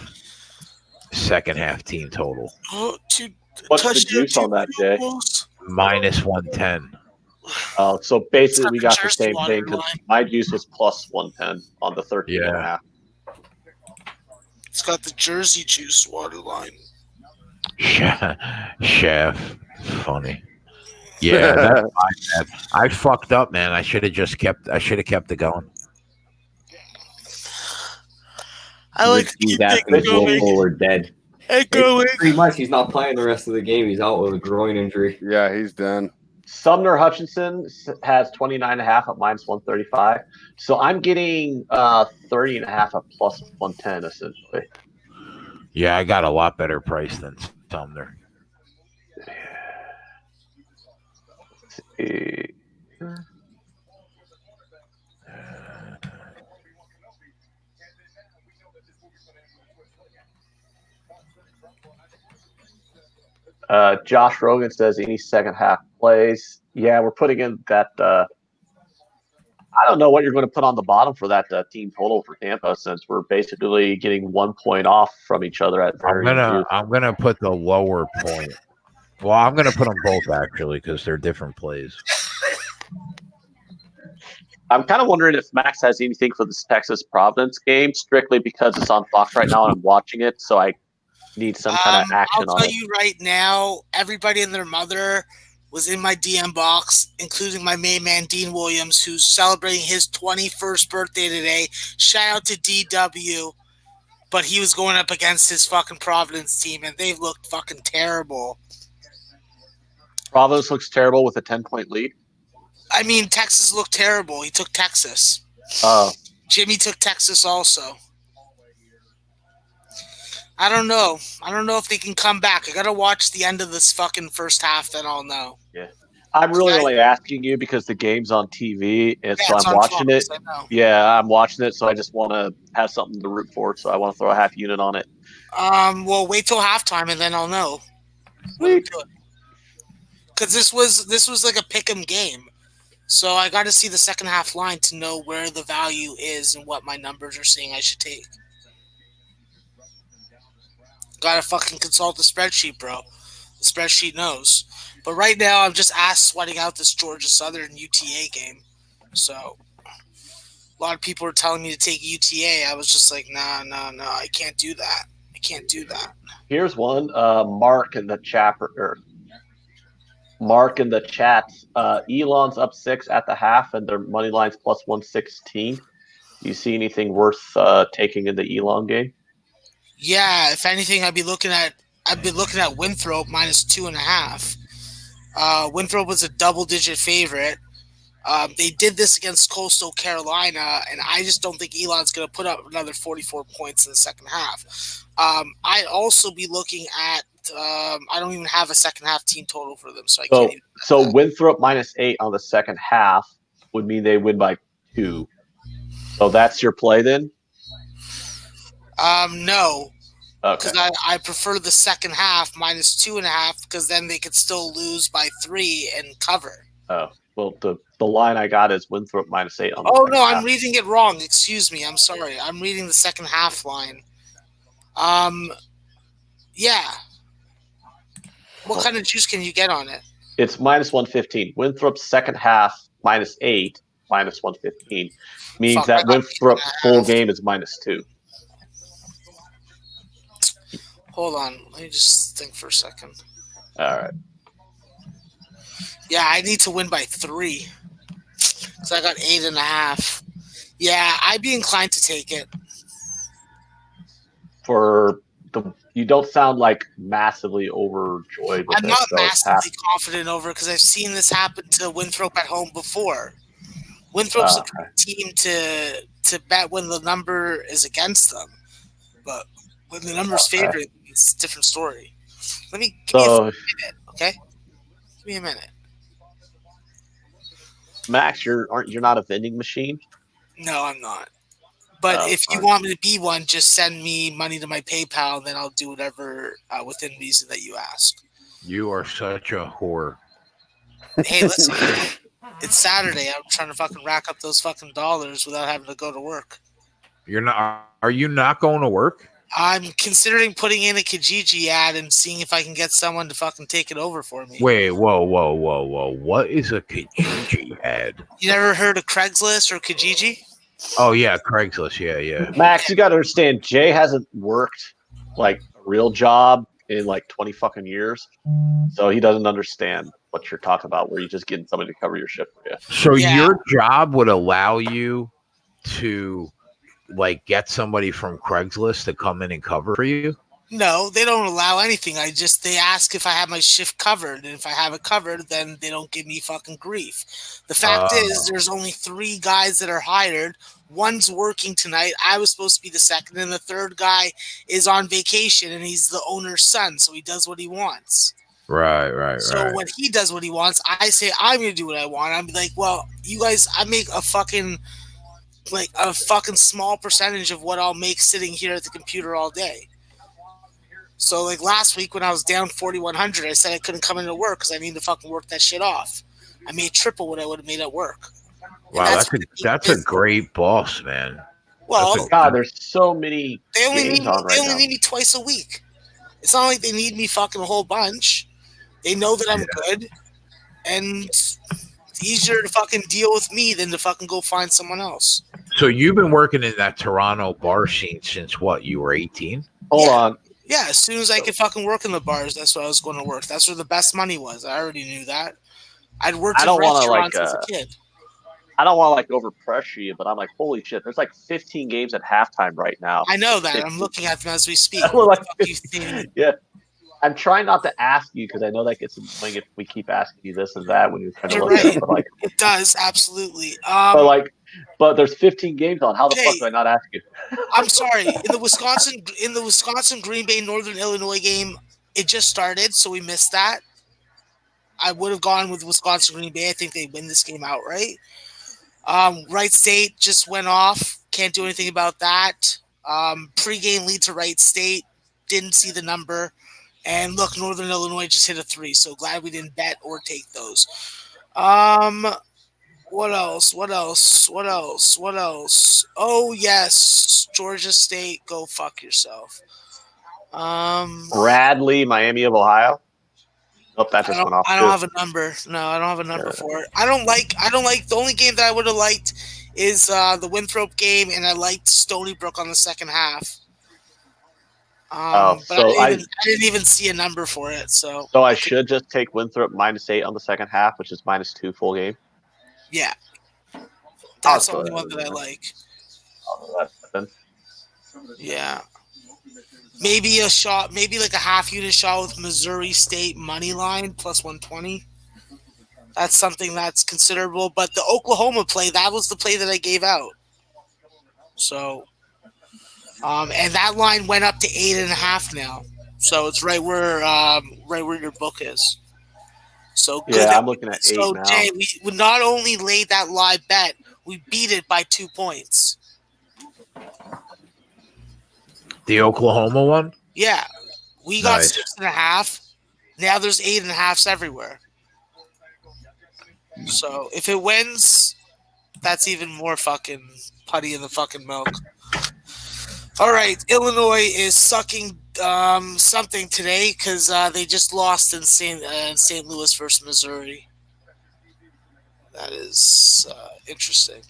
second half team total Oh, to What's the touchdown, juice on that, Jay? minus 110. So basically, we got the Jersey same water thing because line. my juice was plus 110 on the 13 and a Yeah. half. It's got the Jersey juice waterline. Chef, funny. Yeah, that's my bad. I fucked up, man. I should have kept it going. I like to He's keep asking things if Will going Fuller dead. and going. Pretty much, he's not playing the rest of the game. He's out with a groin injury. Yeah, he's done. Sumner Hutchinson has 29.5 at minus 135. So I'm getting 30.5 at plus 110 essentially. Yeah, I got a lot better price than Sumner. Josh Rogan says any second half plays. Yeah, we're putting in that. I don't know what you're going to put on the bottom for that team total for Tampa, since we're basically getting 1 point off from each other at varying juice. I'm gonna put the lower point. Well, I'm gonna put them both actually because they're different plays. I'm kind of wondering if Max has anything for this Texas Providence game, strictly because it's on Fox right now and I'm watching it, so I need some kind of action I'll on tell it. you right now, everybody and their mother was in my DM box, including my main man Dean Williams, who's celebrating his 21st birthday today. Shout out to DW, but he was going up against his fucking Providence team, and they looked fucking terrible. Providence looks terrible with a 10-point lead. I mean, Texas looked terrible. He took Texas. Jimmy took Texas also. I don't know. I don't know if they can come back. I gotta watch the end of this fucking first half, then I'll know. Yeah, I'm really only asking you because the game's on TV, and so it's I'm on watching Fox, it. I know. Yeah, I'm watching it, so I just want to have something to root for. So I want to throw a half unit on it. Well, wait till halftime and then I'll know. Sweet. Because this was like a pick'em game, so I got to see the second half line to know where the value is and what my numbers are saying I should take. Gotta fucking consult the spreadsheet, bro. The spreadsheet knows. But right now, I'm just ass sweating out this Georgia Southern UTA game. So a lot of people are telling me to take UTA. I was just like, no, I can't do that. I can't do that. Here's one. Mark in the chat. Elon's up 6 at the half, and their money line's plus 116. Do you see anything worth taking in the Elon game? Yeah, if anything, I'd be looking at Winthrop minus 2.5. Winthrop was a double-digit favorite. They did this against Coastal Carolina, and I just don't think Elon's going to put up another 44 points in the second half. I'd also be looking at. I don't even have a second half team total for them, so I can't. So Winthrop minus 8 on the second half would mean they win by 2. So that's your play then? No. Okay. Because I prefer the second half minus 2.5, because then they could still lose by 3 and cover. Oh, well, the line I got is Winthrop minus 8 on the second half. I'm reading it wrong. Excuse me. I'm sorry. I'm reading the second half line. Yeah. What kind of juice can you get on it? It's minus 115. Winthrop's second half minus 8, minus 115 means that Winthrop full game is minus 2. Hold on. Let me just think for a second. All right. Yeah, I need to win by 3. So I got 8.5. Yeah, I'd be inclined to take it. You don't sound like massively overjoyed with I'm not massively confident over it because I've seen this happen to Winthrop at home before. Winthrop's a good team to bet when the number is against them, but when the number's favored, it's a different story. Give me a minute, okay? Give me a minute. Max, you're not a vending machine? No, I'm not. But if you want me to be one, just send me money to my PayPal, and then I'll do whatever within reason that you ask. You are such a whore. Hey, listen. It's Saturday. I'm trying to fucking rack up those fucking dollars without having to go to work. You're not? Are you not going to work? I'm considering putting in a Kijiji ad and seeing if I can get someone to fucking take it over for me. Wait, whoa. What is a Kijiji ad? You never heard of Craigslist or Kijiji? Oh, yeah, Craigslist. Yeah. Max, you got to understand, Jay hasn't worked like a real job in like 20 fucking years. So he doesn't understand what you're talking about, where you're just getting somebody to cover your shift for you. So your job would allow you to like get somebody from Craigslist to come in and cover for you? No, they don't allow anything. They ask if I have my shift covered, and if I have it covered, then they don't give me fucking grief. The fact is, there's only 3 guys that are hired. One's working tonight. I was supposed to be the second, and the third guy is on vacation, and he's the owner's son, so he does what he wants. Right. So when he does what he wants, I say I'm going to do what I want. I'm like, well, you guys, I make a fucking small percentage of what I'll make sitting here at the computer all day. So, like last week when I was down 4,100, I said I couldn't come into work because I need to fucking work that shit off. I made triple what I would have made at work. Wow, that's a great boss, man. Well, God, there's so many they only games need on right now. me twice a week. It's not like they need me fucking a whole bunch. They know that I'm good, and it's easier to fucking deal with me than to fucking go find someone else. So you've been working in that Toronto bar scene since what? You were 18? Hold on. Yeah, as soon as I could fucking work in the bars, that's where I was going to work. That's where the best money was. I already knew that. I'd worked in restaurants as a kid. I don't want to overpressure you, but I'm like, holy shit! There's 15 games at halftime right now. I know that. I'm looking at them as we speak. Yeah, I'm trying not to ask you because I know that gets annoying if we keep asking you this and that when you're trying to look at it. But it does absolutely. But there's 15 games on. How the fuck do I not ask you? I'm sorry. In the Wisconsin Green Bay Northern Illinois game, it just started, so we missed that. I would have gone with Wisconsin Green Bay. I think they win this game outright. Wright State just went off. Can't do anything about that. Pre-game lead to Wright State. Didn't see the number. And look, Northern Illinois just hit a 3. So glad we didn't bet or take those. What else? Oh, yes. Georgia State, go fuck yourself. Bradley, Miami of Ohio. Oh, that just went off. I don't have a number. No, I don't have a number for it. I don't like the only game that I would have liked is the Winthrop game, and I liked Stony Brook on the second half. But I didn't even see a number for it. So I should just take Winthrop -8 on the second half, which is -2 full game. Yeah, that's the only one that I like. Yeah. Maybe a shot, maybe like a half unit shot with Missouri State money line +120. That's something that's considerable. But the Oklahoma play, that was the play that I gave out. So, and that line went up to 8.5 now. So it's right where your book is. So good. Yeah, I'm looking at 8 now. So Jay, we not only laid that live bet, we beat it by 2 points. The Oklahoma one? Yeah. We got 6.5. Now there's 8.5s everywhere. So if it wins, that's even more fucking putty in the fucking milk. All right. Illinois is sucking something today because they just lost in St. Louis versus Missouri. That is interesting.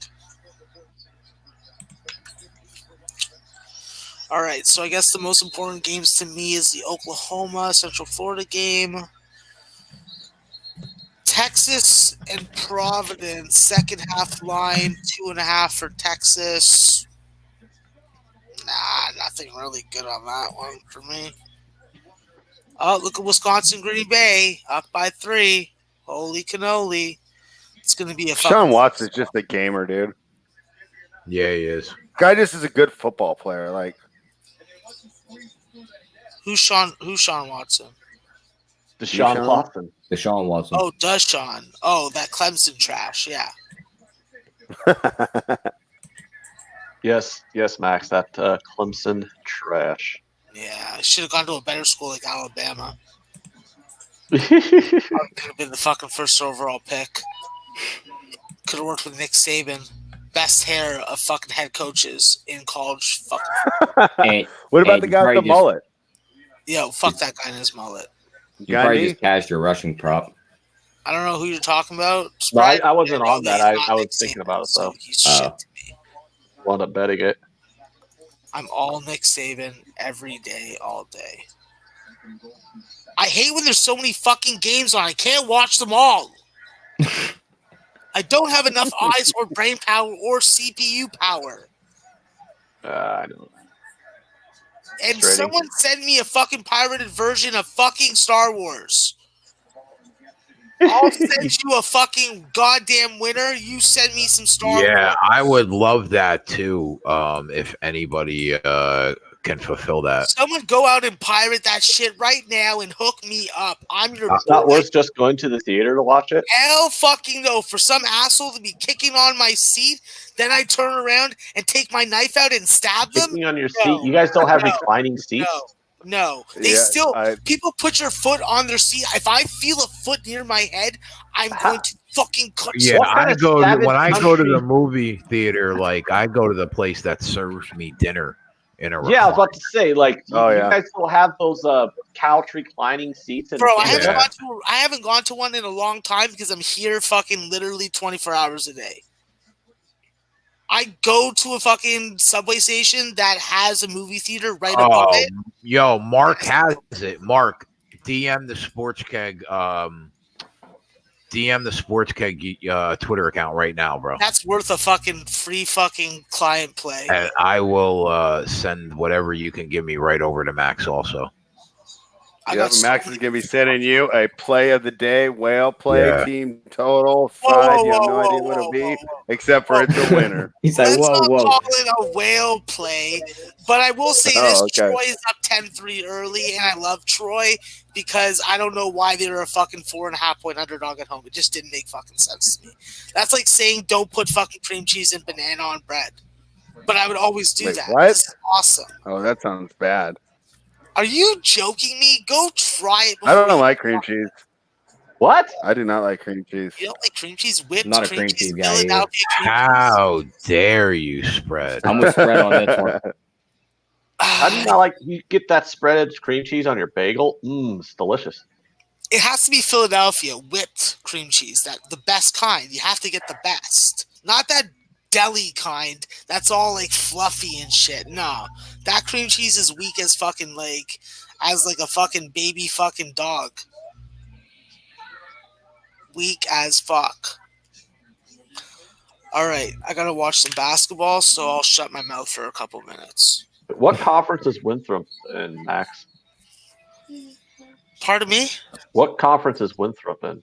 All right, so I guess the most important games to me is the Oklahoma Central Florida game. Texas and Providence, second half line, 2.5 for Texas. Nah, nothing really good on that one for me. Oh, look at Wisconsin Green Bay, up by 3. Holy cannoli. It's going to be a Sean Watts is just a gamer, dude. Yeah, he is. Guy just is a good football player. Like, Who's Sean Watson? Deshaun Watson. Deshaun Watson. Oh, Deshaun. Oh, that Clemson trash. Yeah. Yes, Max. That Clemson trash. Yeah, I should have gone to a better school like Alabama. Could have been the fucking first overall pick. Could have worked with Nick Saban. Best hair of fucking head coaches in college. What about the guy with the mullet? Yo, fuck that guy in his mullet. You probably just cashed your rushing prop. I don't know who you're talking about. No, I wasn't on that. I was thinking about it, though. He's shit to me. Wound up betting it. I'm all Nick Saban every day, all day. I hate when there's so many fucking games on. I can't watch them all. I don't have enough eyes or brain power or CPU power. I know. And Trading. someone send me a fucking pirated version of fucking Star Wars. I'll send you a fucking goddamn winner. You send me some Star Yeah, Wars. I would love that too. If anybody can fulfill that. Someone go out and pirate that shit right now and hook me up. I'm your It's not boy. worth just going to the theater to watch it. Hell fucking no. For some asshole to be kicking on my seat, then I turn around and take my knife out and stab them? Kicking on your No. seat. You guys don't have No. reclining seats. No. They Yeah, still I- people put your foot on their seat. If I feel a foot near my head, I'm going to fucking cut Yeah, What kind I of go to, savage when I go to country- the movie theater. Like I go to the place that serves me dinner in a Yeah, I was recliner. about to say, like, Oh, you yeah. guys still have those couch reclining seats in Bro, I Canada? haven't gone to one in a long time because I'm here fucking literally 24 hours a day. I go to a fucking subway station that has a movie theater right above Oh, it. yo, Mark has it. Mark, DM the Sports Keg. DM the Sports Keg Twitter account right now, bro. That's worth a fucking free fucking client play. And I will send whatever you can give me right over to Max also. I Yep, got so Max many- is going to be sending you a play of the day, whale play, Yeah. team total, Whoa, side. whoa, You have no whoa, idea whoa, what it'll whoa, be, whoa. except for it's a winner. He's like, Let's whoa, not whoa. call it a whale play, but I will say Oh, this: okay. Troy is up 10-3 early, and I love Troy because I don't know why they were a fucking 4.5-point underdog at home. It just didn't make fucking sense to me. That's like saying don't put fucking cream cheese and banana on bread, but I would always do Wait, that. what? This is awesome. Oh, that sounds bad. Are you joking me? Go try it. I Before don't you like cream cheese. What? I do not like cream cheese. You don't like cream cheese? Whipped Not a cream cream cheese, cheese guy either. Philadelphia cream cheese. How dare you spread? I'm with spread on this one. How do you not like you get that spread cream cheese on your bagel? It's delicious. It has to be Philadelphia whipped cream cheese, that the best kind. You have to get the best, not that deli kind that's all like fluffy and shit. No, that cream cheese is weak as fucking like a fucking baby fucking dog. Weak as fuck. All right, I gotta watch some basketball, so I'll shut my mouth for a couple minutes. What conference is Winthrop in, Max? Pardon me? What conference is Winthrop in?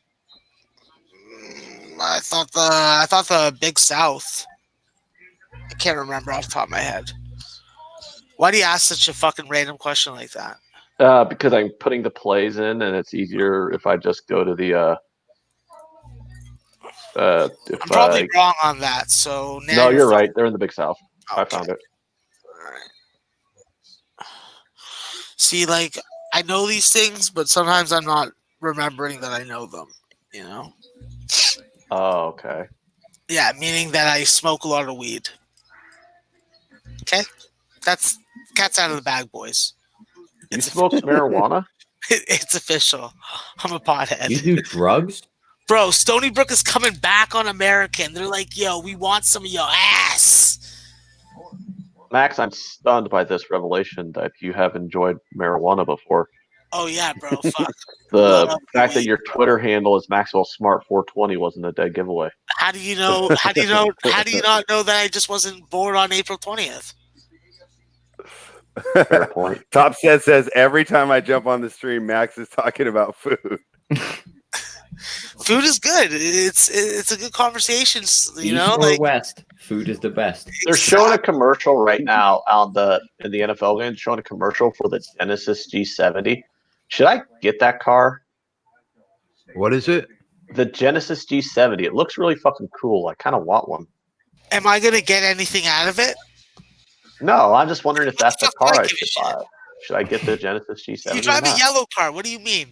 I thought the Big South. I can't remember off the top of my head. Why do you ask such a fucking random question like that? Because I'm putting the plays in, and it's easier if I just go to the. I'm probably wrong on that. So now No, you're right. They're in the Big South. I Okay. found it. All right. See, like I know these things, but sometimes I'm not remembering that I know them. You know? Oh, okay. Yeah, meaning that I smoke a lot of weed. Okay, that's cat's out of the bag, boys. You smoke marijuana? It's official. I'm a pothead. You do drugs? Bro, Stony Brook is coming back on American. They're like, yo, we want some of your ass. Max, I'm stunned by this revelation that you have enjoyed marijuana before. Oh yeah, bro. Fuck. The Love fact that weed, your bro. Twitter handle is Maxwell Smart 420 wasn't a dead giveaway. How do you know? How do you not know that I just wasn't born on April 20th? Fair point. Top Set says every time I jump on the stream, Max is talking about food. Food is good. It's a good conversation. You East know, or like west? Food is the best. They're showing a commercial right now in the NFL game, showing a commercial for the Genesis G70. Should I get that car? What is it? The Genesis G70. It looks really fucking cool. I kind of want one. am I gonna get anything out of it? No, I'm just wondering if that's the Fuck, I car I give a should shit. buy. Should I get the Genesis G70? You drive or a not? yellow car. What do you mean?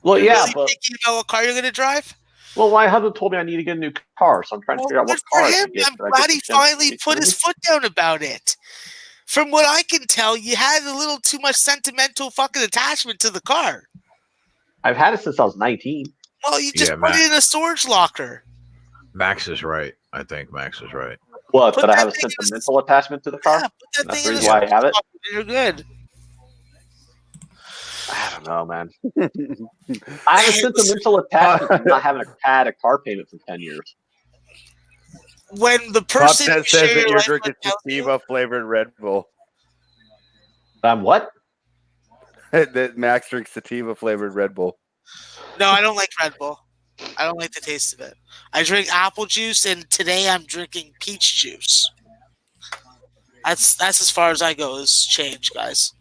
Well, You're yeah, really but thinking about what car you're gonna drive? my husband told me I need to get a new car, so I'm trying to Well, figure out good what car for I him. should get. I'm Should I glad get he the Genesis finally put his G70? foot down about it. From what I can tell, you had a little too much sentimental fucking attachment to the car. I've had it since I was 19. Well, you just Yeah, put man. it in a storage locker. Max is right. I think Max is right. What? Put That I that have a thing in the- sentimental attachment to the car? Yeah, put that That's thing in the a reason why I have it? storage locker. You're good. I don't know, man. I have a sentimental attachment to not having had a car payment for 10 years. when the Pop person that you says share that your you're life with drinking tells you, sativa flavored Red Bull. What? That Max drinks sativa flavored Red Bull. no, I don't like Red Bull. I don't like the taste of it. I drink apple juice, and today I'm drinking peach juice. That's as far as I go as change, guys.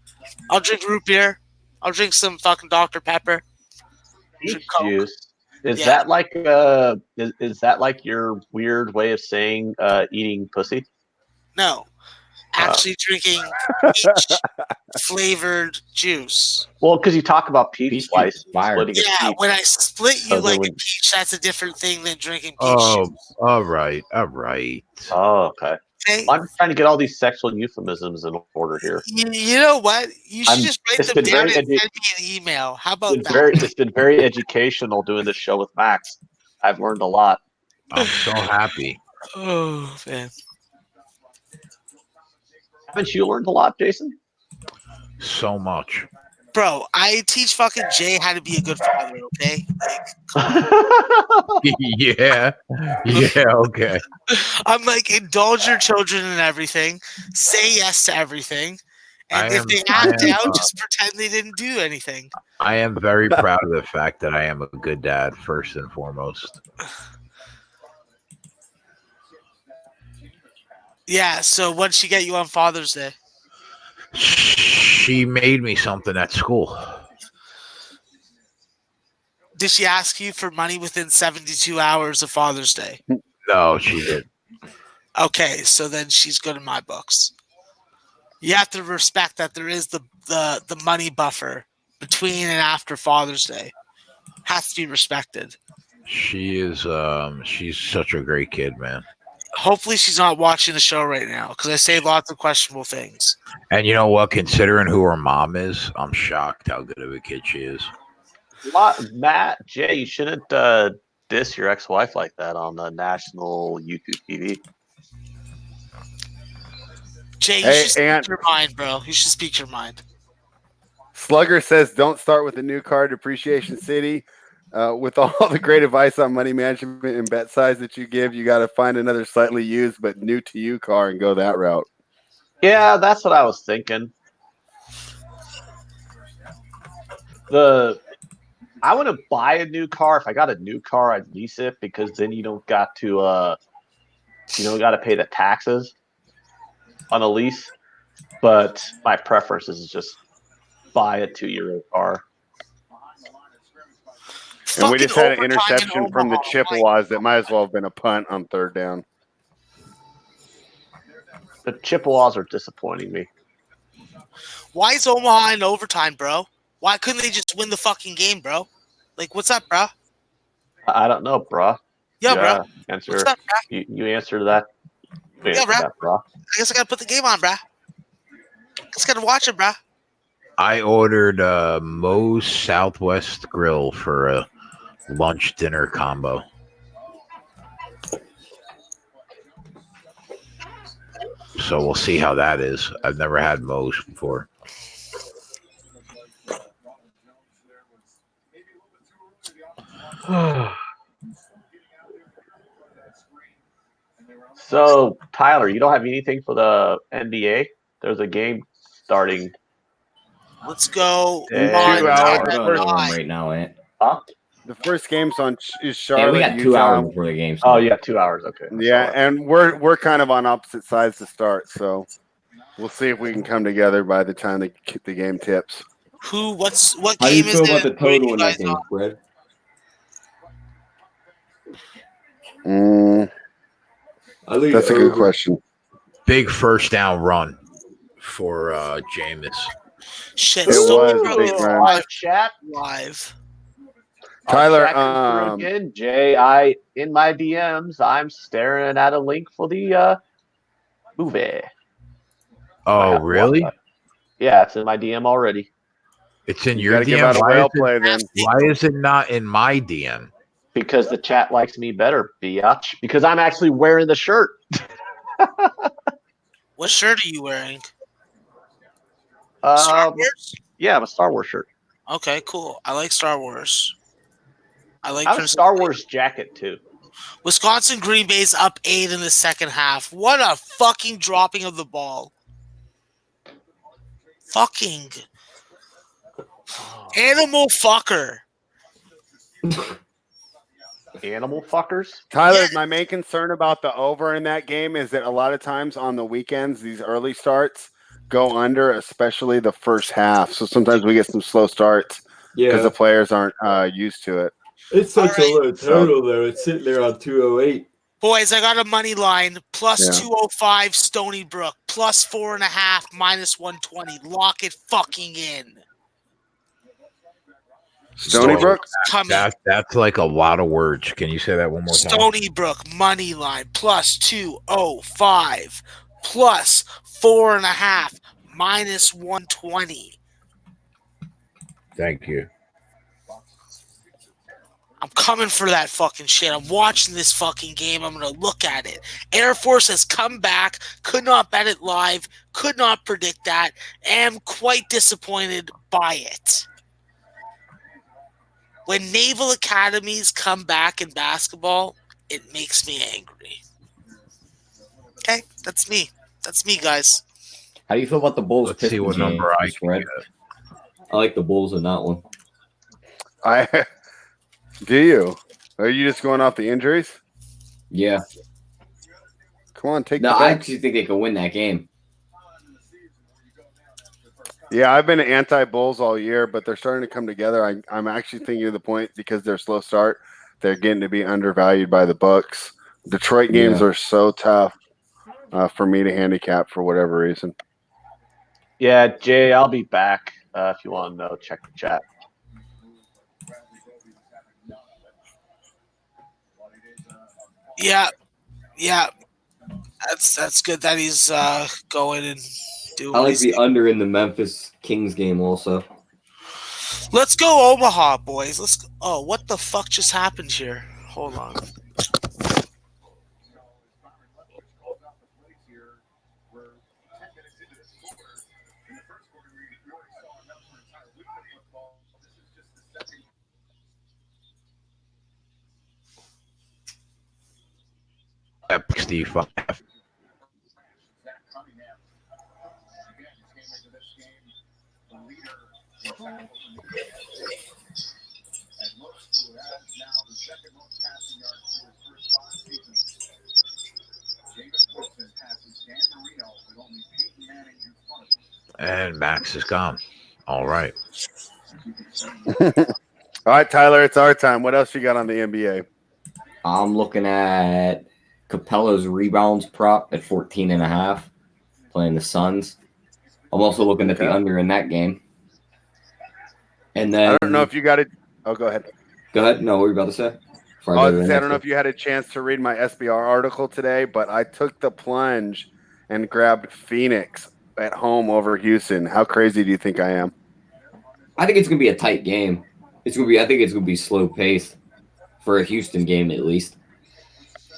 I'll drink root beer. I'll drink some fucking Dr. Pepper. Peach Drink Coke. juice. Is Yeah. that like is that like your weird way of saying eating pussy? No, actually drinking peach flavored juice. Well, because you talk about peach Peach juice slice, is fire. splitting a Yeah, peach. when I split you So then like a when- peach, that's a different thing than drinking peach Oh, juice. all right. Oh, okay. Okay? I'm trying to get all these sexual euphemisms in order here. You know what? You should just write it's them been down and very send me an email. How about It's that? been very educational doing this show with Max. I've learned a lot. I'm so happy. Oh, man. Haven't you learned a lot, Jason? So much. Bro, I teach fucking Jay how to be a good father, okay? Yeah. Yeah. Okay. I'm like, indulge your children in everything, say yes to everything, and I if am- they I act am, out, just pretend they didn't do anything. I am very proud of the fact that I am a good dad, first and foremost. Yeah, so what did she get you on Father's Day? She made me something at school. Did she ask you for money within 72 hours of Father's Day? No, she did. Okay, so then she's good in my books. You have to respect that there is the money buffer between and after Father's Day. Has to be respected. She is. She's such a great kid, man. Hopefully she's not watching the show right now because I say lots of questionable things. And you know what? Considering who her mom is, I'm shocked how good of a kid she is. Matt, Jay, you shouldn't diss your ex-wife like that on the national YouTube TV. Jay, you Hey, should speak Ant. your mind, bro. You should speak your mind. Slugger says, "Don't start with a new car, Depreciation City." With all the great advice on money management and bet size that you give, you got to find another slightly used but new to you car and go that route. Yeah, that's what I was thinking. I want to buy a new car. If I got a new car, I'd lease it because then you don't got to pay the taxes on a lease. But my preference is just buy a 2-year-old car. And we just had an Fucking overtime in interception from the Omaha. Chippewas that might as well have been a punt on third down. The Chippewas are disappointing me. Why is Omaha in overtime, bro? Why couldn't they just win the fucking game, bro? Like, what's up, bro? I don't know, bruh. Yeah, bro. Answer. What's up, bro? You answer that. You Yeah, answer bruh. that, bruh. I guess I gotta put the game on, bro. Just gotta watch it, bro. I ordered Moe's Southwest Grill for a lunch dinner combo. So we'll see how that is. I've never had Moe's before. So, Tyler, you don't have anything for the NBA? There's a game starting. Let's go. Yeah, Two on hours. time We're going nine. right now, Ant. Huh? The first game's on is Yeah, Charlotte. we got 2 Utah. hours before the game. Oh, you got 2 hours. Okay. Yeah, and we're kind of on opposite sides to start, so we'll see if we can come together by the time the game tips. What How do you game is feel it? about the Where total you in guys that game, on? Fred? That's a good question. Big first down run for Jameis. Shit, It still was a doing big this run. live. Chat. Live. Tyler, Again, Jay, in my DMs, I'm staring at a link for the movie. I Oh, have to watch really? that. Yeah, it's in my DM already. It's in you your got to give DM. out a whale play then. Why is it not in my DM? Because the chat likes me better, biatch. Because I'm actually wearing the shirt. What shirt are you wearing? Star Wars? Yeah, I'm a Star Wars shirt. Okay, cool. I like Star Wars. I like I have a Princess Star Leia. Wars jacket too. Wisconsin Green Bay's up 8 in the second half. What a fucking dropping of the ball. Fucking animal fucker. Animal fuckers. Tyler, Yeah. my main concern about the over in that game is that a lot of times on the weekends, these early starts go under, especially the first half. So sometimes we get some slow starts because the players aren't used to it. It's such a All right. low total, though. It's sitting there on 208. Boys, I got a money line plus Yeah. 205 Stony Brook, plus 4.5, minus 120. Lock it fucking in. Stony Brook? Coming. That's like a lot of words. Can you say that one more time? Stony Brook money line plus 205, plus 4.5, minus 120. Thank you. I'm coming for that fucking shit. I'm watching this fucking game. I'm going to look at it. Air Force has come back. Could not bet it live. Could not predict that. Am quite disappointed by it. When Naval Academies come back in basketball, it makes me angry. Okay? That's me. That's me, guys. How do you feel about the Bulls? Let's see what Pistons number I game, can Fred? I like the Bulls in that one. Do you? Are you just going off the injuries? Yeah. Come on, take No, the I bet. actually think they could win that game. Yeah, I've been anti-Bulls all year, but they're starting to come together. I'm actually thinking of the point because they're slow start, they're getting to be undervalued by the Bucks. Detroit games are so tough for me to handicap for whatever reason. Yeah, Jay, I'll be back. If you want to know, check the chat. Yeah. That's good that he's going and doing I what like he's the doing. under in the Memphis Kings game also. Let's go Omaha, boys. Let's go. Oh, what the fuck just happened here? Hold on. Steve. And Max is gone. All right. All right, Tyler, it's our time. What else you got on the NBA? I'm looking at Capello's rebounds prop at 14.5, playing the Suns. I'm also looking at the under in that game. And then I don't know if you got it. Oh, go ahead. Go ahead. No, what were you about to say? I don't know if you had a chance to read my SBR article today, but I took the plunge and grabbed Phoenix at home over Houston. How crazy do you think I am? I think it's gonna be a tight game. I think it's gonna be slow paced for a Houston game at least.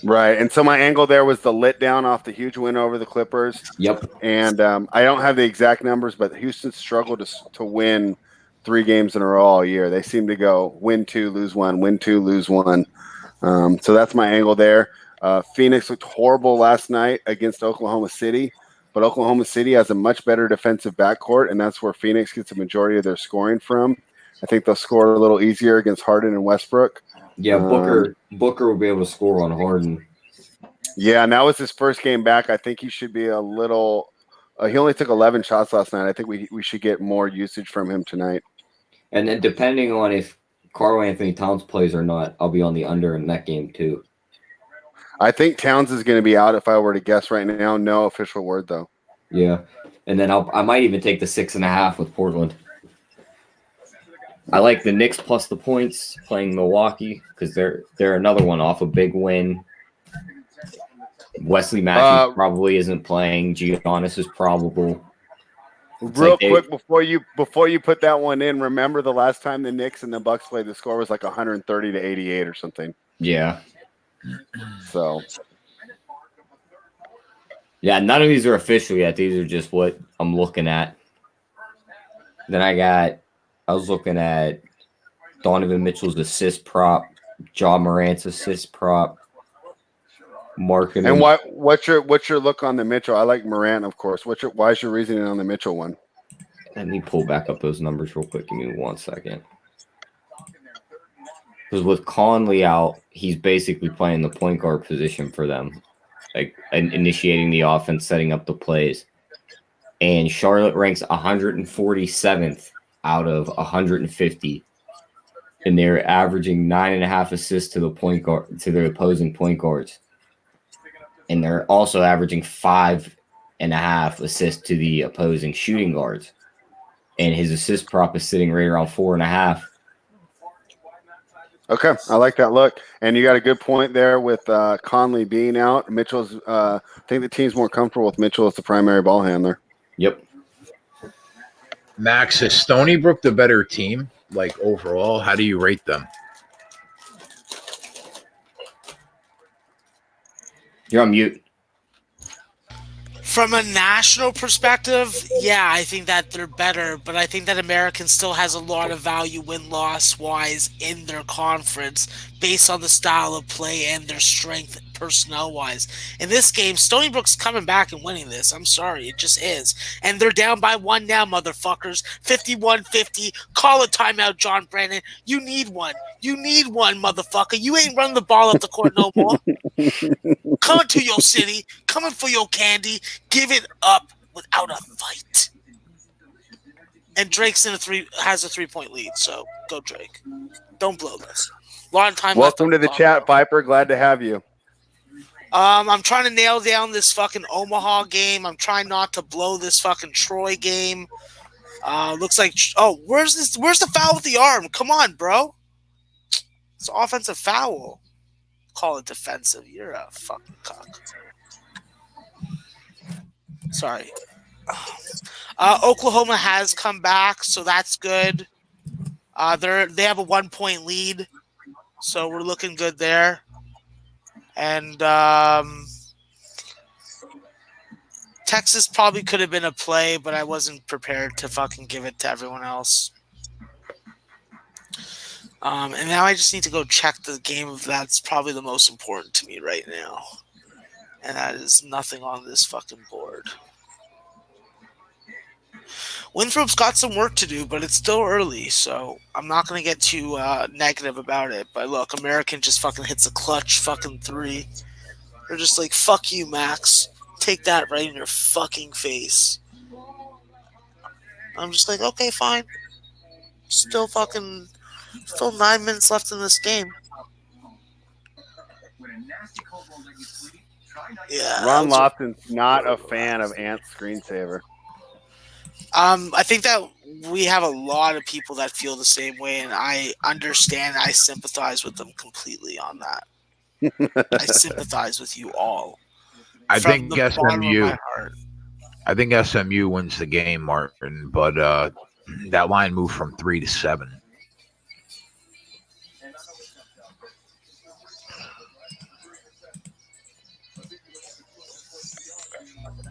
Right. And so my angle there was the lit down off the huge win over the Clippers. Yep. And I don't have the exact numbers, but Houston struggled to win 3 games in a row all year. They seem to go win 2, lose 1, win 2, lose 1. So that's my angle there. Phoenix looked horrible last night against Oklahoma City, but Oklahoma City has a much better defensive backcourt, and that's where Phoenix gets a majority of their scoring from. I think they'll score a little easier against Harden and Westbrook. Yeah, Booker will be able to score on Harden. Yeah, and that was his first game back. I think he should be a little he only took 11 shots last night. I think we should get more usage from him tonight. And then depending on if Karl Anthony Towns plays or not, I'll be on the under in that game too. I think Towns is going to be out if I were to guess right now. No official word though. Yeah, and then I might even take the 6.5 with Portland. I like the Knicks plus the points playing Milwaukee because they're another one off a big win. Wesley Matthews probably isn't playing. Giannis is probable. Real quick before you put that one in, remember the last time the Knicks and the Bucks played, the score was like 130-88 or something. Yeah. So. Yeah, none of these are official yet. These are just what I'm looking at. Then I was looking at Donovan Mitchell's assist prop, Ja Morant's assist prop, Marking And him. what's your look on the Mitchell? I like Morant, of course. Why is your reasoning on the Mitchell one? Let me pull back up those numbers real quick. Give me 1 second. Because with Conley out, he's basically playing the point guard position for them, like initiating the offense, setting up the plays. And Charlotte ranks 147th out of 150, and they're averaging 9.5 assists to the point guard to their opposing point guards, and they're also averaging 5.5 assists to the opposing shooting guards. And his assist prop is sitting right around 4.5. Okay, I like that look. And you got a good point there with Conley being out. Mitchell's. I think the team's more comfortable with Mitchell as the primary ball handler. Yep. Max, is Stony Brook the better team? Like overall, how do you rate them? You're on mute. From a national perspective, yeah, I think that they're better, but I think that American still has a lot of value win-loss wise in their conference based on the style of play and their strength personnel-wise. In this game, Stony Brook's coming back and winning this. I'm sorry, it just is. And they're down by 1 now, motherfuckers. 51-50. Call a timeout, John Brandon. You need one. You need one, motherfucker. You ain't running the ball up the court no more. Coming to your city, coming for your candy. Give it up without a fight. And Drake's has a 3-point lead, so go Drake. Don't blow this. A lot of time. Welcome to the chat, Viper. Glad to have you. I'm trying to nail down this fucking Omaha game. I'm trying not to blow this fucking Troy game. Looks like where's the foul with the arm? Come on, bro. It's an offensive foul. Call it defensive. You're a fucking cock. Sorry. Oklahoma has come back, so that's good. They have a 1-point lead, so we're looking good there. And Texas probably could have been a play, but I wasn't prepared to fucking give it to everyone else. And now I just need to go check the game that's probably the most important to me right now. And that is nothing on this fucking board. Winthrop's got some work to do, but it's still early, so I'm not going to get too negative about it. But look, American just fucking hits a clutch fucking 3. They're just like, fuck you, Max. Take that right in your fucking face. I'm just like, okay, fine. Still 9 minutes left in this game. Yeah. Ron Lofton's not a fan of Ant's screensaver. I think that we have a lot of people that feel the same way, and I understand. I sympathize with them completely on that. I sympathize with you all. I think SMU. I think SMU wins the game, Martin, but that line moved from 3 to 7.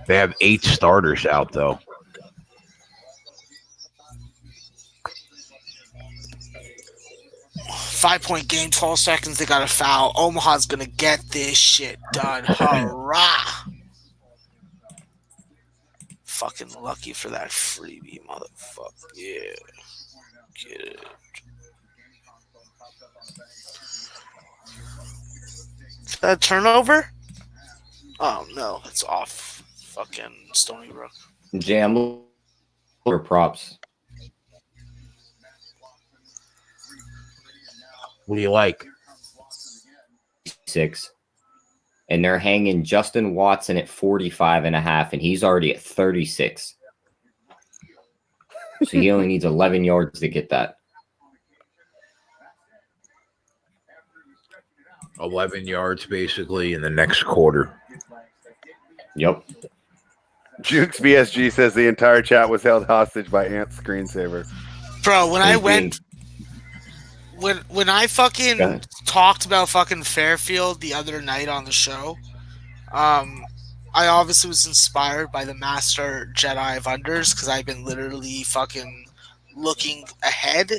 They have 8 starters out, though. 5-point game, 12 seconds, they got a foul. Omaha's going to get this shit done. Hurrah! Fucking lucky for that freebie, motherfucker. Yeah. Get it. Is that a turnover? Oh, no. It's off. Fucking Stony Brook. Jam or props. What do you like? 6. And they're hanging Justin Watson at 45.5, and he's already at 36. So he only needs 11 yards to get that. 11 yards, basically, in the next quarter. Yep. Jukes BSG says the entire chat was held hostage by Ant's screensaver. Bro, when I went... When I fucking talked about fucking Fairfield the other night on the show, I obviously was inspired by the Master Jedi of Unders because I've been literally fucking looking ahead,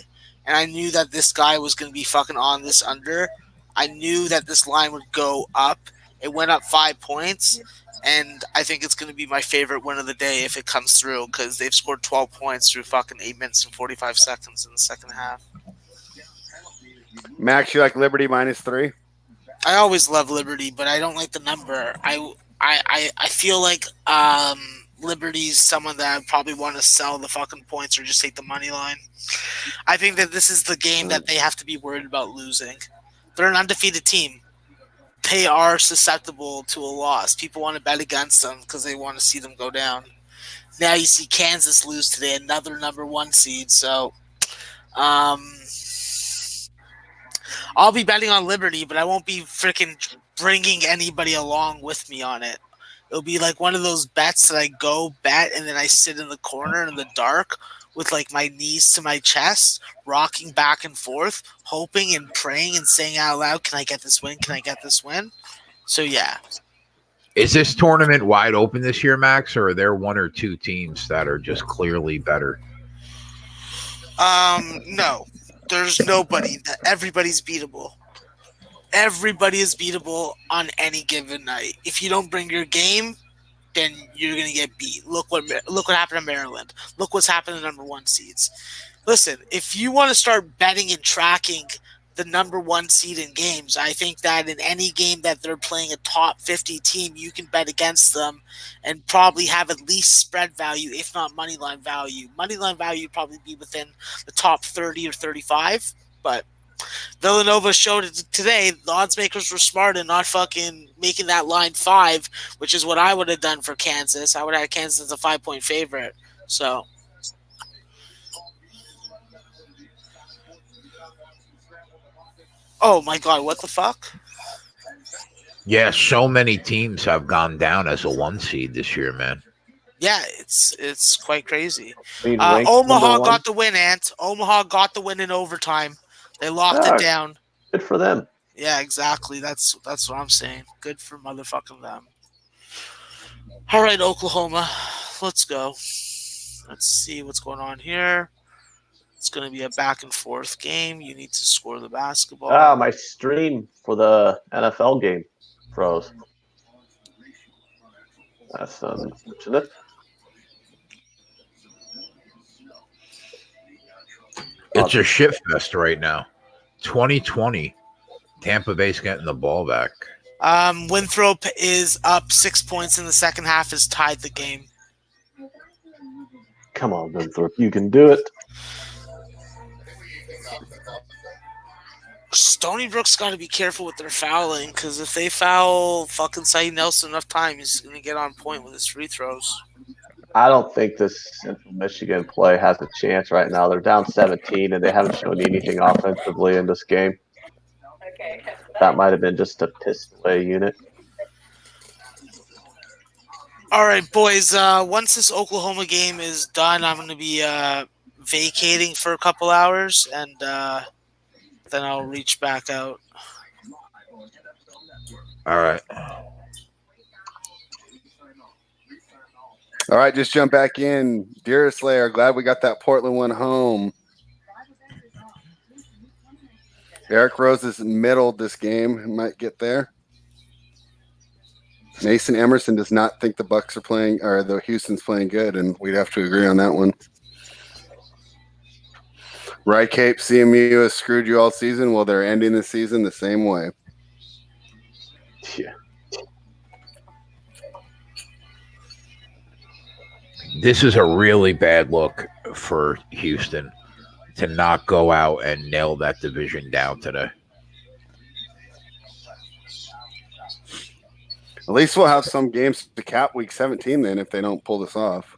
and I knew that this guy was going to be fucking on this under. I knew that this line would go up, It went up 5 points, and I think it's going to be my favorite win of the day if it comes through because they've scored 12 points through fucking 8 minutes and 45 seconds in the second half. Max, you like Liberty -3? I always love Liberty, but I don't like the number. I feel like Liberty's someone that I probably want to sell the fucking points or just take the money line. I think that this is the game that they have to be worried about losing. They're an undefeated team. They are susceptible to a loss. People want to bet against them because they want to see them go down. Now you see Kansas lose today, another number 1 seed. So, I'll be betting on Liberty, but I won't be freaking bringing anybody along with me on it. It'll be like one of those bets that I go bet and then I sit in the corner in the dark with like my knees to my chest, rocking back and forth, hoping and praying and saying out loud, "Can I get this win? Can I get this win?" So yeah. Is this tournament wide open this year, Max, or are there 1 or 2 teams that are just clearly better? No. There's nobody. Everybody's beatable. Everybody is beatable on any given night. If you don't bring your game, then you're gonna get beat. Look what happened in Maryland. Look what's happened to the number 1 seeds. Listen, if you want to start betting and tracking the number 1 seed in games, I think that in any game that they're playing a top 50 team, you can bet against them and probably have at least spread value, if not money line value. Money line value would probably be within the top 30 or 35, but Villanova showed it today. The odds makers were smart and not fucking making that line 5, which is what I would have done for Kansas. I would have had Kansas as a 5-point favorite. So, oh my God, what the fuck? Yeah, so many teams have gone down as a 1 seed this year, man. Yeah, it's quite crazy. Being ranked Omaha number 1. got the win, Ant. Omaha got the win in overtime. They locked it down. Good for them. Yeah, exactly. That's what I'm saying. Good for motherfucking them. All right, Oklahoma, let's go. Let's see what's going on here. It's going to be a back and forth game. You need to score the basketball. My stream for the NFL game froze. That's unfortunate. It's a shit fest right now. 2020. Tampa Bay's getting the ball back. Winthrop is up 6 points in the second half, has tied the game. Come on, Winthrop. You can do it. Stony Brook's got to be careful with their fouling because if they foul fucking Saeed Nelson enough time, he's going to get on point with his free throws. I don't think this Central Michigan play has a chance right now. They're down 17, and they haven't shown anything offensively in this game. That might have been just a pissed away unit. All right, boys. Once this Oklahoma game is done, I'm going to be vacating for a couple hours, and then I'll reach back out. All right. All right, just jump back in. Dear Slayer, glad we got that Portland one home. Eric Rose is middled this game. He might get there. Mason Emerson does not think the Bucks are playing, or the Houston's playing good, and we'd have to agree on that one. Right, Cape, CMU has screwed you all season. Well, they're ending the season the same way. Yeah. This is a really bad look for Houston to not go out and nail that division down today. At least we'll have some games to cap week 17 then if they don't pull this off.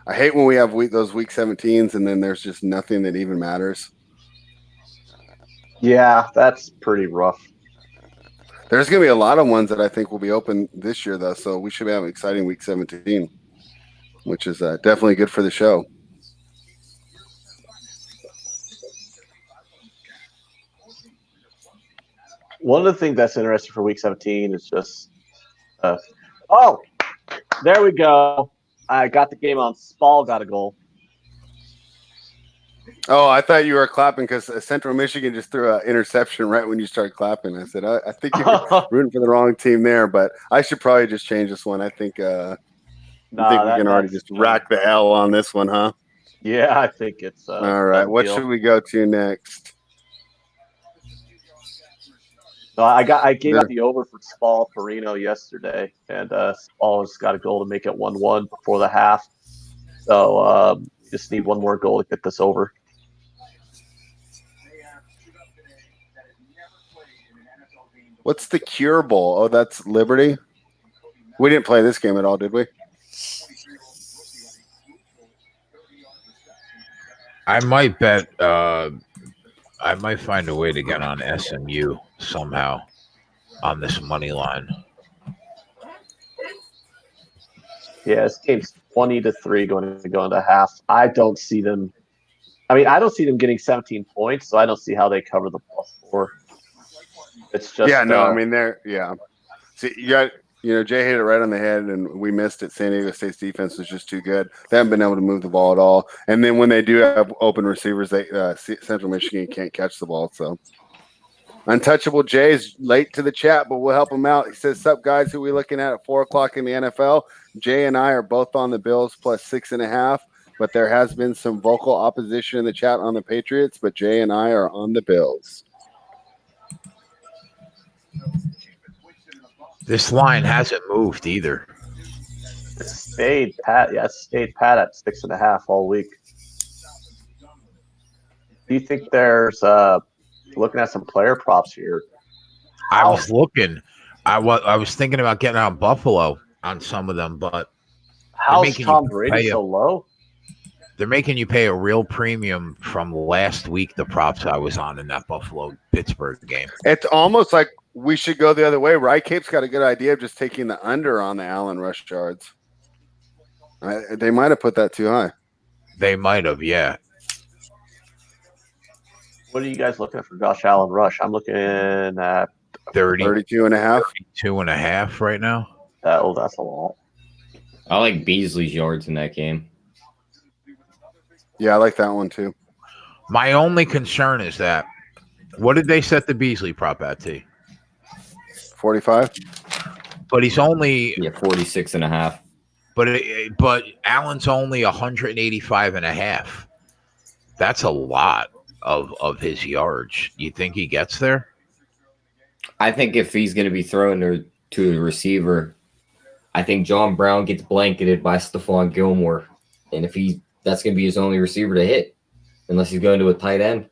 I hate when we have those week 17s and then there's just nothing that even matters. Yeah, that's pretty rough. There's going to be a lot of ones that I think will be open this year, though, so we should have an exciting week 17, which is definitely good for the show. One of the things that's interesting for week 17 is just there we go. I got the game on. Spall got a goal. Oh, I thought you were clapping because Central Michigan just threw an interception right when you started clapping. I said, I think you're rooting for the wrong team there, but I should probably just change this one. I think we can already just rack the L on this one, huh? Yeah, I think it's All right. done What deal. should we go to next? So I gave out the over for Spall Perino yesterday, and Spall has got a goal to make it 1-1 before the half. So we just need one more goal to get this over. What's the Cure Bowl? Oh, that's Liberty. We didn't play this game at all, did we? I might bet. I might find a way to get on SMU somehow on this money line. Yeah, this game's 20-3 going to go into half. I don't see them. I mean, I don't see them getting 17 points, so I don't see how they cover the +4. It's just I mean they're See, Jay hit it right on the head, and we missed it. San Diego State's defense was just too good. They haven't been able to move the ball at all. And then when they do have open receivers, Central Michigan can't catch the ball. So, Untouchable Jay is late to the chat, but we'll help him out. He says, "Sup guys? Who are we looking at 4:00 in the NFL?" Jay and I are both on the Bills +6.5, but there has been some vocal opposition in the chat on the Patriots. But Jay and I are on the Bills. This line hasn't moved either. it stayed pat. Yeah, it stayed pat at 6.5 all week. Do you think there's looking at some player props here? I was looking. I was thinking about getting on Buffalo on some of them, but how's Tom Brady so low? They're making you pay a real premium from last week. The props I was on in that Buffalo Pittsburgh game. It's almost like we should go the other way, right? Cape's got a good idea of just taking the under on the Allen rush yards. They might have put that too high. They might have, yeah. What are you guys looking at for Josh Allen rush? I'm looking at 32.5. 32.5 right now. That's a lot. I like Beasley's yards in that game. Yeah, I like that one too. My only concern is that what did they set the Beasley prop at, T? 45. But he's only 46.5. But Allen's only 185.5. That's a lot of his yards. You think he gets there? I think if he's going to be thrown to a receiver, I think John Brown gets blanketed by Stephon Gilmore, and if that's going to be his only receiver to hit, unless he's going to a tight end.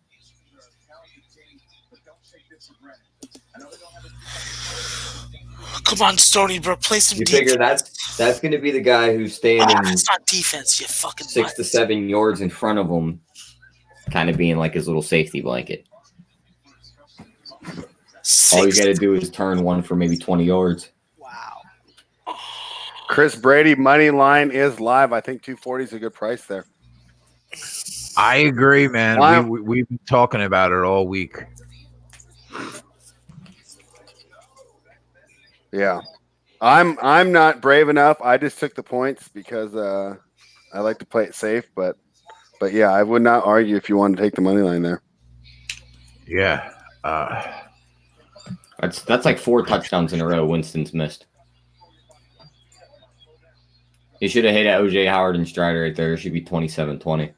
Come on, Stony Brook, play some defense. You figure that's going to be the guy who's standing it's not defense, you fucking 6 to 7 yards in front of him, kind of being like his little safety blanket. All you got to do is turn one for maybe 20 yards. Wow. Chris Brady money line is live. I think 240 is a good price there. I agree, man. We've been talking about it all week. Yeah, I'm not brave enough. I just took the points because I like to play it safe. But yeah, I would not argue if you want to take the money line there. Yeah, that's like 4 touchdowns in a row Winston's missed. He should have hit at OJ Howard and Strider right there. It should be 27-20.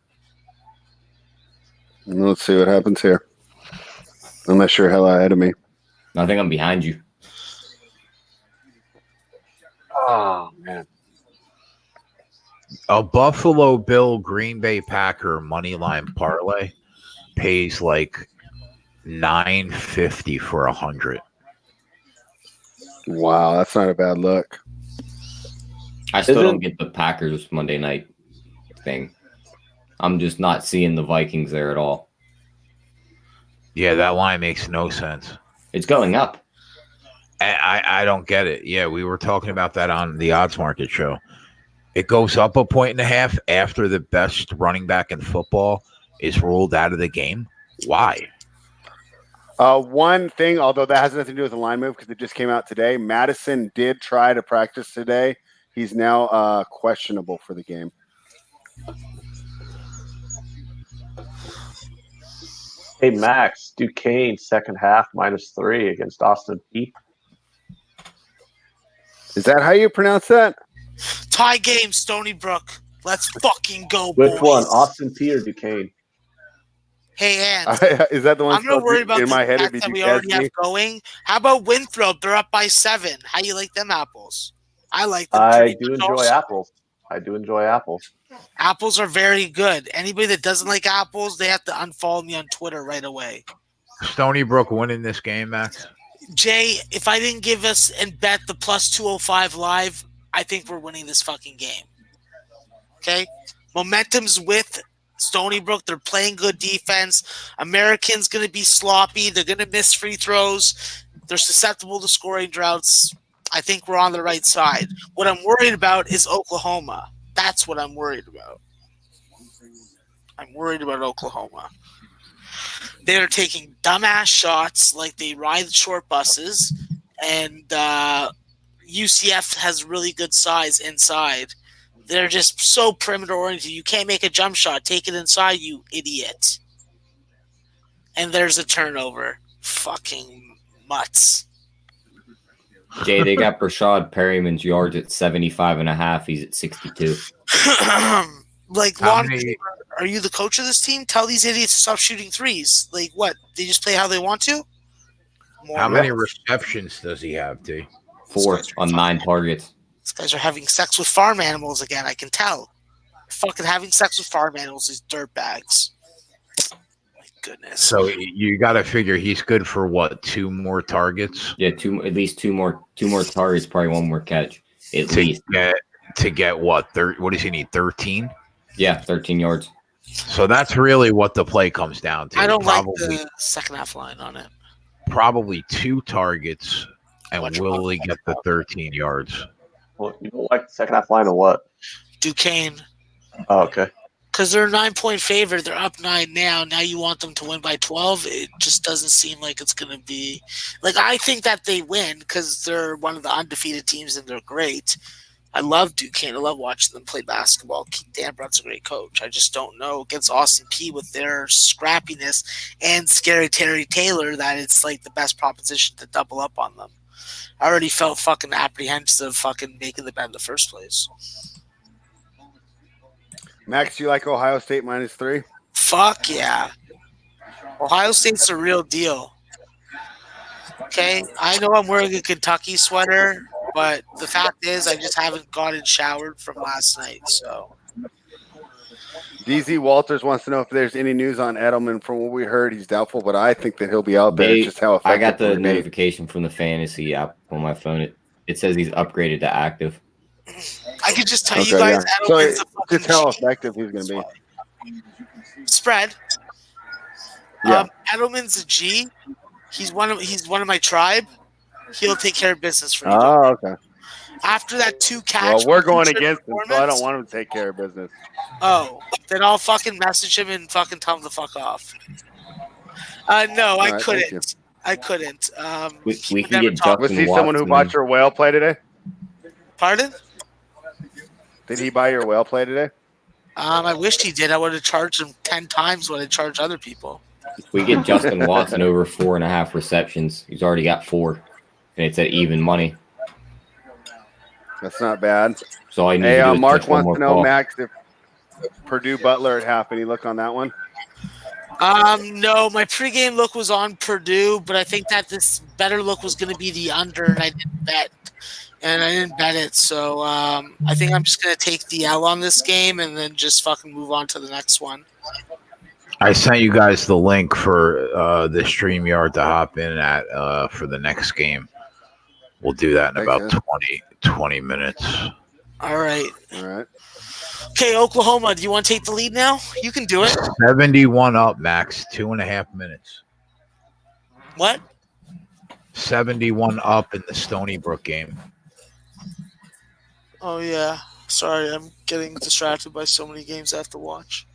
Let's see what happens here. Unless you're hella ahead of me. I think I'm behind you. Oh, man. A Buffalo Bill Green Bay Packer money line parlay pays like $9.50 for 100. Wow, that's not a bad look. I still don't get the Packers Monday night thing. I'm just not seeing the Vikings there at all. Yeah, that line makes no sense. It's going up. I don't get it. Yeah, we were talking about that on the Odds Market show. It goes up 1.5 points after the best running back in football is ruled out of the game. Why? One thing, although that has nothing to do with the line move because it just came out today, Madison did try to practice today. He's now questionable for the game. Hey, Max, Duquesne, second half, -3 against Austin P. Is that how you pronounce that? Tie game, Stony Brook. Let's fucking go, Which boys. one, Austin P or Duquesne? Hey, Ant. Is that the one I'm not worried about in my head? the It'd be that we already have Duquesne. going. How about Winthrop? They're up by 7. How you like them apples? I like them. I pretty do much enjoy also. apples. I do enjoy apples. Apples are very good. Anybody that doesn't like apples, they have to unfollow me on Twitter right away. Stony Brook winning this game, Max. Jay, if I didn't give us and bet the plus 205 live, I think we're winning this fucking game. Okay? Momentum's with Stony Brook. They're playing good defense. American's going to be sloppy. They're going to miss free throws. They're susceptible to scoring droughts. I think we're on the right side. What I'm worried about is Oklahoma. That's what I'm worried about. I'm worried about Oklahoma. They're taking dumbass shots like they ride short buses, and UCF has really good size inside. They're just so perimeter oriented. You can't make a jump shot. Take it inside, you idiot. And there's a turnover. Fucking mutts. Jay, they got Brashad Perryman's yards at 75.5. He's at 62. Like, How many- are you the coach of this team? Tell these idiots to stop shooting threes. Like, what? They just play how they want to? How many receptions does he have, T? 4 on 9 targets. These guys are having sex with farm animals again. I can tell. Fucking having sex with farm animals, these dirtbags. My goodness. So you got to figure he's good for what? 2 more targets Yeah, at least two more targets, probably 1 more catch. At least. to get what? What does he need? 13. Yeah, 13 yards. So that's really what the play comes down to. I don't like probably, the second half line on it. probably 2 targets, and Watch will he get the 13 yards? Well, you don't like the second half line or what? Duquesne. Oh, okay. Because they're a 9-point favorite. They're up 9 now. Now you want them to win by 12. It just doesn't seem like it's going to be. Like, I think that they win because they're one of the undefeated teams and they're great. I love Duquesne. I love watching them play basketball. Dan Brunt's a great coach. I just don't know against Austin P with their scrappiness and Scary Terry Taylor that it's like the best proposition to double up on them. I already felt fucking apprehensive of fucking making the bet in the first place. Max, you like Ohio State -3? Fuck yeah. Ohio State's a real deal. Okay? I know I'm wearing a Kentucky sweater, but the fact is I just haven't gotten showered from last night, so. DZ Walters wants to know if there's any news on Edelman. From what we heard, he's doubtful, but I think that he'll be out there. It's just how effective I got the he'll be. notification from the fantasy app on my phone. It says he's upgraded to active. I could just tell Okay, you guys yeah. So Edelman's a fucking just how G. effective he's going to be. Spread. Yeah. Edelman's a G. He's one of my tribe. He'll take care of business for me. Oh, okay. After that 2 catch. Well, we're going feature against him, so I performance- don't want him to take care of business. Oh, then I'll fucking message him and fucking tell him to fuck off. No, All I right, thank couldn't. you. I couldn't. We he can never get talked- Was Justin he someone who Watson. bought your whale play today? Pardon? Did he buy your whale play today? I wished he did. I would have charged him 10 times what I charge other people. We get Justin Watson over 4.5 receptions. He's already got 4, and it's at even money. That's not bad. So all you need to Hey, do is Mark touch one wants more to know, ball. Max, if Purdue Butler at half. Any look on that one? No, my pregame look was on Purdue, but I think that this better look was going to be the under, and I didn't bet. And I didn't bet it, so I think I'm just going to take the L on this game and then just fucking move on to the next one. I sent you guys the link for the StreamYard to hop in at for the next game. We'll do that in about Thanks, 20 minutes. All right. All right. Okay, Oklahoma, do you want to take the lead now? You can do it. 71 up, Max. 2.5 minutes. What? 71 up in the Stony Brook game. Oh, yeah. Sorry, I'm getting distracted by so many games I have to watch.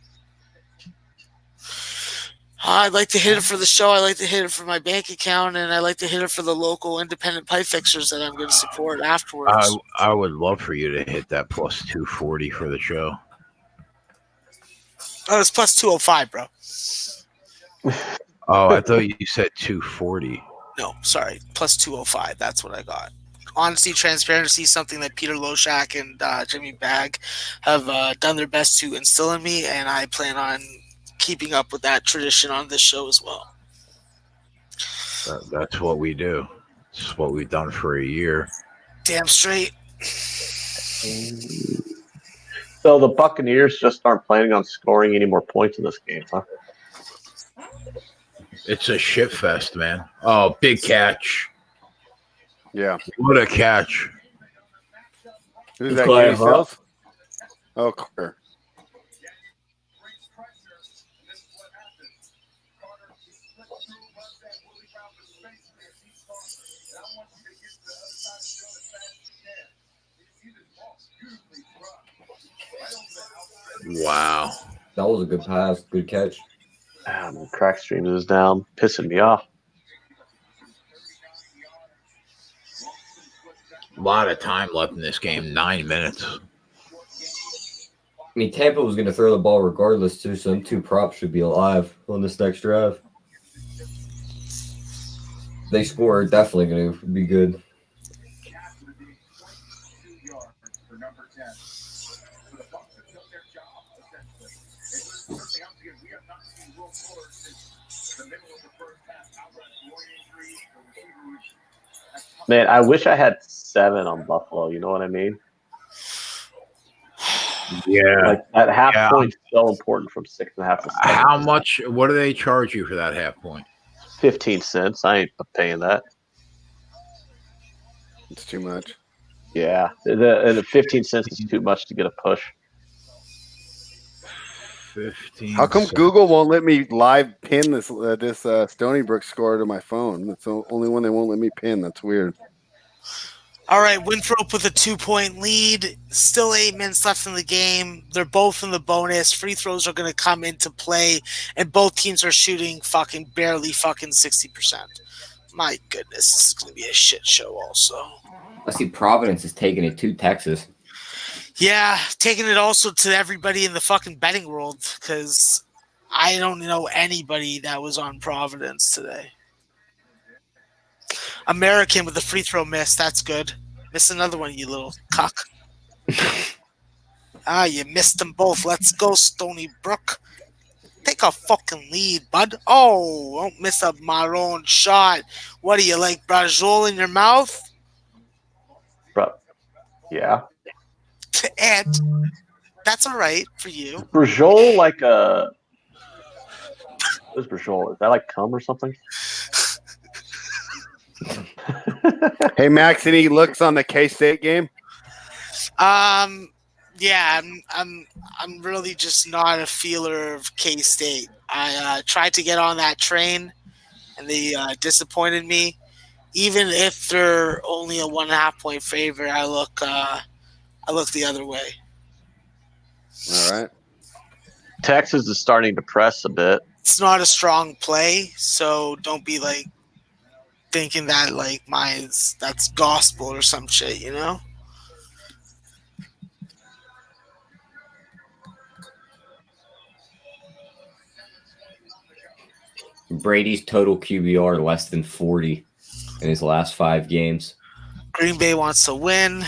I'd like to hit it for the show. I like to hit it for my bank account, and I like to hit it for the local independent pipe fixers that I'm going to support afterwards. I would love for you to hit that plus 240 for the show. Oh, it's plus 205, bro. Oh, I thought you said 240. No, sorry, plus 205. That's what I got. Honesty, transparency, something that Peter Loshak and Jimmy Bagg have done their best to instill in me, and I plan on keeping up with that tradition on this show as well. That's what we do. It's what we've done for a year. Damn straight. So the Buccaneers just aren't planning on scoring any more points in this game, huh? It's a shit fest, man. Oh, big catch. Yeah. What a catch. Who's It's that? Clay, Kenny huh? Stills? Oh, Carter. Wow. That was a good pass. Good catch. Ah, my crack stream is down, pissing me off. A lot of time left in this game. 9 minutes. I mean, Tampa was going to throw the ball regardless, too, so them two props should be alive on this next drive. They score, definitely going to be good. Man, I wish I had 7 on Buffalo. You know what I mean? Yeah. Like that half Yeah. point's so important from 6.5 to 7. How much? What do they charge you for that half point? 15 cents. I ain't paying that. It's too much. Yeah, the 15 cents is too much to get a push. 15. How come cents. Google won't let me live pin this Stony Brook score to my phone? That's the only one they won't let me pin. That's weird. All right, Winthrop with a 2-point lead. Still 8 minutes left in the game. They're both in the bonus. Free throws are going to come into play, and both teams are shooting barely 60%. My goodness, this is going to be a shit show also. I see Providence is taking it to Texas. Yeah, taking it also to everybody in the fucking betting world because I don't know anybody that was on Providence today. American with the free throw miss. That's good. Miss another one, you little cock. You missed them both. Let's go, Stony Brook. Take a fucking lead, bud. Oh, don't miss a Maroon shot. What are you, like Brajol in your mouth? Bro, yeah. And that's all right for you. Brajol like a. What is Brajol? Is that like cum or something? Hey, Max, any looks on the K-State game? Yeah, I'm really just not a feeler of K-State. I tried to get on that train, and they disappointed me. Even if they're only a 1.5 point favorite, I look the other way. All right. Texas is starting to press a bit. It's not a strong play, so don't be like thinking that like that's gospel or some shit, you know? Brady's total QBR less than 40 in his last 5 games. Green Bay wants to win.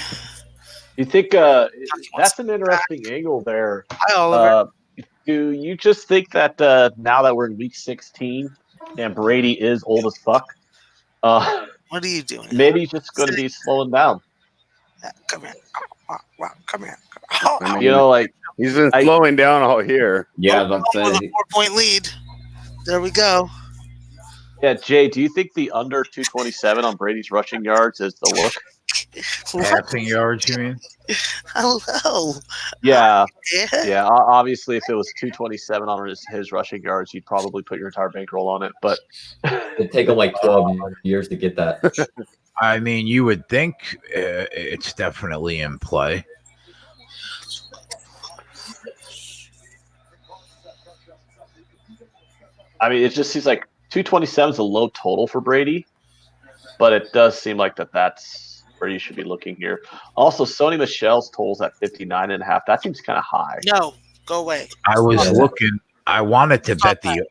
You think that's an interesting angle there? Hi, Oliver. Do you just think that now that we're in week 16 and Brady is old as fuck, What are you doing? maybe he's just going to be slowing down? Come here. Come here. I mean, You know, like he's been slowing down all here. Yeah, I'm With a saying 4-point lead. There we go. yeah, Jay. Do you think the under 227 on Brady's rushing yards is the look? Passing yards, you mean? Hello. Yeah, Yeah. yeah. Obviously, if it was 227 on his rushing yards, you'd probably put your entire bankroll on it. But it'd take him like 12 years to get that. I mean, you would think it's definitely in play. I mean, it just seems like 227 is a low total for Brady, but it does seem like that's where you should be looking here. Also, Sony Michel's totals at 59.5. That seems kind of high. No, go away. I was looking. I wanted to bet the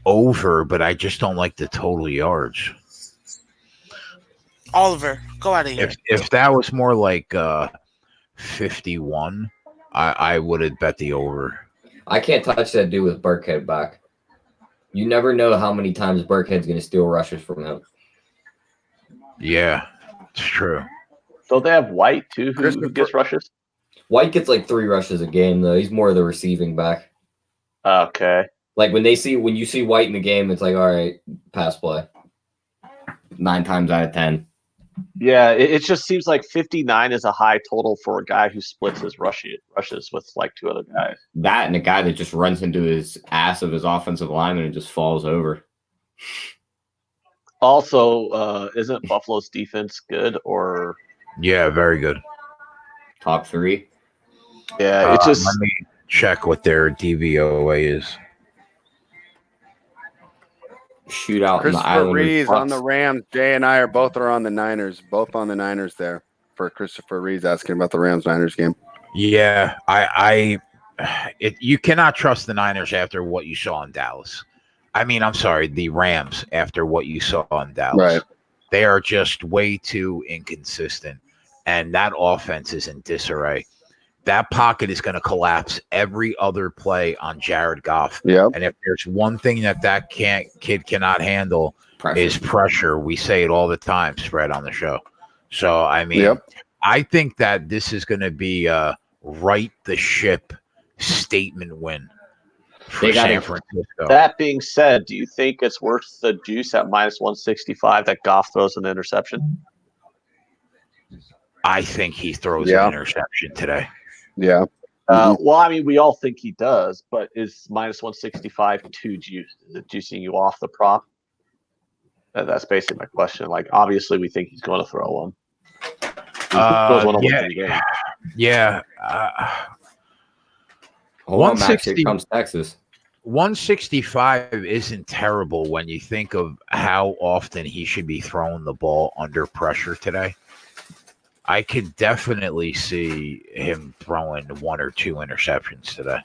over, but I just don't like the total yards. Oliver, go out of here. If that was more like 51, I would have bet the over. I can't touch that dude with Burkhead back. You never know how many times Burkhead's going to steal rushes from him. Yeah, it's true. Don't they have White too, who gets rushes? White gets like 3 rushes a game, though. He's more of the receiving back. Okay. Like when you see White in the game, it's like, all right, pass play. 9 times out of 10. Yeah, it just seems like 59 is a high total for a guy who splits his rushes with like 2 other guys. That and a guy that just runs into his ass of his offensive lineman and just falls over. Also, isn't Buffalo's defense good or? Yeah, very good. Top 3. Yeah, it's just. Let me check what their DVOA is. Shootout in the Christopher Islanders. Reeves on the Rams. Jay and I are both on the Niners. Both on the Niners there for Christopher Reeves asking about the Rams-Niners game. Yeah, you cannot trust the Niners after what you saw in Dallas. I mean, I'm sorry, the Rams after what you saw in Dallas. Right. They are just way too inconsistent, and that offense is in disarray. That pocket is going to collapse every other play on Jared Goff. Yep. And if there's one thing that kid cannot handle is pressure. We say it all the time, spread on the show. So, I mean, I think that this is going to be a right the ship statement win for San Francisco. That being said, do you think it's worth the juice at -165 that Goff throws an interception? I think he throws an interception today. Yeah. Well, I mean, we all think he does, but is -165 too juiced? Is it juicing you off the prop? That's basically my question. Like, obviously, we think he's going to throw one. Yeah. Hold on, Max, here comes Texas. 165 isn't terrible when you think of how often he should be throwing the ball under pressure today. I could definitely see him throwing 1 or 2 interceptions today.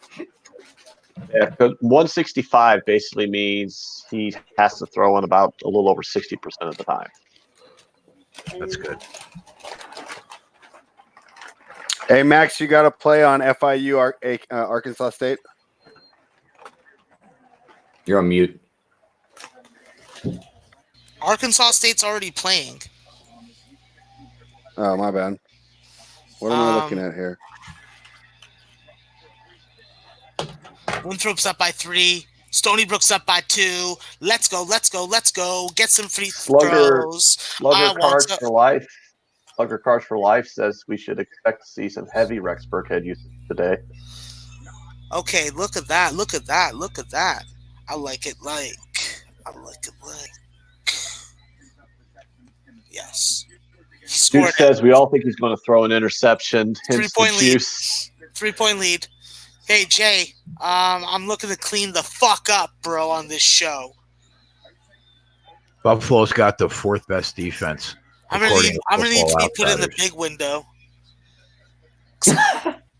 Yeah, because 165 basically means he has to throw in about a little over 60% of the time. That's good. Hey, Max, you got to play on FIU Arkansas State? You're on mute. Arkansas State's already playing. Oh, my bad. What am I looking at here? Winthrop's up by 3. Stony Brook's up by 2. Let's go. Get some free throws. Slugger Cards for Life. Slugger Cards for Life says we should expect to see some heavy Rex Burkhead usage today. Okay, look at that. I like it like. Yes. Dude says we all think he's going to throw an interception. 3-point lead. 3-point lead. Hey, Jay, I'm looking to clean the fuck up, bro, on this show. Buffalo's got the 4th best defense. I'm gonna need to be put in the big window.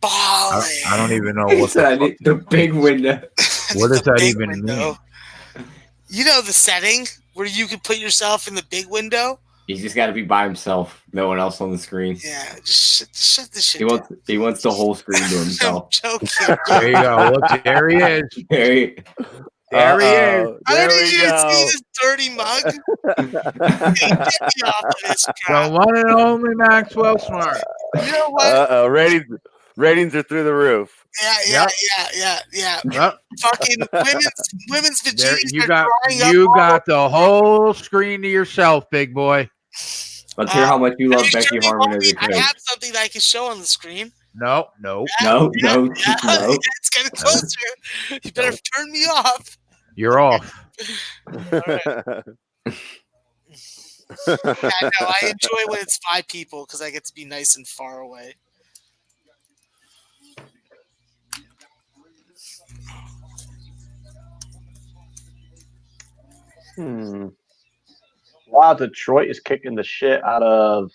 I don't even know what the big window. What does that even mean? You know the setting where you can put yourself in the big window? He's just got to be by himself. No one else on the screen. Yeah, just shut this shit down. He wants the whole screen to himself. I'm joking. There you go. Look, there he is. There he is. I don't need you to see this dirty mug. Hey, get me off of this crap. The one and only Maxwell Smart. You know what? Ratings are through the roof. Yeah. Yep. Fucking women's vaginas are drying up. You got the whole screen to yourself, big boy. Let's hear how much you love Becky Harmon as a coach. I have something that I can show on the screen. No. It's getting closer. You better turn me off. You're off. All right. I enjoy when it's 5 people because I get to be nice and far away. Wow, Detroit is kicking the shit out of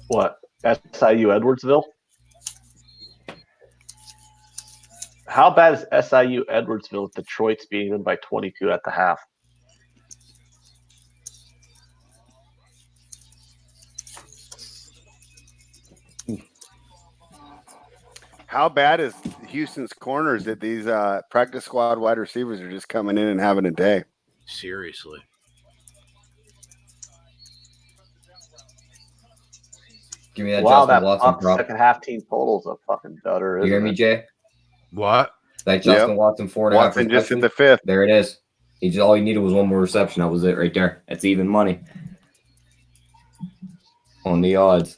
what? SIU Edwardsville. How bad is SIU Edwardsville if Detroit's beating them by 22 at the half? How bad is Houston's corners that these practice squad wide receivers are just coming in and having a day? Seriously. Give me that Wow, Justin that Watson Bucs prop. second half team total's a fucking dutter. You hear Isn't me, it? Jay? What? That Justin Watson 4.5 Watson just at the fifth. There it is. All he needed was one more reception. That was it right there. That's even money on the odds.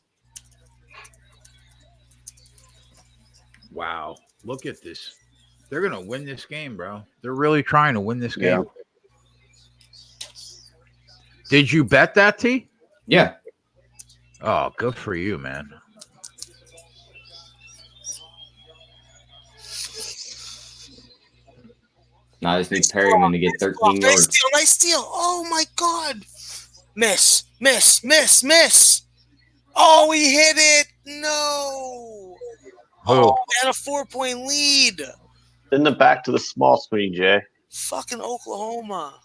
Wow. Look at this. They're going to win this game, bro. They're really trying to win this game. Yeah. Did you bet that, T? Yeah. Oh, good for you, man. Now I just need Perryman to get 13 yards. Nice steal. Oh, my God. Miss. Oh, he hit it. No. Who? Oh, we had a 4-point lead. Send them back to the small screen, Jay. Fucking Oklahoma.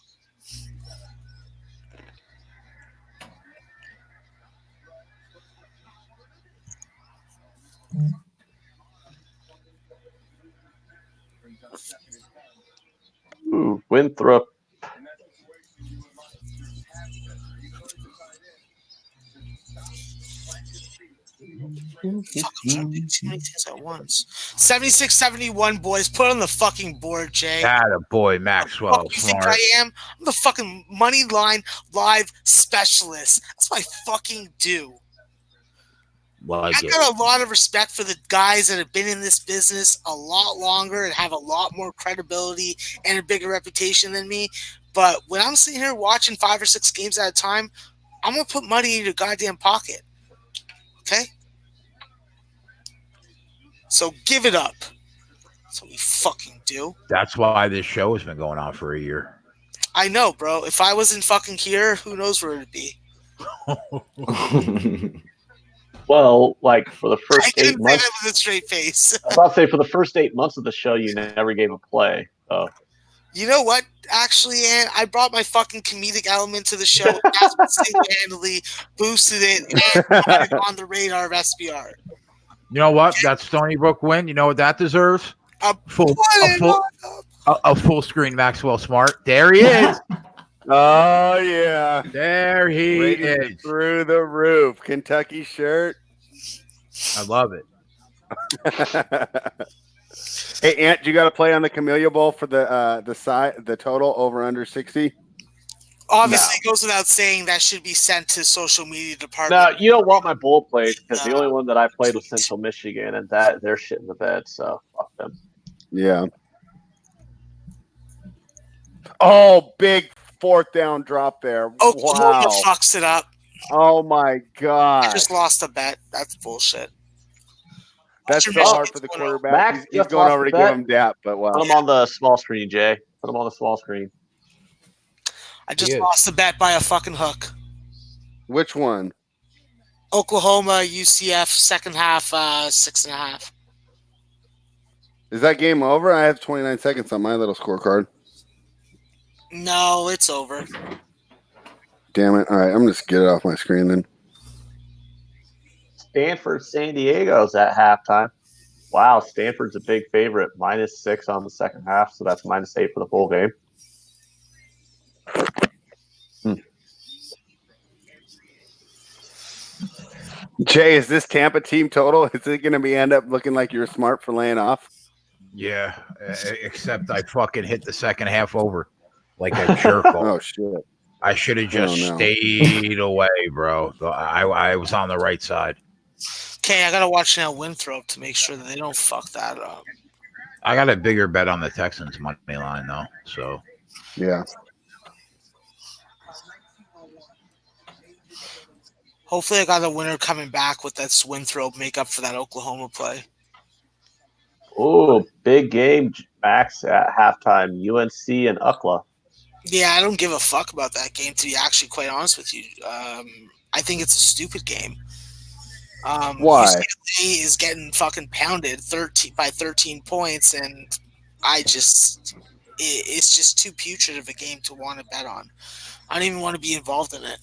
Ooh, Winthrop. Fuck, I'm trying to do too many things at once. 76-71, boys. Put it on the fucking board, Jay. Atta boy, Maxwell. What do you think Smart. I am? I'm the fucking money line live specialist. That's what I fucking do. Like I it. got a lot of respect for the guys that have been in this business a lot longer and have a lot more credibility and a bigger reputation than me. But when I'm sitting here watching 5 or 6 games at a time, I'm going to put money in your goddamn pocket. Okay? So give it up. That's what we fucking do. That's why this show has been going on for a year. I know, bro. If I wasn't fucking here, who knows where it'd be. Well, like for the I first 8 couldn't say months, that with a straight face. I was about to say for the first 8 months of the show, you never gave a play. So You know what? Actually, Ann, I brought my fucking comedic element to the show. That's what single-handedly boosted it and got it on the radar of SBR. You know what? That Stony Brook win, you know what that deserves? A full screen Maxwell Smart. There he is. Oh, yeah. There he Ratings is. through the roof. Kentucky shirt. I love it. Hey, Ant, you got to play on the Camellia Bowl for the total over under 60? Obviously, it goes without saying that should be sent to social media department. no, you don't want my bowl plays because the only one that I played was Central Michigan, and that they're shit in the bed. So fuck them. Yeah. Oh, big 4th down drop there. Oklahoma Wow. fucks it up. Oh, my God. I just lost a bet. That's bullshit. That's so hard for the quarterback. Max He's just going lost over the to give bet. him dap, but wow. Put them on the small screen, Jay. Put them on the small screen. I just He is. lost the bet by a fucking hook. Which one? Oklahoma, UCF, second half, 6.5. Is that game over? I have 29 seconds on my little scorecard. No, it's over. Damn it. All right, I'm just get it off my screen then. Stanford, San Diego's at halftime. Wow, Stanford's a big favorite. -6 on the second half, so that's -8 for the full game. Jay, is this Tampa team total? Is it going to end up looking like you're smart for laying off? Yeah, except I fucking hit the second half over like a jerk. Oh, shit. I should have just Oh, no. stayed away, bro. I was on the right side. Okay, I gotta watch now Winthrop to make sure that they don't fuck that up. I got a bigger bet on the Texans money line, though. So, Yeah. Hopefully, I got a winner coming back with that Winthrop make up for that Oklahoma play. Oh, big game, Max, at halftime. UNC and UCLA. Yeah, I don't give a fuck about that game, to be actually quite honest with you. I think it's a stupid game. Why? UCLA is getting fucking pounded 13 points, and it's just too putrid of a game to want to bet on. I don't even want to be involved in it.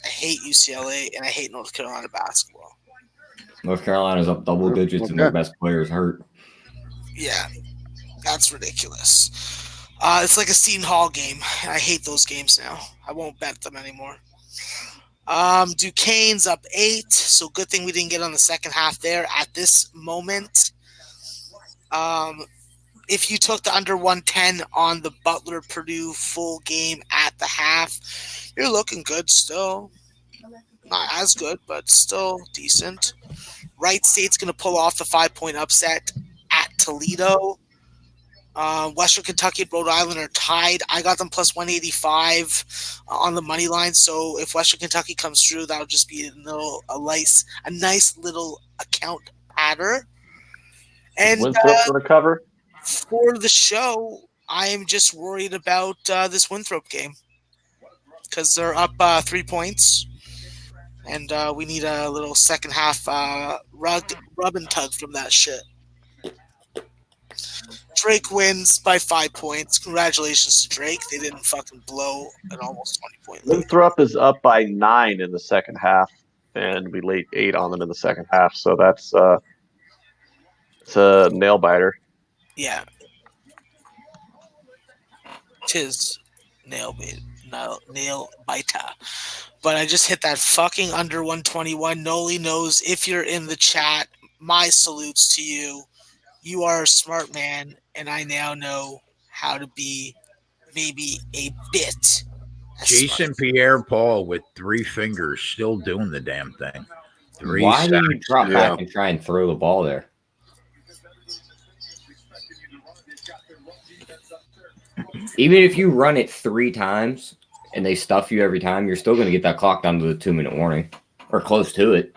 I hate UCLA and I hate North Carolina basketball. North Carolina's up double digits and their Okay. best players hurt. Yeah, that's ridiculous. It's like a Seton Hall game. I hate those games now. I won't bet them anymore. Duquesne's up 8, so good thing we didn't get on the second half there at this moment. If you took the under 110 on the Butler Purdue full game at the half, you're looking good still. Not as good, but still decent. Wright State's going to pull off the 5-point upset at Toledo. Western Kentucky and Rhode Island are tied. I got them plus 185 on the money line. So if Western Kentucky comes through, that'll just be a nice little account patter. And Winthrop going to cover. for the show, I am just worried about this Winthrop game because they're up 3 points. And we need a little second half rub and tug from that shit. Drake wins by 5 points. Congratulations to Drake. They didn't fucking blow an almost 20-point lead. Winthrop is up by 9 in the second half, and we laid 8 on them in the second half. So that's it's a nail biter. Yeah. Tis nail biter. But I just hit that fucking under 121. Noli knows if you're in the chat, my salutes to you. You are a smart man, and I now know how to be maybe a bit. Jason Pierre-Paul with 3 fingers still doing the damn thing. 3 Why did you sacks. drop back and try and throw the ball there? Even if you run it 3 times and they stuff you every time, you're still going to get that clock down to the 2-minute warning or close to it.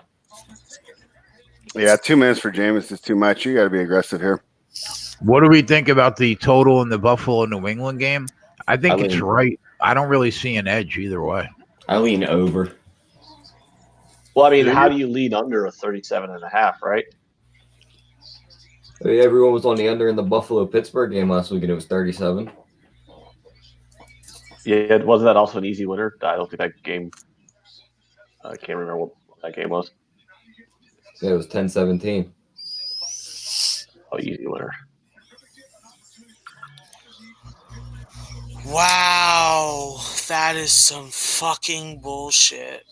Yeah, 2 minutes for Jameis is too much. You got to be aggressive here. What do we think about the total in the Buffalo-New England game? I think it's right. I don't really see an edge either way. I lean over. Well, I mean, how do you lead under a 37.5, right? I mean, everyone was on the under in the Buffalo-Pittsburgh game last week, and it was 37. Yeah, wasn't that also an easy winner? I don't think that game. I can't remember what that game was. Yeah, it was 10-17. Oh, easy winner. Wow, that is some fucking bullshit.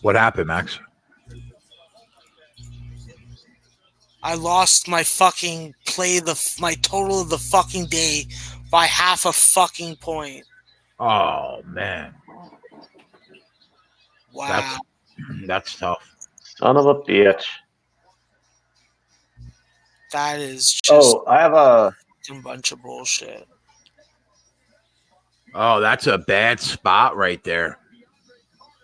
What happened, Max? I lost my fucking my total of the fucking day by half a fucking point. Oh, man. Wow. That's tough. Son of a bitch. That is just I have a bunch of bullshit. Oh, that's a bad spot right there.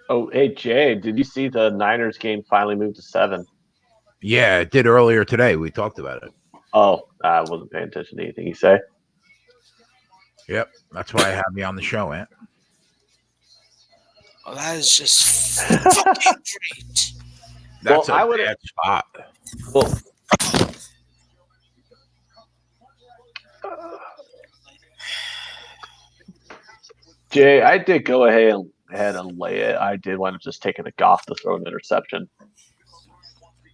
Oh, hey, Jay, did you see the Niners game finally moved to 7? Yeah, it did earlier today. We talked about it. Oh, I wasn't paying attention to anything you say. Yep, that's why I have you on the show, Ant. Oh, that is just fucking great. That's Well, a bad spot. Well, Jay, I did go ahead and lay it. I did want to just take a Goff to throw an interception.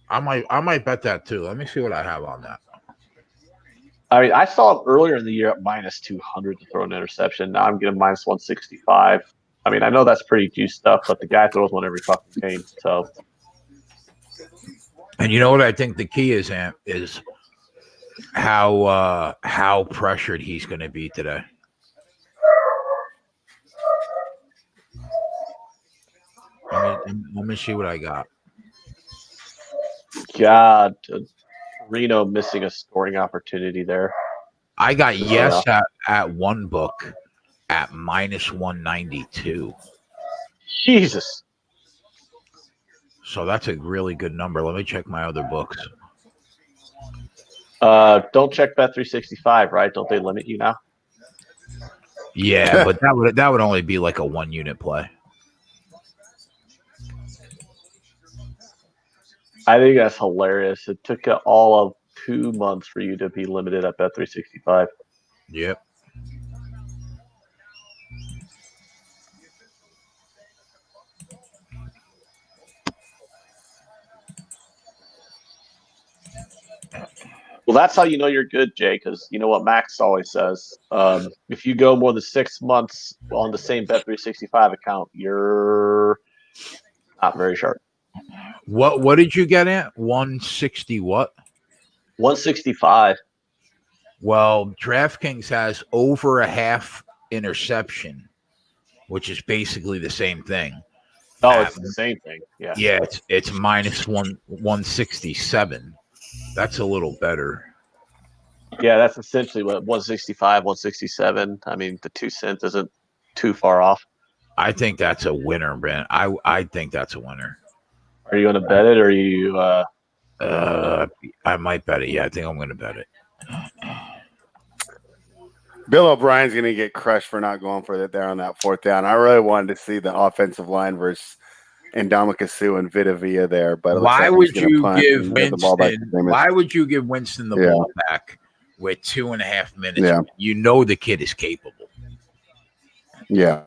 I might bet that too. Let me see what I have on that. I mean, I saw it earlier in the year at minus 200 to throw an interception. Now I'm getting minus 165. I mean, I know that's pretty juice stuff, but the guy throws one every fucking game. So, and you know what I think the key is, Ant, is how pressured he's going to be today. Let me see what I got. God, Reno missing a scoring opportunity there. I got yes at one book at minus 192. Jesus. So that's a really good number. Let me check my other books. Don't check Bet365, right? Don't they limit you now? Yeah, but that would only be like a 1-unit play. I think that's hilarious. It took all of 2 months for you to be limited at Bet365. Yep. Well, that's how you know you're good, Jay, because you know what Max always says. If you go more than 6 months on the same Bet365 account, you're not very sharp. What did you get at? 160 what? 165. Well, DraftKings has over a half interception, which is basically the same thing. Oh, it's the same thing. Yeah. Yeah, it's minus 167. That's a little better. Yeah, that's essentially what 165, 167. I mean, the 2 cents isn't too far off. I think that's a winner, man. I think that's a winner. Are you going to bet it, or are you? I might bet it. Yeah, I think I'm going to bet it. Bill O'Brien's going to get crushed for not going for it there on that 4th down. I really wanted to see the offensive line versus Ndamukong Suh and Vitavia there, but Why would you give Winston? The Why would you give Winston the ball back with 2.5 minutes? Yeah. You know the kid is capable. Yeah.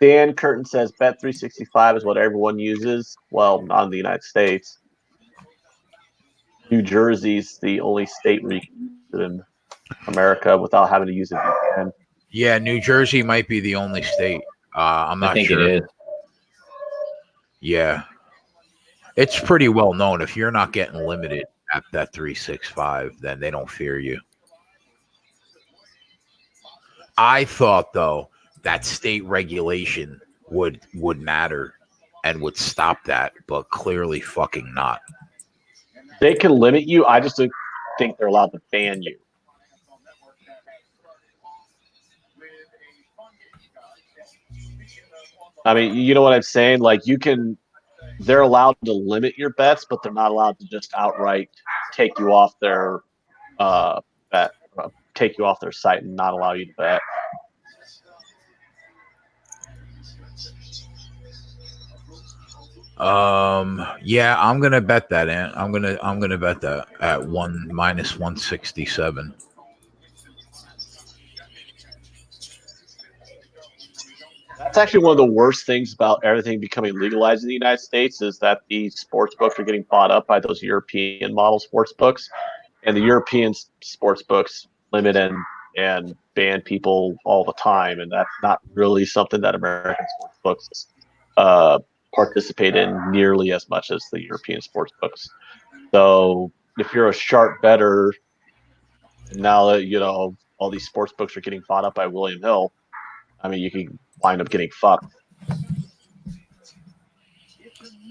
Dan Curtin says Bet365 is what everyone uses. Well, not in the United States. New Jersey's the only state where you can use it in America without having to use it again. Yeah, New Jersey might be the only state. I'm not sure. I think it is. Yeah. It's pretty well known. If you're not getting limited at that 365, then they don't fear you. I thought, though, that state regulation would matter and would stop that, but clearly fucking not. They can limit you. I just don't think they're allowed to ban you. I mean, you know what I'm saying? Like, they're allowed to limit your bets, but they're not allowed to just outright take you off their bet, take you off their site and not allow you to bet. Yeah, I'm gonna bet that, Ant. I'm gonna bet that at minus 167. That's actually one of the worst things about everything becoming legalized in the United States is that the sports books are getting bought up by those European model sports books, and the European sports books limit and ban people all the time, and that's not really something that American sports books participate in nearly as much as the European sports books. So if you're a sharp bettor, now that you know all these sports books are getting bought up by William Hill, I mean, you can wind up getting fucked.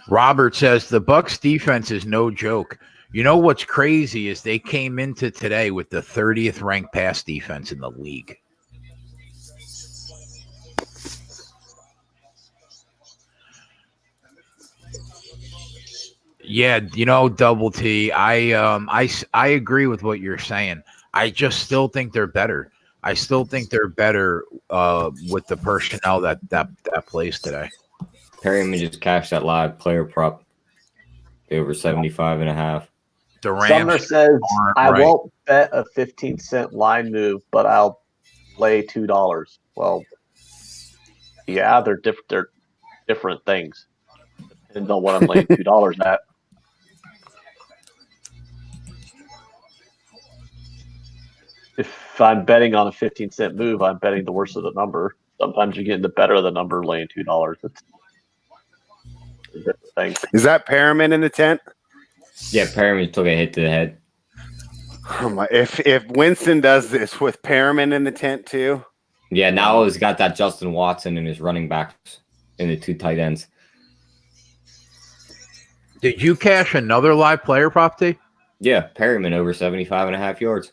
Robert says the Bucs defense is no joke. You know what's crazy is they came into today with the 30th ranked pass defense in the league. Yeah, you know, Double T, I agree with what you're saying. I just still think they're better. I still think they're better with the personnel that plays today. Perryman just cashed that live player prop over 75.5. The Rams Sumner says, I right. won't bet a 15-cent line move, but I'll lay $2. Well, yeah, they're different things. Depends on what I'm laying $2 at. If I'm betting on a 15-cent move, I'm betting the worse of the number. Sometimes you get the better of the number laying $2. It's a different thing. Is that Perriman in the tent? Yeah, Perriman took a hit to the head. Oh my, if Winston does this with Perriman in the tent too. Yeah, now he's got that Justin Watson and his running backs and the 2 tight ends. Did you cash another live player prop, T? Yeah, Perriman over 75.5 yards.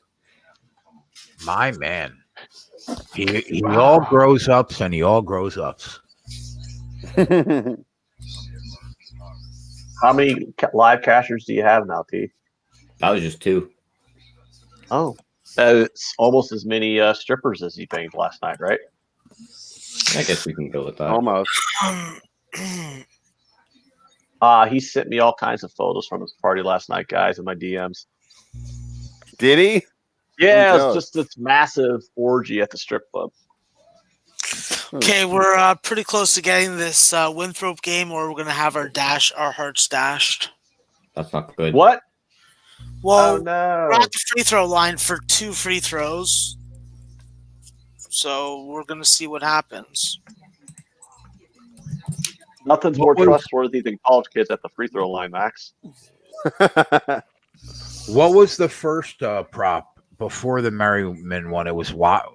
My man. He all grows ups and he all grows ups. How many live cashers do you have now, T? That was just 2. Oh, It's almost as many strippers as he banged last night, right? I guess we can go with that. Almost. He sent me all kinds of photos from his party last night, guys, in my DMs. Did he? Yeah, I'm it was jealous. just this massive orgy at the strip club. Okay, we're pretty close to getting this Winthrop game, or we're gonna have our hearts dashed. That's not good. What? Well, Oh no! we're at the free throw line for 2 free throws, so we're gonna see what happens. Nothing's more trustworthy than college kids at the free throw line, Max. What was the first prop before the Merriman one? It was Watson.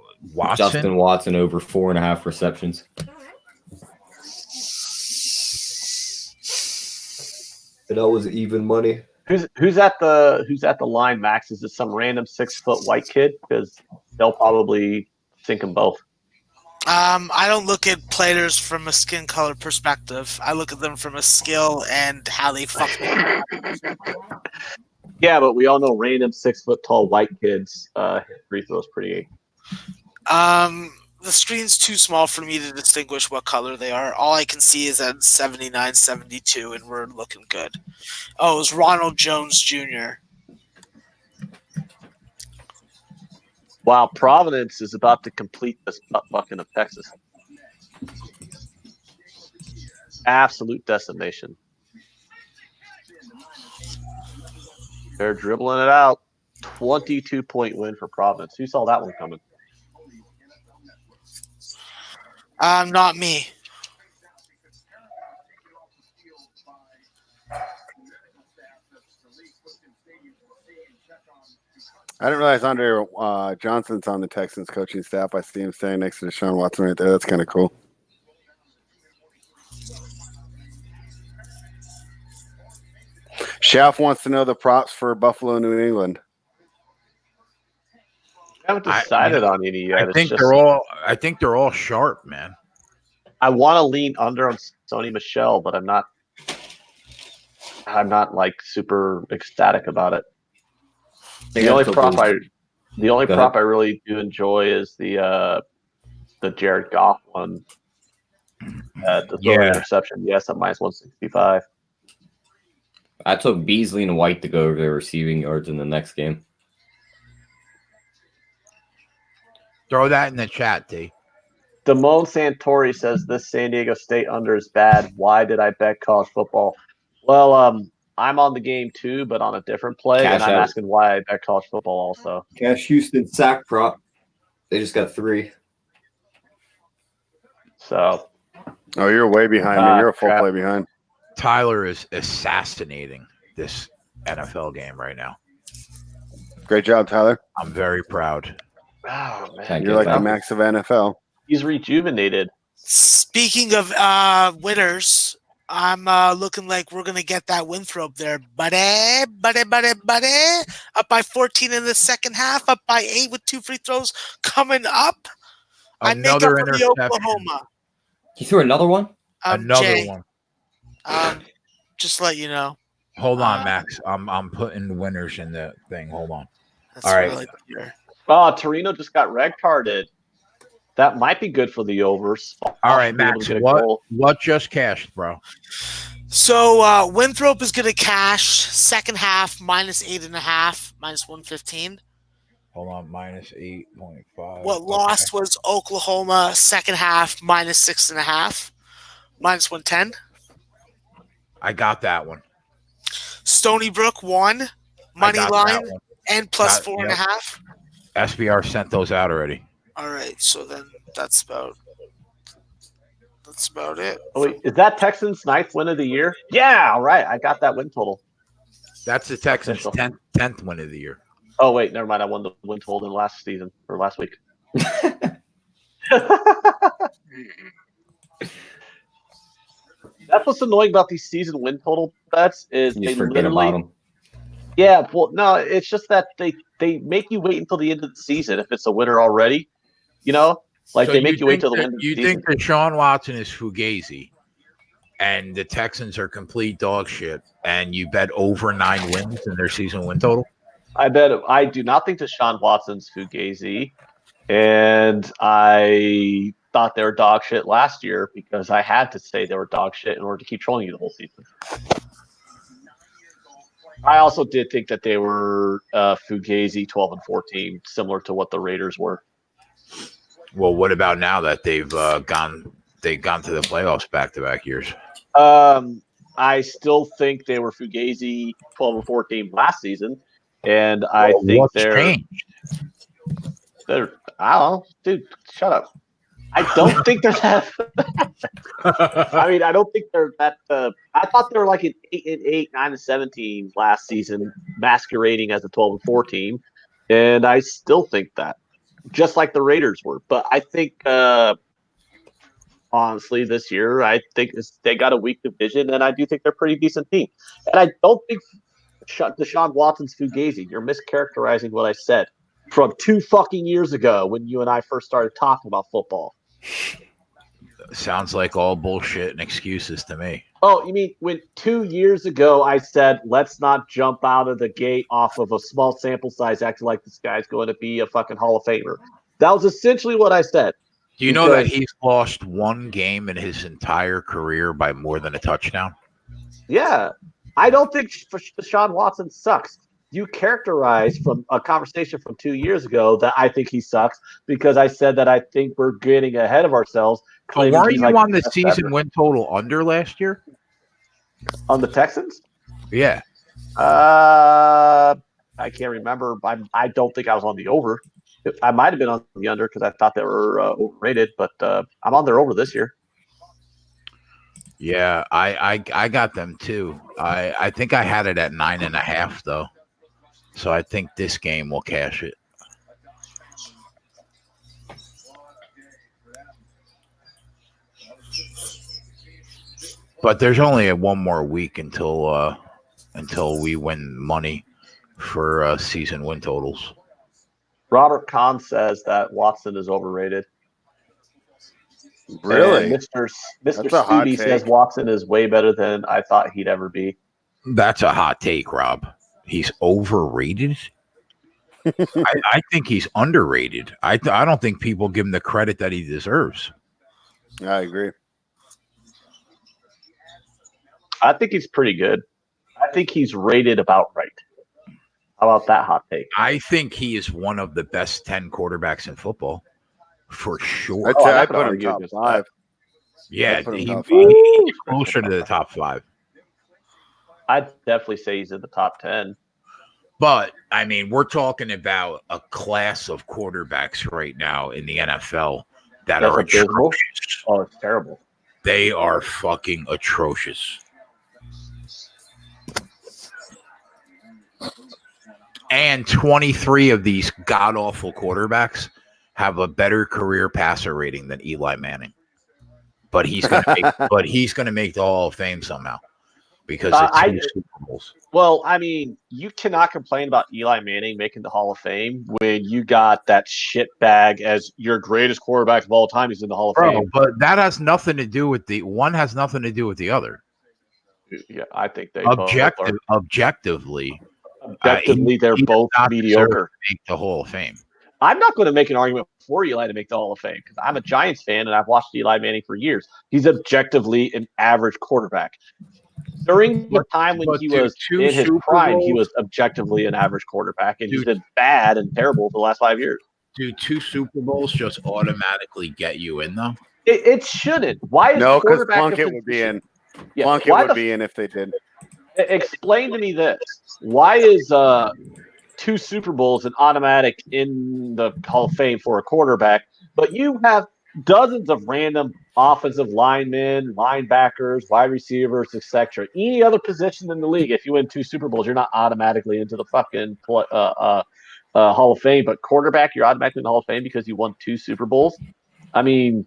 Justin Watson over 4.5 receptions. And that was even money. Who's at the line, Max? Is it some random 6-foot white kid? Because they'll probably sink them both. I don't look at players from a skin color perspective. I look at them from a skill and how they fucking. Yeah, but we all know random 6-foot tall white kids hit free throws pretty. The screen's too small for me to distinguish what color they are. All I can see is at 79, 72, and we're looking good. Oh, it was Ronald Jones Jr. Wow, Providence is about to complete this butt-fucking of Texas. Absolute decimation. They're dribbling it out. 22-point win for Providence. Who saw that one coming? Not me. I didn't realize Andre Johnson's on the Texans coaching staff. I see him standing next to Deshaun Watson right there. That's kind of cool. Schaff wants to know the props for Buffalo, New England. I haven't decided on any yet. I think they're all sharp, man. I want to lean under on Sony Michel, but I'm not like super ecstatic about it. The only prop I really do enjoy is the Jared Goff one. The throw interception, yes, at -165. I took Beasley and White to go over their receiving yards in the next game. Throw that in the chat, D. Damone Santori says this San Diego State under is bad. Why did I bet college football? Well, I'm on the game too, but on a different play, Cash and I'm out. asking why I bet college football also. Cash Houston sack prop. They just got 3. So. Oh, you're way behind me. You're a full crap. play behind. Tyler is assassinating this NFL game right now. Great job, Tyler. I'm very proud. Oh man, You're like the Max of NFL. He's rejuvenated. Speaking of winners, I'm looking like we're going to get that Winthrop there. Buddy. Up by 14 in the second half, up by 8 with 2 free throws coming up. Another I make up for the Oklahoma. You threw another one? Another Jay, one. Just let you know. Hold on, Max. I'm putting winners in the thing. Hold on. That's All right. Really good. Oh, Torino just got red carded. That might be good for the overs. All right, Max. What just cashed, bro? So Winthrop is going to cash second half -8.5, -115. Hold on, -8.5. What lost was Oklahoma second half -6.5, -110. I got that one. Stony Brook won money line and plus 4.5. SBR sent those out already. All right, so then that's about it. Oh, wait, is that Texans' 9th win of the year? Yeah, all right. I got that win total. That's the Texans' 10th win of the year. Oh wait, never mind. I won the win total in last season or last week. That's what's annoying about these season win total bets is You they forget about them. Yeah, well, no, it's just that they make you wait until the end of the season if it's a winner already. You know, like So they make you wait till the end of the You season. think that Deshaun Watson is fugazi, and the Texans are complete dog shit, and you bet over 9 wins in their season win total? I do not think Deshaun Watson's Fugazi, and I thought they were dog shit last year because I had to say they were dog shit in order to keep trolling you the whole season. I also did think that they were Fugazi 12-14, similar to what the Raiders were. Well, what about now that they've gone to the playoffs back-to-back years? I still think they were Fugazi 12-14 last season, and I think what's they're changed? I don't know, dude. Shut up. I don't think they're that. I mean, I don't think they're that. I thought they were like an 8-8, 9-17 last season, masquerading as a 12-14, and I still think that, just like the Raiders were. But I think, honestly, this year, I think they got a weak division, and I do think they're a pretty decent team. And I don't think Deshaun Watson's Fugazi. You're mischaracterizing what I said from 2 fucking years ago when you and I first started talking about football. Sounds like all bullshit and excuses to me. Oh, you mean when 2 years ago I said, let's not jump out of the gate off of a small sample size acting like this guy's going to be a fucking Hall of Famer? That was essentially what I said. Do you know that he's lost one game in his entire career by more than a touchdown? Yeah. I don't think Deshaun Watson sucks. You characterized from a conversation from 2 years ago that I think he sucks because I said that I think we're getting ahead of ourselves. But weren't you on the season win total under last year? On the Texans? Yeah. I can't remember. I don't think I was on the over. I might have been on the under because I thought they were overrated, but I'm on their over this year. Yeah, I got them too. I think I had it at 9.5 though. So I think this game will cash it. But there's only one more week until we win money for season win totals. Robert Kahn says that Watson is overrated. Really? And Mr. Stubby says Watson is way better than I thought he'd ever be. That's a hot take, Rob. He's overrated. I think he's underrated. I don't think people give him the credit that he deserves. I agree. I think he's pretty good. I think he's rated about right. How about that hot take? I think he is one of the best 10 quarterbacks in football, for sure. I'd put him top 5. Yeah, he's closer to the top 5. I'd definitely say he's in the top 10. But, I mean, we're talking about a class of quarterbacks right now in the NFL that are atrocious. Oh, it's terrible. They are fucking atrocious. And 23 of these god-awful quarterbacks have a better career passer rating than Eli Manning. But he's going to make the Hall of Fame somehow because it's 2 Super Bowls. Well, I mean, you cannot complain about Eli Manning making the Hall of Fame when you got that shit bag as your greatest quarterback of all time. He's in the Hall of Fame. But that has nothing to do with one has nothing to do with the other. Yeah, I think they objectively, they're both mediocre. Make the Hall of Fame. I'm not going to make an argument for Eli to make the Hall of Fame because I'm a Giants fan and I've watched Eli Manning for years. He's objectively an average quarterback. During the time when he was in his prime, he was objectively an average quarterback, and he's been bad and terrible for the last 5 years. Do 2 Super Bowls just automatically get you in, though? It shouldn't. Why is no? Because Plunkett would be in. Yeah, Plunkett would be in if they did. Explain to me this: why is 2 Super Bowls an automatic in the Hall of Fame for a quarterback, but you have dozens of random offensive linemen, linebackers, wide receivers, etc. Any other position in the league, if you win 2 Super Bowls, you're not automatically into the fucking Hall of Fame. But quarterback, you're automatically in the Hall of Fame because you won 2 Super Bowls. I mean,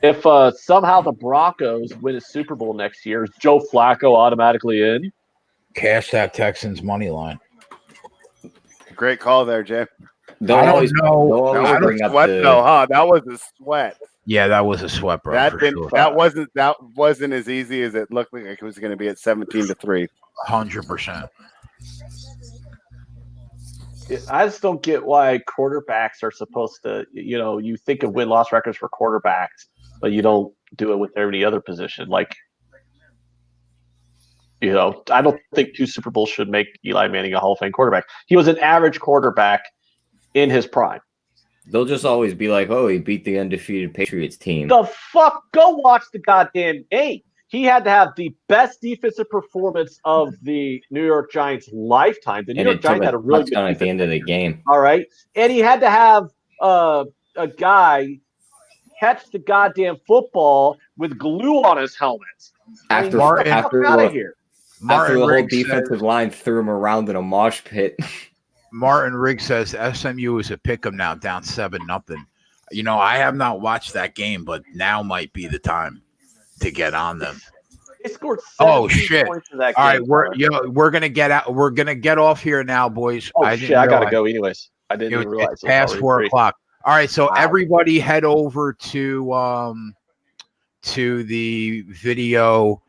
if somehow the Broncos win a Super Bowl next year, is Joe Flacco automatically in? Cash that Texans money line. Great call there, Jay. That was a sweat. Yeah, that was a sweat, bro. That wasn't as easy as it looked like it was going to be at 17-3. 100%. I just don't get why quarterbacks are supposed to, you think of win-loss records for quarterbacks, but you don't do it with every other position. Like, I don't think 2 Super Bowls should make Eli Manning a Hall of Fame quarterback. He was an average quarterback in his prime. They'll just always be like, oh, he beat the undefeated Patriots team. The fuck? Go watch the goddamn game. He had to have the best defensive performance of the New York Giants' lifetime. The New York Giants had a really good touchdown at the end of the game. All right. And he had to have a guy catch the goddamn football with glue on his helmet. After the whole defensive line threw him around in a mosh pit. Martin Riggs says SMU is a pick 'em now, down 7-0. I have not watched that game, but now might be the time to get on them. They scored 17 shit! points in that All game. right, we're gonna get out. We're gonna get off here now, boys. I gotta go anyways. I didn't even realize it's past 4 o'clock. All right, so everybody head over to the video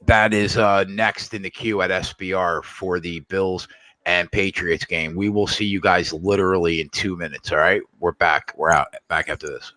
that is next in the queue at SBR for the Bills and Patriots game. We will see you guys literally in 2 minutes. All right, we're back. We're out back after this.